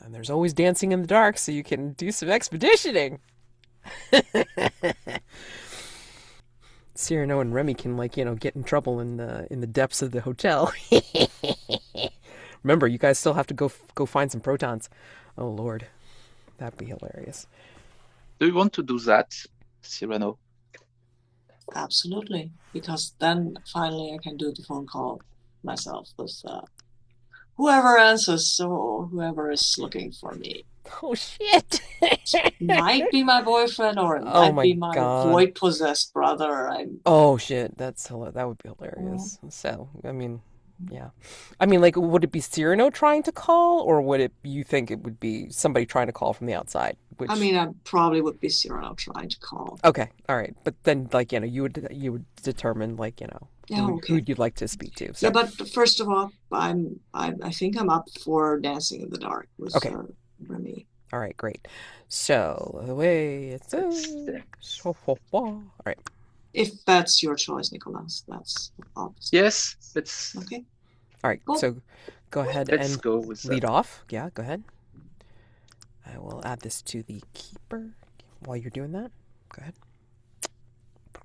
And there's always dancing in the dark, so you can do some expeditioning. Cyrano and Remi can get in trouble in the depths of the hotel. Remember, you guys still have to go find some protons. Oh Lord, that'd be hilarious. Do you want to do that, Cyrano? Absolutely, because then finally I can do the phone call myself with whoever answers or whoever is looking for me. Oh shit! Might be my boyfriend or it Oh might my be my God. void-possessed brother. Oh shit, that would be hilarious. So, I mean, yeah. I mean, like, would it be Cyrano trying to call, or you think it would be somebody trying to call from the outside? I mean, I probably would be Cyrano trying to call. Okay, all right. But then, like, you would determine, like, who you'd like to speak to. So. Yeah, but first of all, I think I'm up for Dancing in the Dark with Remi. All right, great. So the way it's all right. If that's your choice, Nicolas, that's obvious. Yes, let's. Okay. All right, cool. So go ahead and go with lead off. Yeah, go ahead. I will add this to the keeper while you're doing that. Go ahead.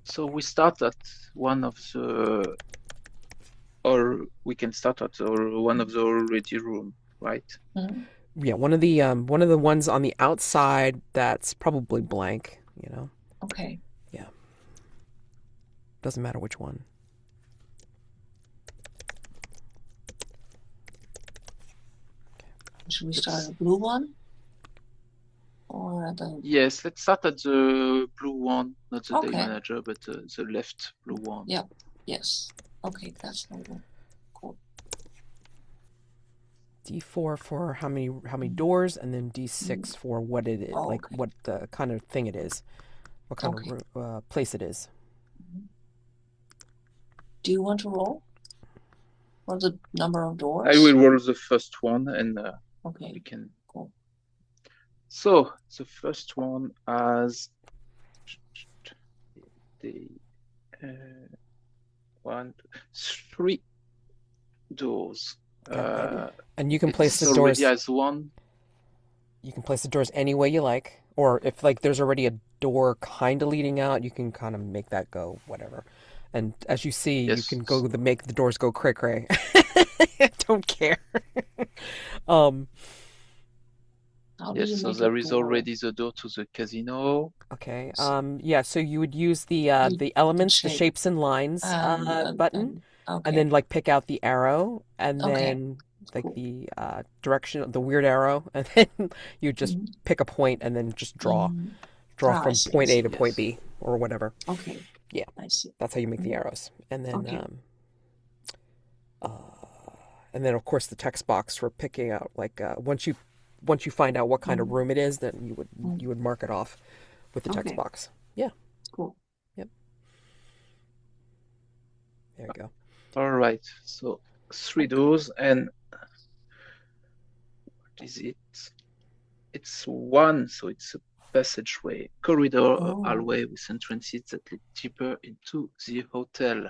So we start at one of the, or we can start at one of the already room, right? Mm-hmm. Yeah, one of the ones on the outside that's probably blank. Okay. Yeah. Doesn't matter which one. Should we start at the blue one? Or at the... Yes, let's start at the blue one, not the day manager, but the left blue one. Yeah. Yes. Okay, that's no one. Cool. D4 for how many doors, and then D6 for what it is, like what kind of thing it is, what kind of place it is. Do you want to roll? Or the number of doors? I will roll the first one, and we can. Cool. So the first one has the 3 doors. And you can place the doors. Has one. You can place the doors any way you like, or if there's already a door kind of leading out, you can kind of make that go whatever. And as you see, you can make the doors go cray cray. Don't care. Yes, so there is already the door to the casino. Okay. Yeah. So you would use the elements, the shapes and lines button, and then like pick out the arrow, and then like the direction, the weird arrow, and then you just pick a point and then just draw from point A to point B or whatever. Okay. Yeah. I see. That's how you make the arrows, and then and then of course the text box for picking out like once you find out what kind of room it is, then you would mark it off with the text box. Yeah. Cool. Yep. There you go. All right. So 3 doors, and what is it? It's one, so it's a passageway, corridor, hallway with entrances that lead deeper into the hotel.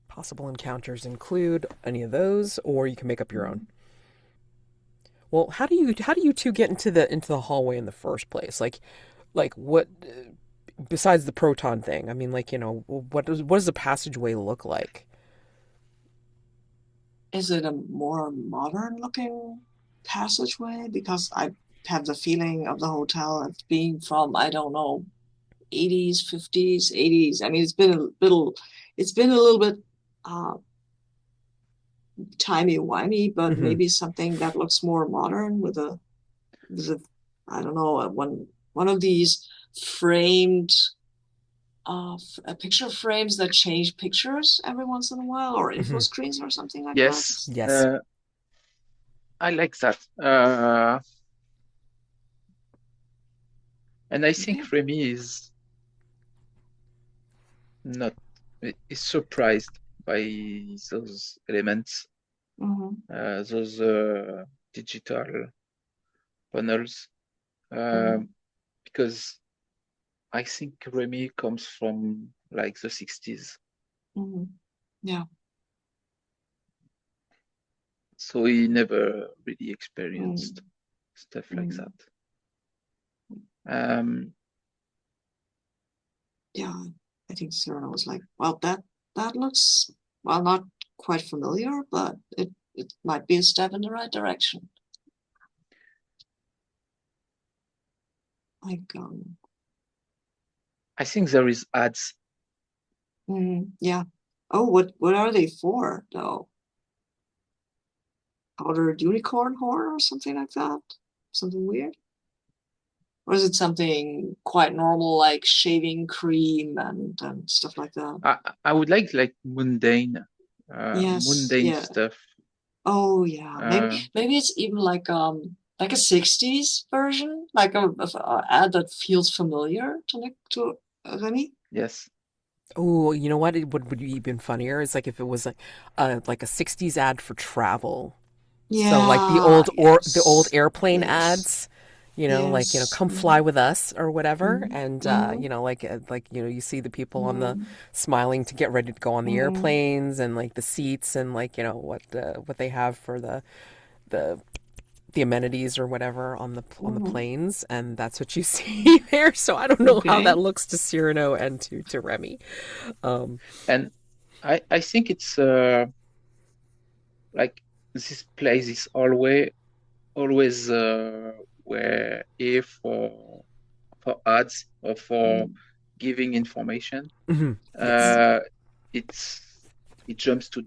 Possible encounters include any of those, or you can make up your own. Well, how do you two get into the hallway in the first place? Like what besides the proton thing? I mean, like, what does the passageway look like? Is it a more modern looking passageway? Because I have the feeling of the hotel as being from, I don't know, 80s, 50s, 80s. I mean, it's been a little bit timey-wimey, but maybe something that looks more modern with a I don't know, one of these framed picture frames that change pictures every once in a while, or info Hmm. screens or something like that. Yes, Yes. I like that. And I Okay. think Remy not is surprised by those elements, Mm-hmm. those digital panels, Mm-hmm. um, because I think Remy comes from like the 60s, Mm-hmm. Yeah. so he never really Mm-hmm. experienced stuff like that. Um, Yeah. I think Cyrano was like, well, that looks well not quite familiar, but it might be a step in the right direction. Like I think there is ads. yeah. Oh, what are they for though? Powdered unicorn horn or something like that? Something weird? Or is it something quite normal like shaving cream and stuff like that? I would like Yes, mundane yeah. stuff. Oh yeah. Uh, Maybe it's even like a 60s version, like a ad that feels familiar to Remy. yes. Oh, you know what? It would be even funnier is like if it was like a '60s ad for travel. So like Yeah, the old yes. airplane Yes. ads, Yes. come fly with us or whatever, Mm-hmm. and Mm-hmm. you see the people on the Mm-hmm. smiling to get ready to go on the Mm-hmm. airplanes and like the seats and like what they have for the the amenities or whatever on the Mm-hmm. planes, and that's what you see there. So I don't know how that Okay. looks to Cyrano and to Remy. Um, And I think it's like this place is always where if for ads or for Mm-hmm. giving information, mhm, yes. Mm-hmm. uh, it's it jumps to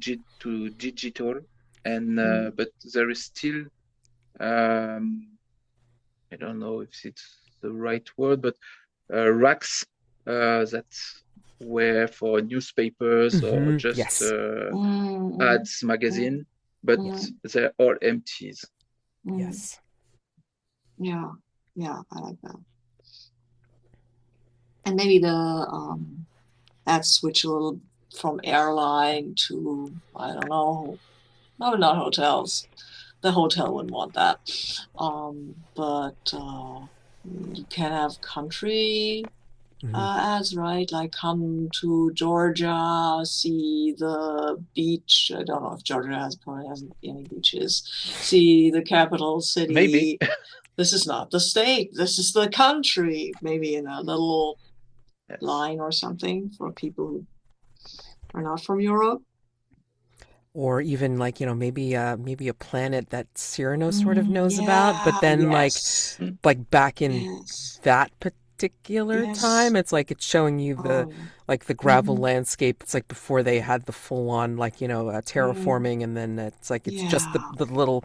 digital, and but there is still um, I don't know if it's the right word, but racks that were for newspapers or Hmm. just Yes. Mm-hmm. ads magazine, but Yes. they're all empties. Mm-hmm. Yes. Yeah. Yeah, I like that. And maybe the that switch a little from airline to I don't know, no, not hotels. The hotel wouldn't want that. But you can have country Hmm. ads, right? Like come to Georgia, see the beach. I don't know if Georgia has probably hasn't any beaches. See the capital Maybe. city. This is not the state. This is the country. Maybe in a little Yes. line or something for people who are not from Europe. Or even like maybe a planet that Cyrano sort of knows about, but Yeah, then yes, Mm. like back in yes, that particular time, yes. it's like it's showing you Oh, yeah. the gravel Mm-hmm. landscape. It's like before they had the full on Mm, terraforming, and then it's just yeah. the little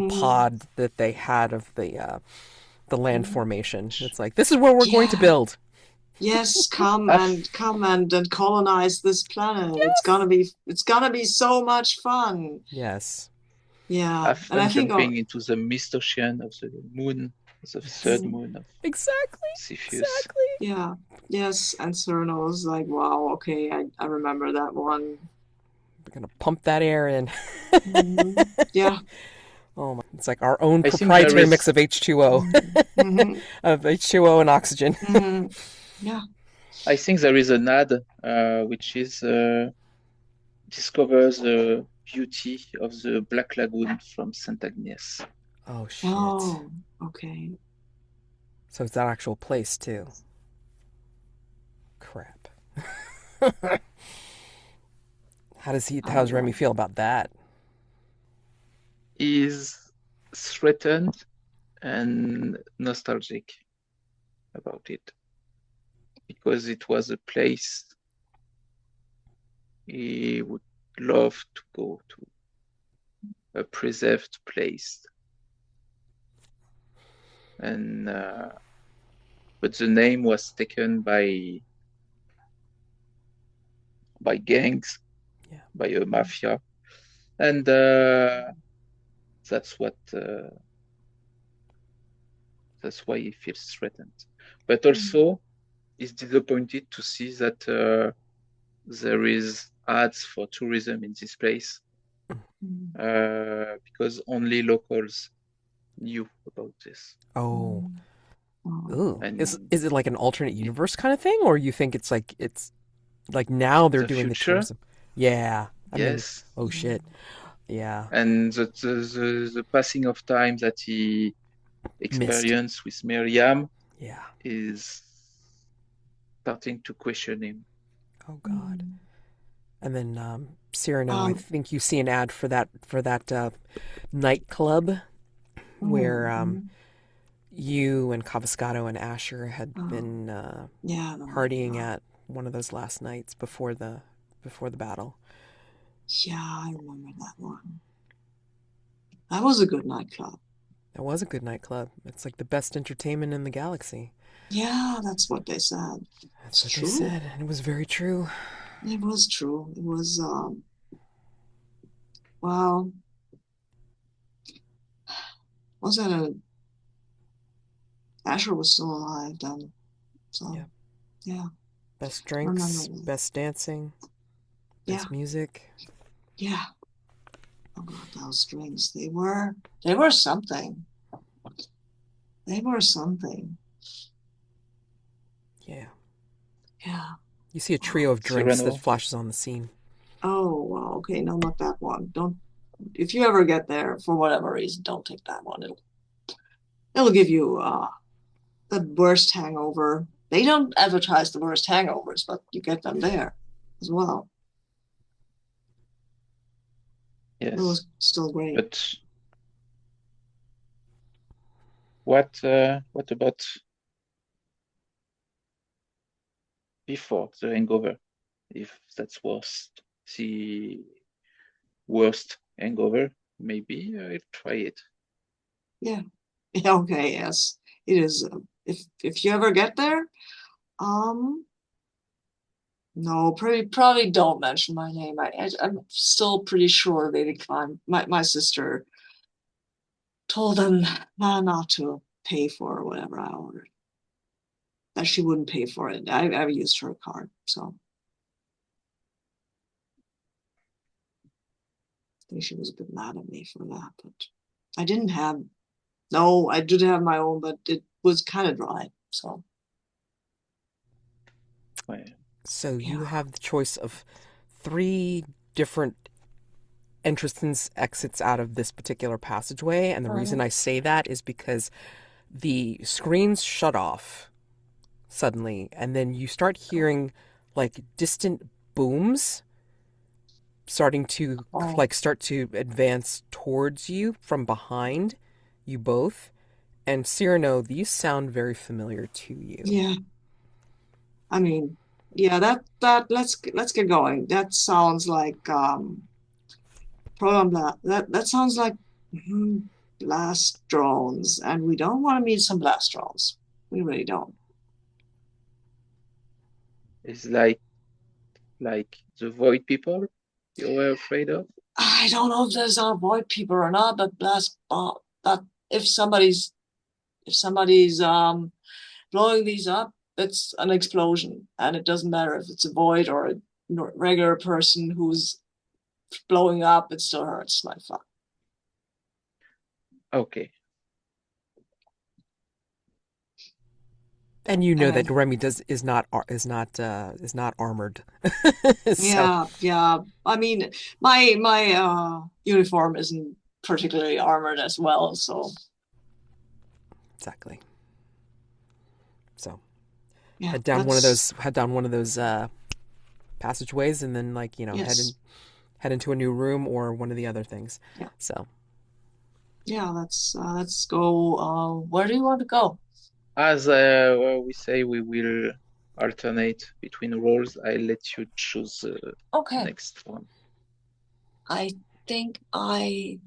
Mm, pod that they had of the land mm. formation. It's like this is where we're going to Yeah. build. Yes, I've, come and colonize this planet. Yes. It's gonna be so much fun. Yes. Yeah. I've And I fun think jumping into the mist ocean of the moon, the third Yes. mm, moon of Exactly. Cepheus. Exactly. yeah. Yes, and Cyrano was like, wow, okay, I remember that one. We're gonna pump that air in. Yeah. Oh my! It's like our own I think there proprietary mix is, of H2O, Mm-hmm. of H2O and oxygen. Mm-hmm. Yeah. I think there is an ad which is discover the beauty of the Black Lagoon from St. Agnes. Oh shit! Oh, okay. So it's that actual place too. Crap. How does Remy Oh, feel about that? Is threatened and nostalgic about it because it was a place he would love to go to, a preserved place. And but the name was taken by by gangs, Yeah. by a mafia, and that's what that's why he feels threatened. But also, he's disappointed to see that there is ads for tourism in this place because only locals knew about this. Oh. Ooh. And Is it like an alternate universe kind of thing, or you think it's like now they're the doing the future, tourism? Yeah. I mean, yes, oh shit. Yeah. and the passing of time that he Missed. experienced with Miriam Yeah. is starting to question him. Oh God. And then Cyrano, I think you see an ad for that nightclub where you and Cavascato and Asher had been Yeah, the partying nightclub. at one of those last nights before the battle. Yeah, I remember that one. That was a good nightclub. That was a good nightclub. It's like the best entertainment in the galaxy. Yeah, that's what they said. That's It's what they true. said, and it was very true. It was true. It was, well, was that a Asher was still alive then. So, Yeah. yeah, Best I remember drinks, that. best dancing, Yeah, best music. yeah. Oh God, those drinks. They were something. They were something. Yeah. Yeah. You see a trio Wow. of drinks that Cyrano, flashes on the scene. Oh, wow. Okay, no, not that one. Don't, if you ever get there for whatever reason, don't take that one. It'll give you the worst hangover. They don't advertise the worst hangovers, but you get them there as well. It yes. was still great. But what about before the hangover? If that's worst, the worst hangover, maybe I'll try it. Yeah. Yeah, okay, yes. It is. If you ever get there, um, no, probably don't mention my name. I'm still pretty sure they declined. My sister told them not to pay for whatever I ordered. That she wouldn't pay for it. I've used her card, so I think she was a bit mad at me for that. But I didn't have. No, I did have my own, but it was kind of dry. So Ouais. So you yeah. have the choice of three different entrances, exits out of this particular passageway. And the reason I say that is because the screens shut off suddenly, and then you start hearing like distant booms starting to Oh, start to advance towards you from behind you both. And Cyrano, these sound very familiar to you. yeah. I mean, yeah. That let's get going. That sounds like program blast. That sounds like blast drones, and we don't want to meet some blast drones. We really don't. It's like the void people you were afraid of. I don't know if there's avoid people or not, but blast bomb. But if somebody's blowing these up, it's an explosion, and it doesn't matter if it's a void or a regular person who's blowing up. It still hurts like fuck. Okay. And you know that And Remi is not armored. So yeah, yeah. I mean, my uniform isn't particularly armored as well, so exactly. So yeah, head down one of those passageways, and then yes, head into a new room or one of the other things. yeah, So yeah. Let's go. Where do you want to go? As we say, we will alternate between roles. I'll let you choose the Okay, next one. I think I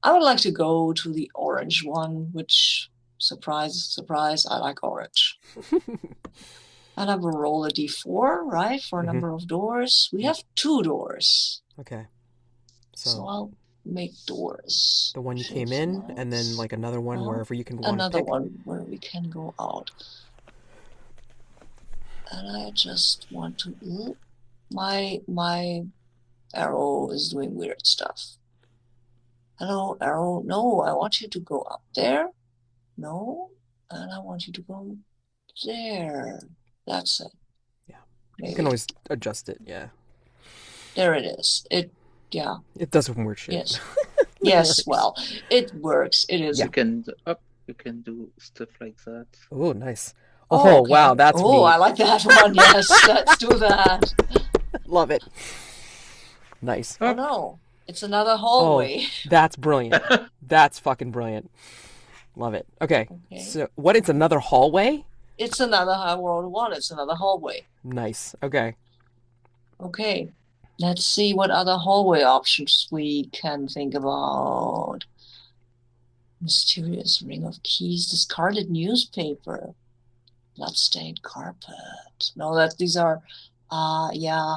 would like to go to the orange one, which surprise, surprise, I like orange. And I will roll a d4, right, for a Mm-hmm. number of doors. We have 2 doors. Okay. So So I'll make doors. the one you came Shift in, and then mouse. like another one Well, wherever you can want to another pick. one where we can go out. And I just want to. My arrow is doing weird stuff. Hello, arrow. No, I want you to go up there. No, and I want you to go there. That's it. Yeah. You can Maybe. always adjust it. Yeah. There it is. Yeah, It does some weird shit. yes. It Yes, works. well, it works. It is. Yeah. You can do stuff like that. Oh, nice. Oh, Oh, wow, okay. that's Oh, neat. I like that one. Yes, let's do that. Love it. Nice. Oh no, it's another Oh, hallway. that's brilliant. That's fucking brilliant. Love it. Okay. Okay. So, what? It's another hallway? It's another high world one. It's another hallway. Nice. Okay. Okay. Let's see what other hallway options we can think about. Mysterious ring of keys, discarded newspaper, bloodstained carpet. No, these are, yeah,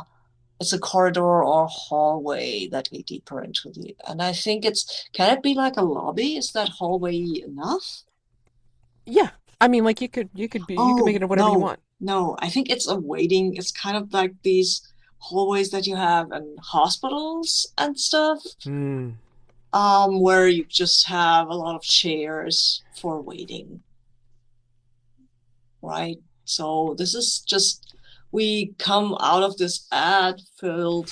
it's a corridor or hallway that we deeper into and I think can it be like a lobby? Is that hallway enough? Yeah. I mean, like you could make Oh, it whatever you no, want. no. I think it's a waiting. It's kind of like these hallways that you have in hospitals and stuff, Hmm. where you just have a lot of chairs for waiting, right? So this is just we come out of this ad-filled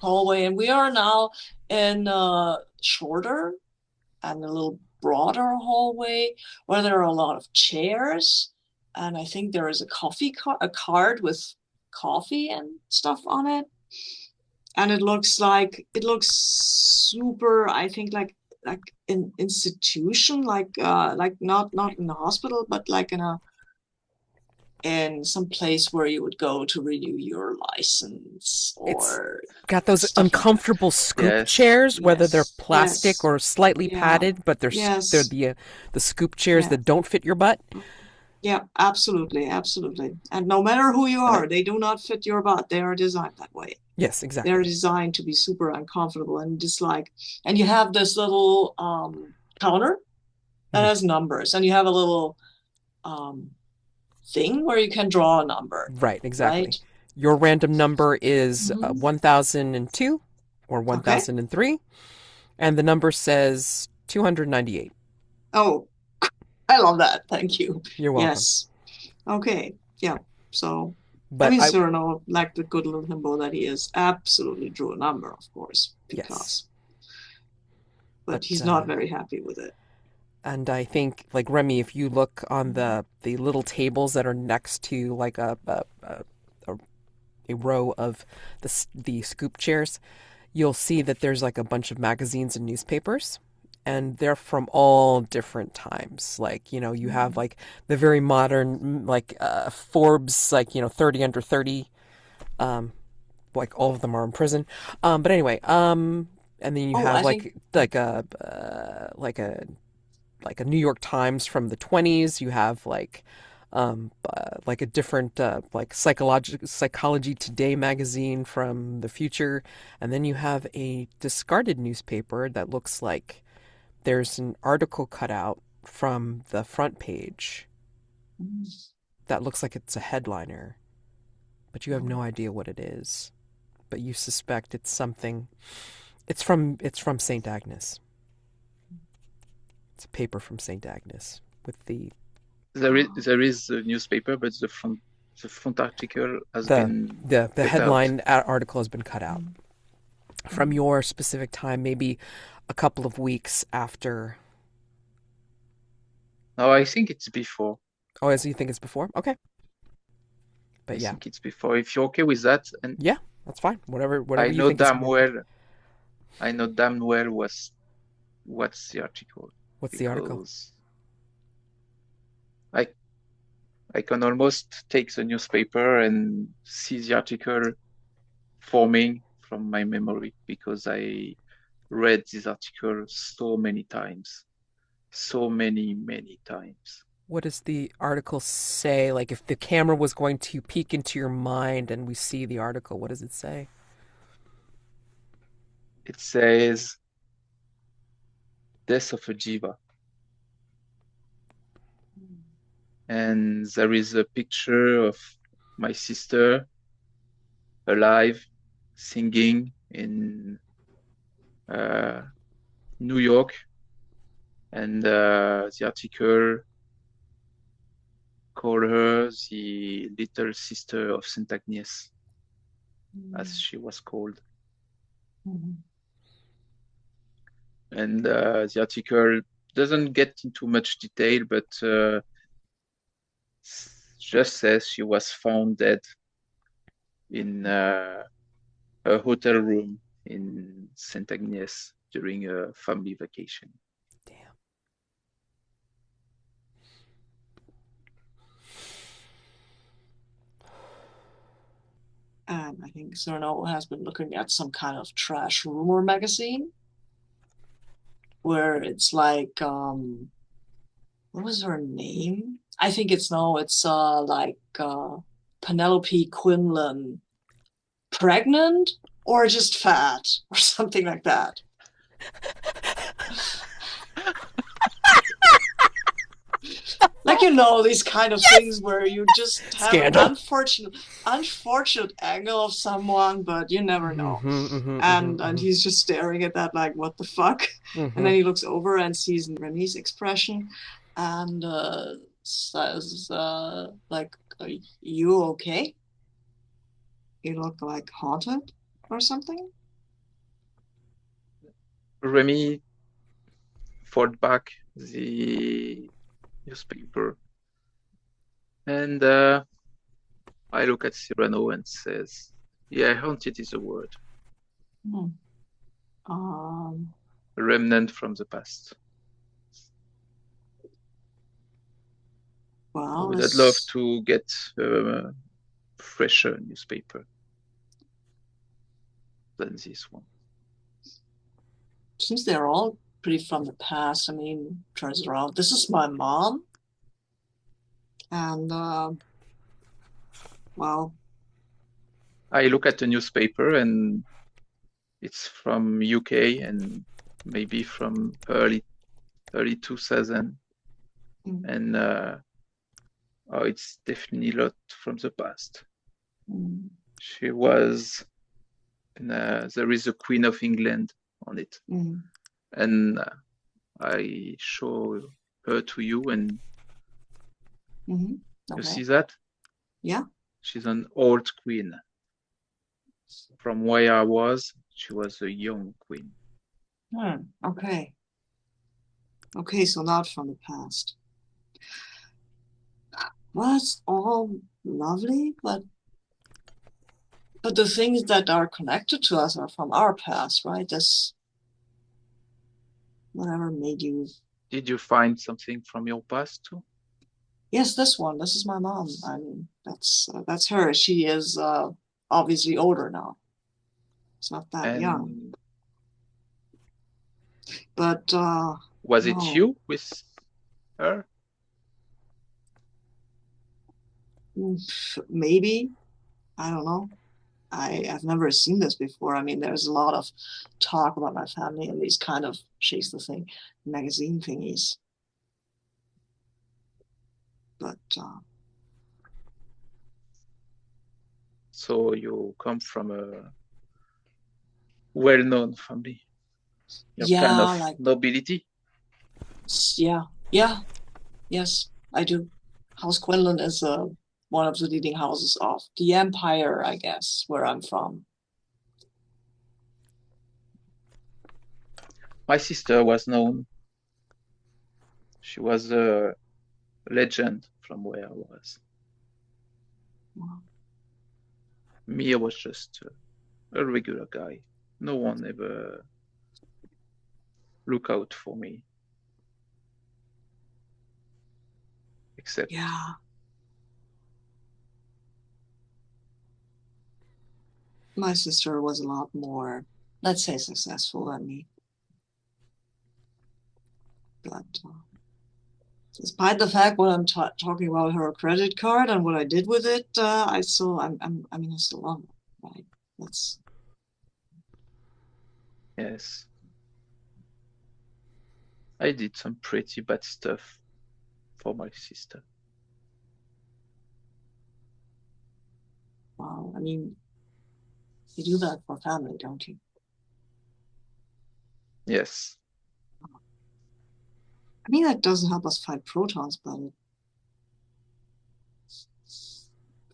hallway, and we are now in a shorter and a little broader hallway where there are a lot of chairs, and I think there is a card with coffee and stuff on it, and it looks super. I think like an institution, like not in a hospital, but like in some place where you would go to renew your license It's or got those stuff like that. uncomfortable scoop Yes. chairs, whether they're Yes, plastic yes, or slightly yeah, padded, but they're yes, the scoop chairs yeah. that don't fit your butt. Yeah, absolutely, absolutely. And no matter who you And I, are, they do not fit your butt. They are designed that way. Yes, They're exactly. designed to be super uncomfortable and and you have this little counter that Mhm. has numbers, and you have a little um thing where you can draw a number, Right, exactly. right? Your random number is Mm-hmm. 1002 or Okay. 1003, and the number says 298. Oh, I love that. Thank you. You're welcome. Yes. Okay. Yeah. So, I But mean, I, Cyrano, like the good little himbo that he is, absolutely drew a number, of course, yes, but but he's not very happy with it. and I think like Remy, if you look on Mhm. the little tables that are next to like a row of the scoop chairs, you'll see that there's like a bunch of magazines and newspapers, and they're from all different times. Like, you have like the very modern, like Forbes, like, 30 under 30, um, like all of them are in prison. But anyway, and then you Oh, have I think. like a New York Times from the 20s. You have like a different like Psychology Today magazine from the future, and then you have a discarded newspaper that looks like there's an article cut out from the front page that looks like it's a headliner, but you have no idea what it is. But you suspect it's something. It's from St. Agnes. It's a paper from St. Agnes with there is a newspaper, but the front article has the been the cut out. headline article has been cut out from your specific time, maybe a couple of weeks after. No, I think it's before. Oh, as you think it's before? Okay, I but yeah, think it's before. If you're okay with that, and yeah, that's fine. Whatever I you know think is damn appropriate. well, I know damn well what's the article, What's the article? because I I can almost take the newspaper and see the article forming from my memory, because I read this article so many times, so many times. what does the article say? Like if the camera was going to peek into your mind and we see the article, what does it say? It says death of a jiva. And there is a picture of my sister alive singing in New York. And the article called her the little sister of Saint Agnes, as she was called. And the article doesn't get into much detail, but just says she was found dead in a hotel room in Saint Agnes during a family vacation. Damn. And I think Sirano has been looking at some kind of trash rumor magazine where it's like, what was her name? I think it's like Penelope Quinlan pregnant or just fat or something like that. Like, these kind of things where you just have Scandal. an unfortunate angle of someone, but you never know. And he's just staring at that like, what the fuck? And then he looks over and sees Remi's expression and says, like, are you okay? You look like haunted or something? Remi folded back the newspaper, and I look at Sirano and says, yeah, haunted is a word. A remnant from the past. Well, I would love to get a fresher newspaper than this one. Since they're all pretty from the past, I mean, turns around. This is my mom. And, well, I look at the newspaper and it's from UK and maybe from early 2000. And it's definitely a lot from the past. She was, there is a Queen of England on it. And I show her to you and you see that? Yeah. She's an old queen. From where I was, she was a young queen. Okay. Okay, so not from the past. Well, it's all lovely, but the things that are connected to us are from our past, right? That's whatever made you. Did you find something from your past too? Yes, this one. This is my mom. I mean, that's her. She is obviously older now. It's not that young. But was it you with her? Maybe. I don't know. I've never seen this before. I mean, there's a lot of talk about my family in these kind of chase the thing magazine thingies. But so you come from a well-known family. You're kind of like nobility. Yeah. Yes, I do. House Quinlan is one of the leading houses of the empire, I guess, where I'm from. My sister was known. She was a legend from where I was. Wow. Me, I was just a regular guy. No one ever look out for me. Except my sister was a lot more, let's say, successful than me. But Despite the fact what I'm talking about her credit card and what I did with it, I mean, I still love it, right? That's, Yes, I did some pretty bad stuff for my sister. wow. I mean, you do that for family, don't you? Yes. I mean, that doesn't help us fight protons, but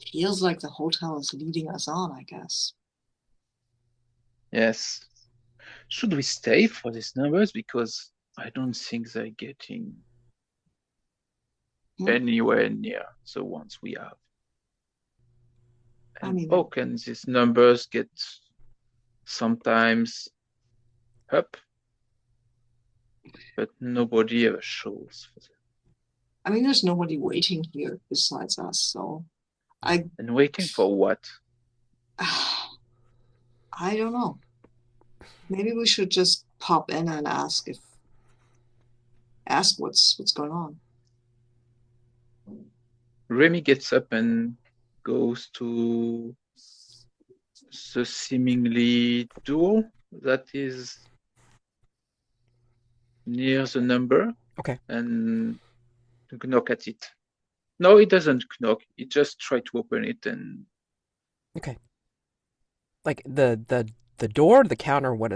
it feels like the hotel is leading us on, I guess. Yes. Should we stay for these numbers? Because I don't think they're getting Yeah. anywhere near the ones we have. I And mean, how can these numbers get sometimes up, but nobody ever shows for them? I mean, there's nobody waiting here besides us, so I And waiting for what? I don't know. Maybe we should just pop in and ask what's going on. Remi gets up and goes to the seemingly door that is near the number Okay. and knock at it. No, it doesn't knock. It just try to open it and Okay. Like the door, the counter, what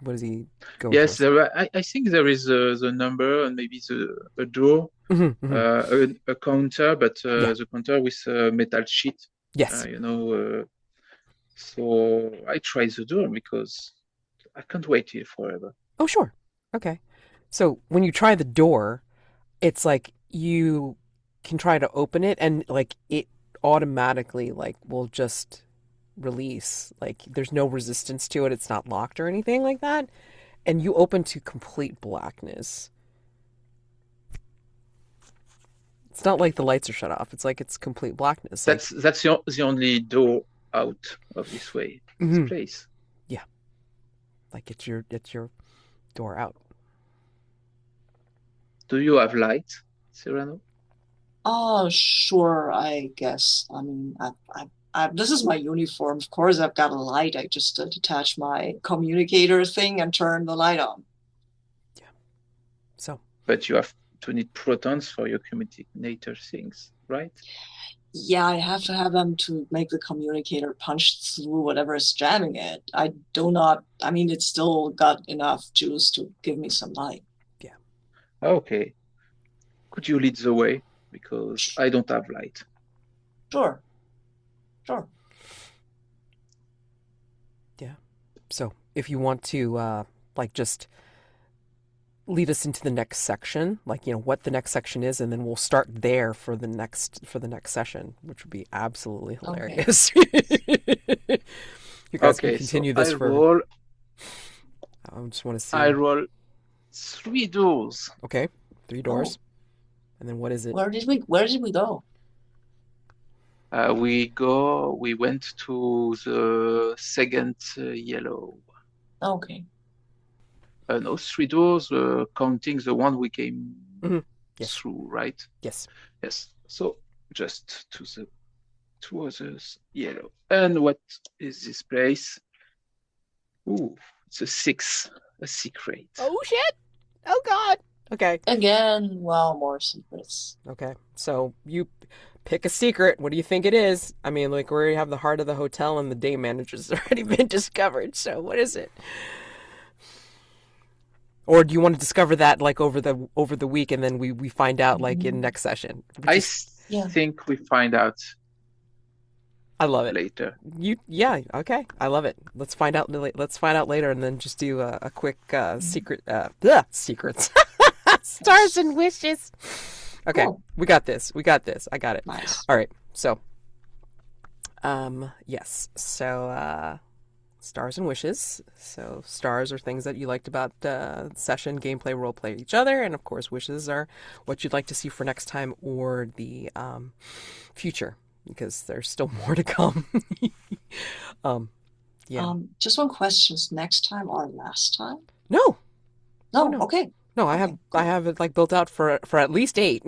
does he go yes, towards? I think there is the number and maybe a door, Mm-hmm, mm-hmm. a counter, but Yeah. the counter with a metal sheet, Yes. so I try the door because I can't wait here forever. Oh, sure. Okay. So when you try the door, it's like you can try to open it and like it automatically like will just release. Like there's no resistance to it. It's not locked or anything like that. And you open to complete blackness. It's not like the lights are shut off. It's like it's complete blackness. Like That's the only door out of this way, this mhm, place. yeah, like it's your door out. Do you have light, Cyrano? Oh, sure, I guess. I mean, this is my uniform. Of course, I've got a light. I just detach my communicator thing and turn the light on. Yeah. So But you have to need protons for your communicator things, right? Yeah, I have to have them to make the communicator punch through whatever is jamming it. I do not, I mean, it's still got enough juice to give me some light. yeah, Okay. Could you lead the way? Because I don't have light. Sure, sure. yeah. So if you want to like just lead us into the next section, like what the next section is, and then we'll start there for the next session, which would be absolutely Okay. hilarious. You guys can Okay, so continue this for. I just want to I see. roll 3 doors. Okay, 3 doors, Oh, and then what is it? where did we go? We went to the second yellow. Okay. No, 3 doors, counting the one we came Hmm. Yes, through, right? yes. Yes. So just to the 2 others, yellow. And what is this place? Ooh, it's a 6, a secret. Oh shit! Oh god! Okay, Again, well, more secrets. okay. So you pick a secret. What do you think it is? I mean, like we already have the heart of the hotel and the day manager's already been discovered. So what is it? Or do you want to discover that like over the week and then we find out like in next session? Which I is Yeah. think we find out I love it. later. Yeah, okay. I love it. Let's find out later and then just do a quick secret secrets. Stars and wishes. Okay. Cool. We got this. We got this. I got it. Nice. All right. So yes. So stars and wishes. So stars are things that you liked about session, gameplay, roleplay each other, and of course wishes are what you'd like to see for next time or the future, because there's still more to come. Yeah. Just one question. Is next time or last time? No. No, no. okay. No, Okay, I cool. have it like built out for at least 8.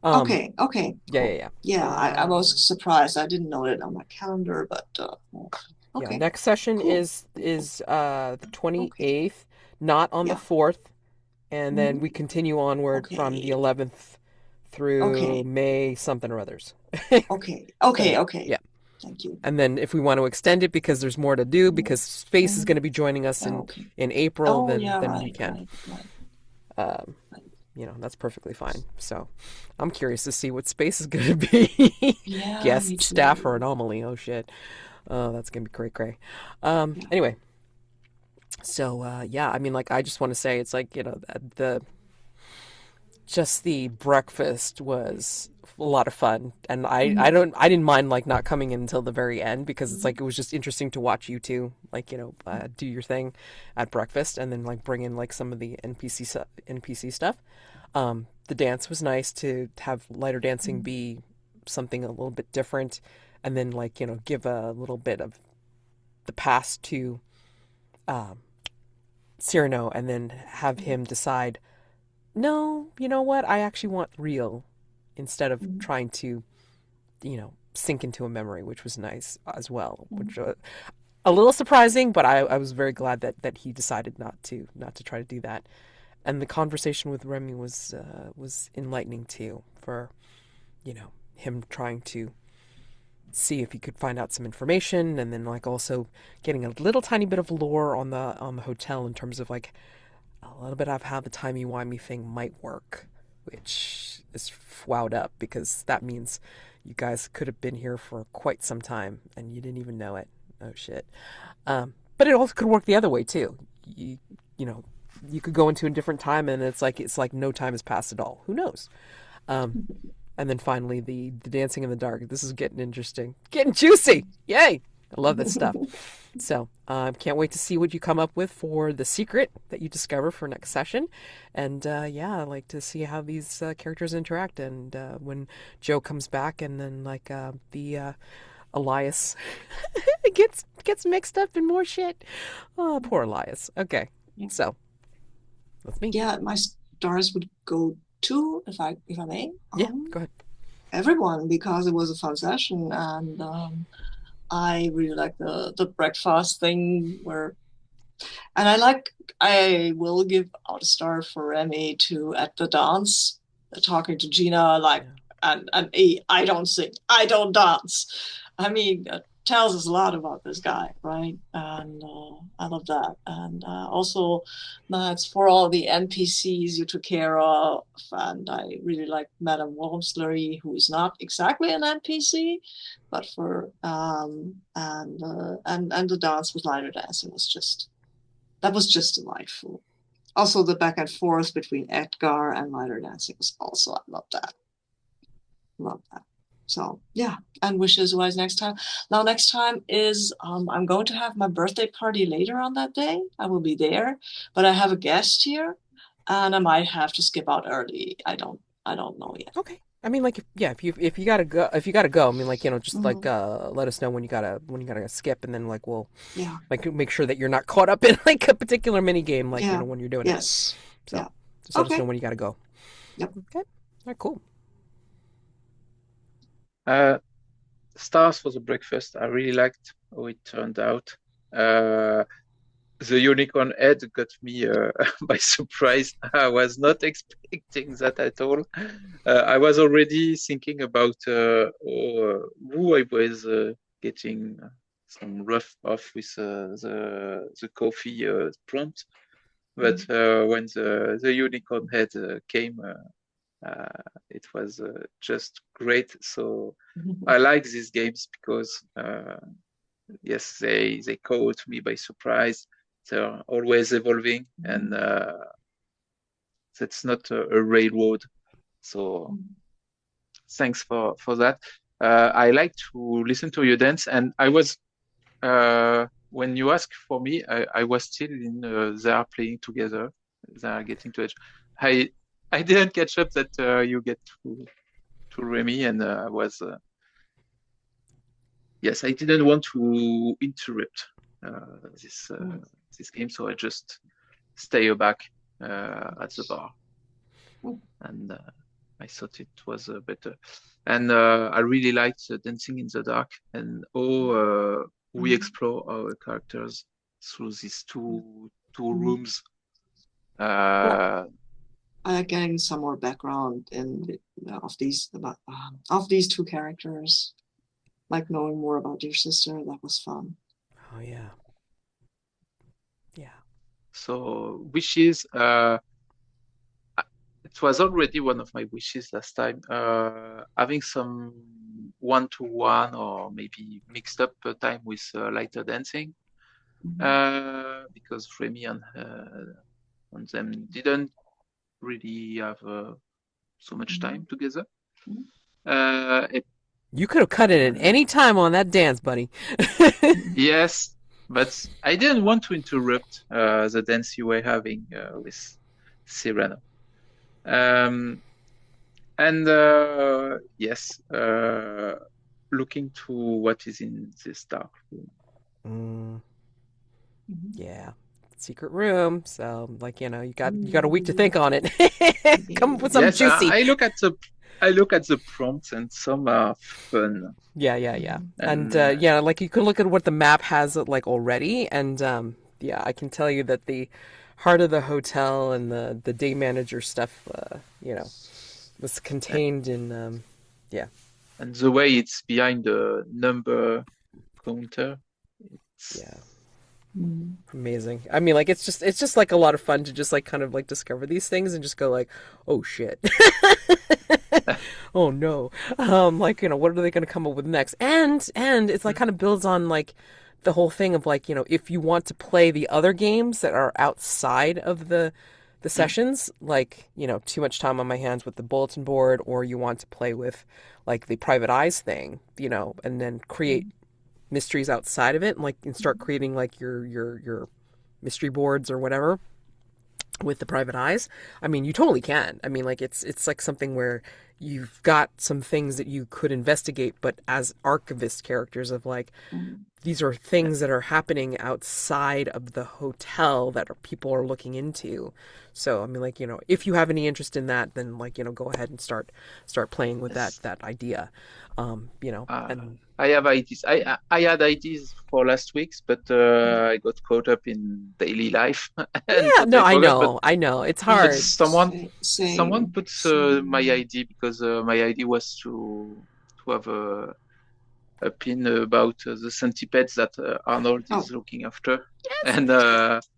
um Okay, okay, yeah, cool. yeah, Yeah, yeah. I was surprised. I didn't know it on my calendar, but Yeah, okay, next session cool. is the Okay, 28th, not on the yeah. 4th, and then we Hmm. continue onward from the Okay, 11th through okay, May something or others. okay, So, okay, okay. yeah. Thank you. And then if we want to extend it because there's more to do because Space is Mm-hmm. going to be joining us Okay. in April, Oh, yeah, then we right, can. right, right, Um, right. that's perfectly fine. So, I'm curious to see what Space is going to be. Yeah, me Guest staff or too. Anomaly. Oh shit. Oh, that's going to be cray cray. Yeah. Anyway, so yeah, I mean, like, I just want to say it's like, the just the breakfast was a lot of fun, and Mhm. I didn't mind like not coming in until the very end because it's Mhm. like it was just interesting to watch you two like do your thing at breakfast and then like bring in like some of the NPC stuff. The dance was nice to have lighter dancing Mhm. be something a little bit different, and then like give a little bit of the past to um, Cyrano, and then have Mhm. him decide, no, you know what, I actually want real instead of Mhm. trying to, sink into a memory, which was nice as well. Mhm. Which a little surprising, but I was very glad that he decided not to try to do that. And the conversation with Remi was enlightening too, for him trying to see if he could find out some information, and then like also getting a little tiny bit of lore on the hotel in terms of like a little bit of how the timey-wimey thing might work, which is wowed up because that means you guys could have been here for quite some time and you didn't even know it. Oh shit. But it also could work the other way too. You know, you could go into a different time and it's like no time has passed at all. Who knows? Um, and then finally the dancing in the dark. This is getting interesting, getting juicy. Yay! I love this stuff. So, can't wait to see what you come up with for the secret that you discover for next session. And yeah, I like to see how these characters interact. And when Joe comes back, and then like the Elias gets mixed up in more shit. Oh, poor Elias. Okay, Yeah. so that's me. Yeah, my stars would go to, if I may, Yeah, go ahead. everyone because it was a fun session and I really like the breakfast thing where and I will give out a star for Remy to at the dance, talking to Gina like Yeah. and I don't sing, I don't dance. I mean, it tells us a lot about this guy, right? And I love that. And also, that's for all the NPCs you took care of. And I really like Madame Wormsley, who is not exactly an NPC, but for and the dance with Lyterdansing was just that was just delightful. Also, the back and forth between Edgar and Lyterdansing was also, I love that. Love that. So, yeah, and wishes wise next time. Now, next time is I'm going to have my birthday party later on that day. I will be there, but I have a guest here and I might have to skip out early. I don't know yet. Okay. I mean, like, yeah, if you gotta go, I mean, like, just like Mm-hmm. let us know when you gotta skip, and then like we'll Yeah. like make sure that you're not caught up in like a particular mini game, like Yeah. when you're doing it. Yes. So Yeah. just let us know Okay. when you gotta go. Yep. Okay. All right. Cool. Uh, Stars for the breakfast. I really liked how it turned out. Uh, the unicorn head got me by surprise. I was not expecting that at all. I was already thinking about who I was getting some rough off with the coffee prompt. But when the unicorn head came, it was just great. So I like these games because yes, they caught me by surprise. They're always evolving, and that's not a railroad. So thanks for that. I like to listen to you dance, and I was when you asked for me, I was still in. They are playing together. They are getting to edge. I I didn't catch up that you get to Remy, and I was yes, I didn't want to interrupt this Mm-hmm. this game, so I just stay back. at the bar, Mm. and I thought it was better. And I really liked Dancing in the Dark and how we explore our characters through these two rooms. Well, I like getting some more background of these two characters, like knowing more about your sister. That was fun. Oh yeah. Yeah. So wishes. It was already one of my wishes last time. Having some one-to-one or maybe mixed up time with Lyterdansing, because Remi and them didn't really have so much time together. You could have cut it at any time on that dance, buddy. Yes, but I didn't want to interrupt the dance you were having with Sirano. And yes, looking to what is in this dark room. Yeah, secret room. So, like, you got a week to think on it. Come up with something juicy. I look at the prompts, and some are fun. Yeah. And like you can look at what the map has like already, and yeah, I can tell you that the heart of the hotel and the day manager stuff, was contained in yeah. And the way it's behind the number counter, it's amazing. I mean, like it's just like a lot of fun to just like kind of like discover these things and just go like, oh shit. Oh no. Like, what are they going to come up with next? And it's like kind of builds on like the whole thing of like, if you want to play the other games that are outside of the sessions, like, too much time on my hands with the bulletin board, or you want to play with like the private eyes thing, and then create mysteries outside of it, and start creating like your mystery boards or whatever with the private eyes. I mean, you totally can. I mean, like it's like something where you've got some things that you could investigate, but as archivist characters of like, these are things that are happening outside of the hotel that people are looking into. So, I mean, like, if you have any interest in that, then like, go ahead and start playing with that idea. And I have ideas. I had ideas for last week's, but I got caught up in daily life. And yeah, no, forgot, I know, it's hard. But someone put my idea, because my idea was to have a pin about the centipedes that Arnold is looking after. Yes. And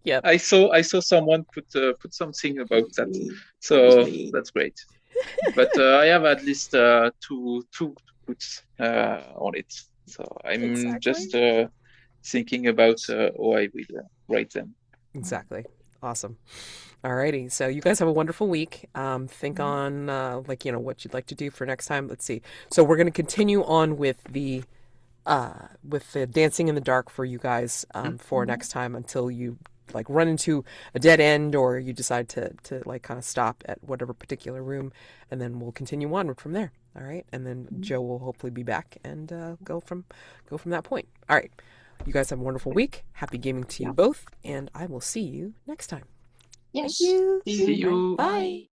Yep. I saw someone put something about that. So that's great. But I have at least two puts on it. So I'm just thinking about how I will write them. Exactly. Awesome. Alrighty. So you guys have a wonderful week. Think on what you'd like to do for next time. Let's see. So we're going to continue on with the dancing in the dark for you guys for next time, until you like run into a dead end, or you decide to like kind of stop at whatever particular room, and then we'll continue onward from there. All right. And then Joe will hopefully be back and go from that point. All right. You guys have a wonderful week. Happy gaming to you both, and I will see you next time. Yes. Thank you. See you. Bye.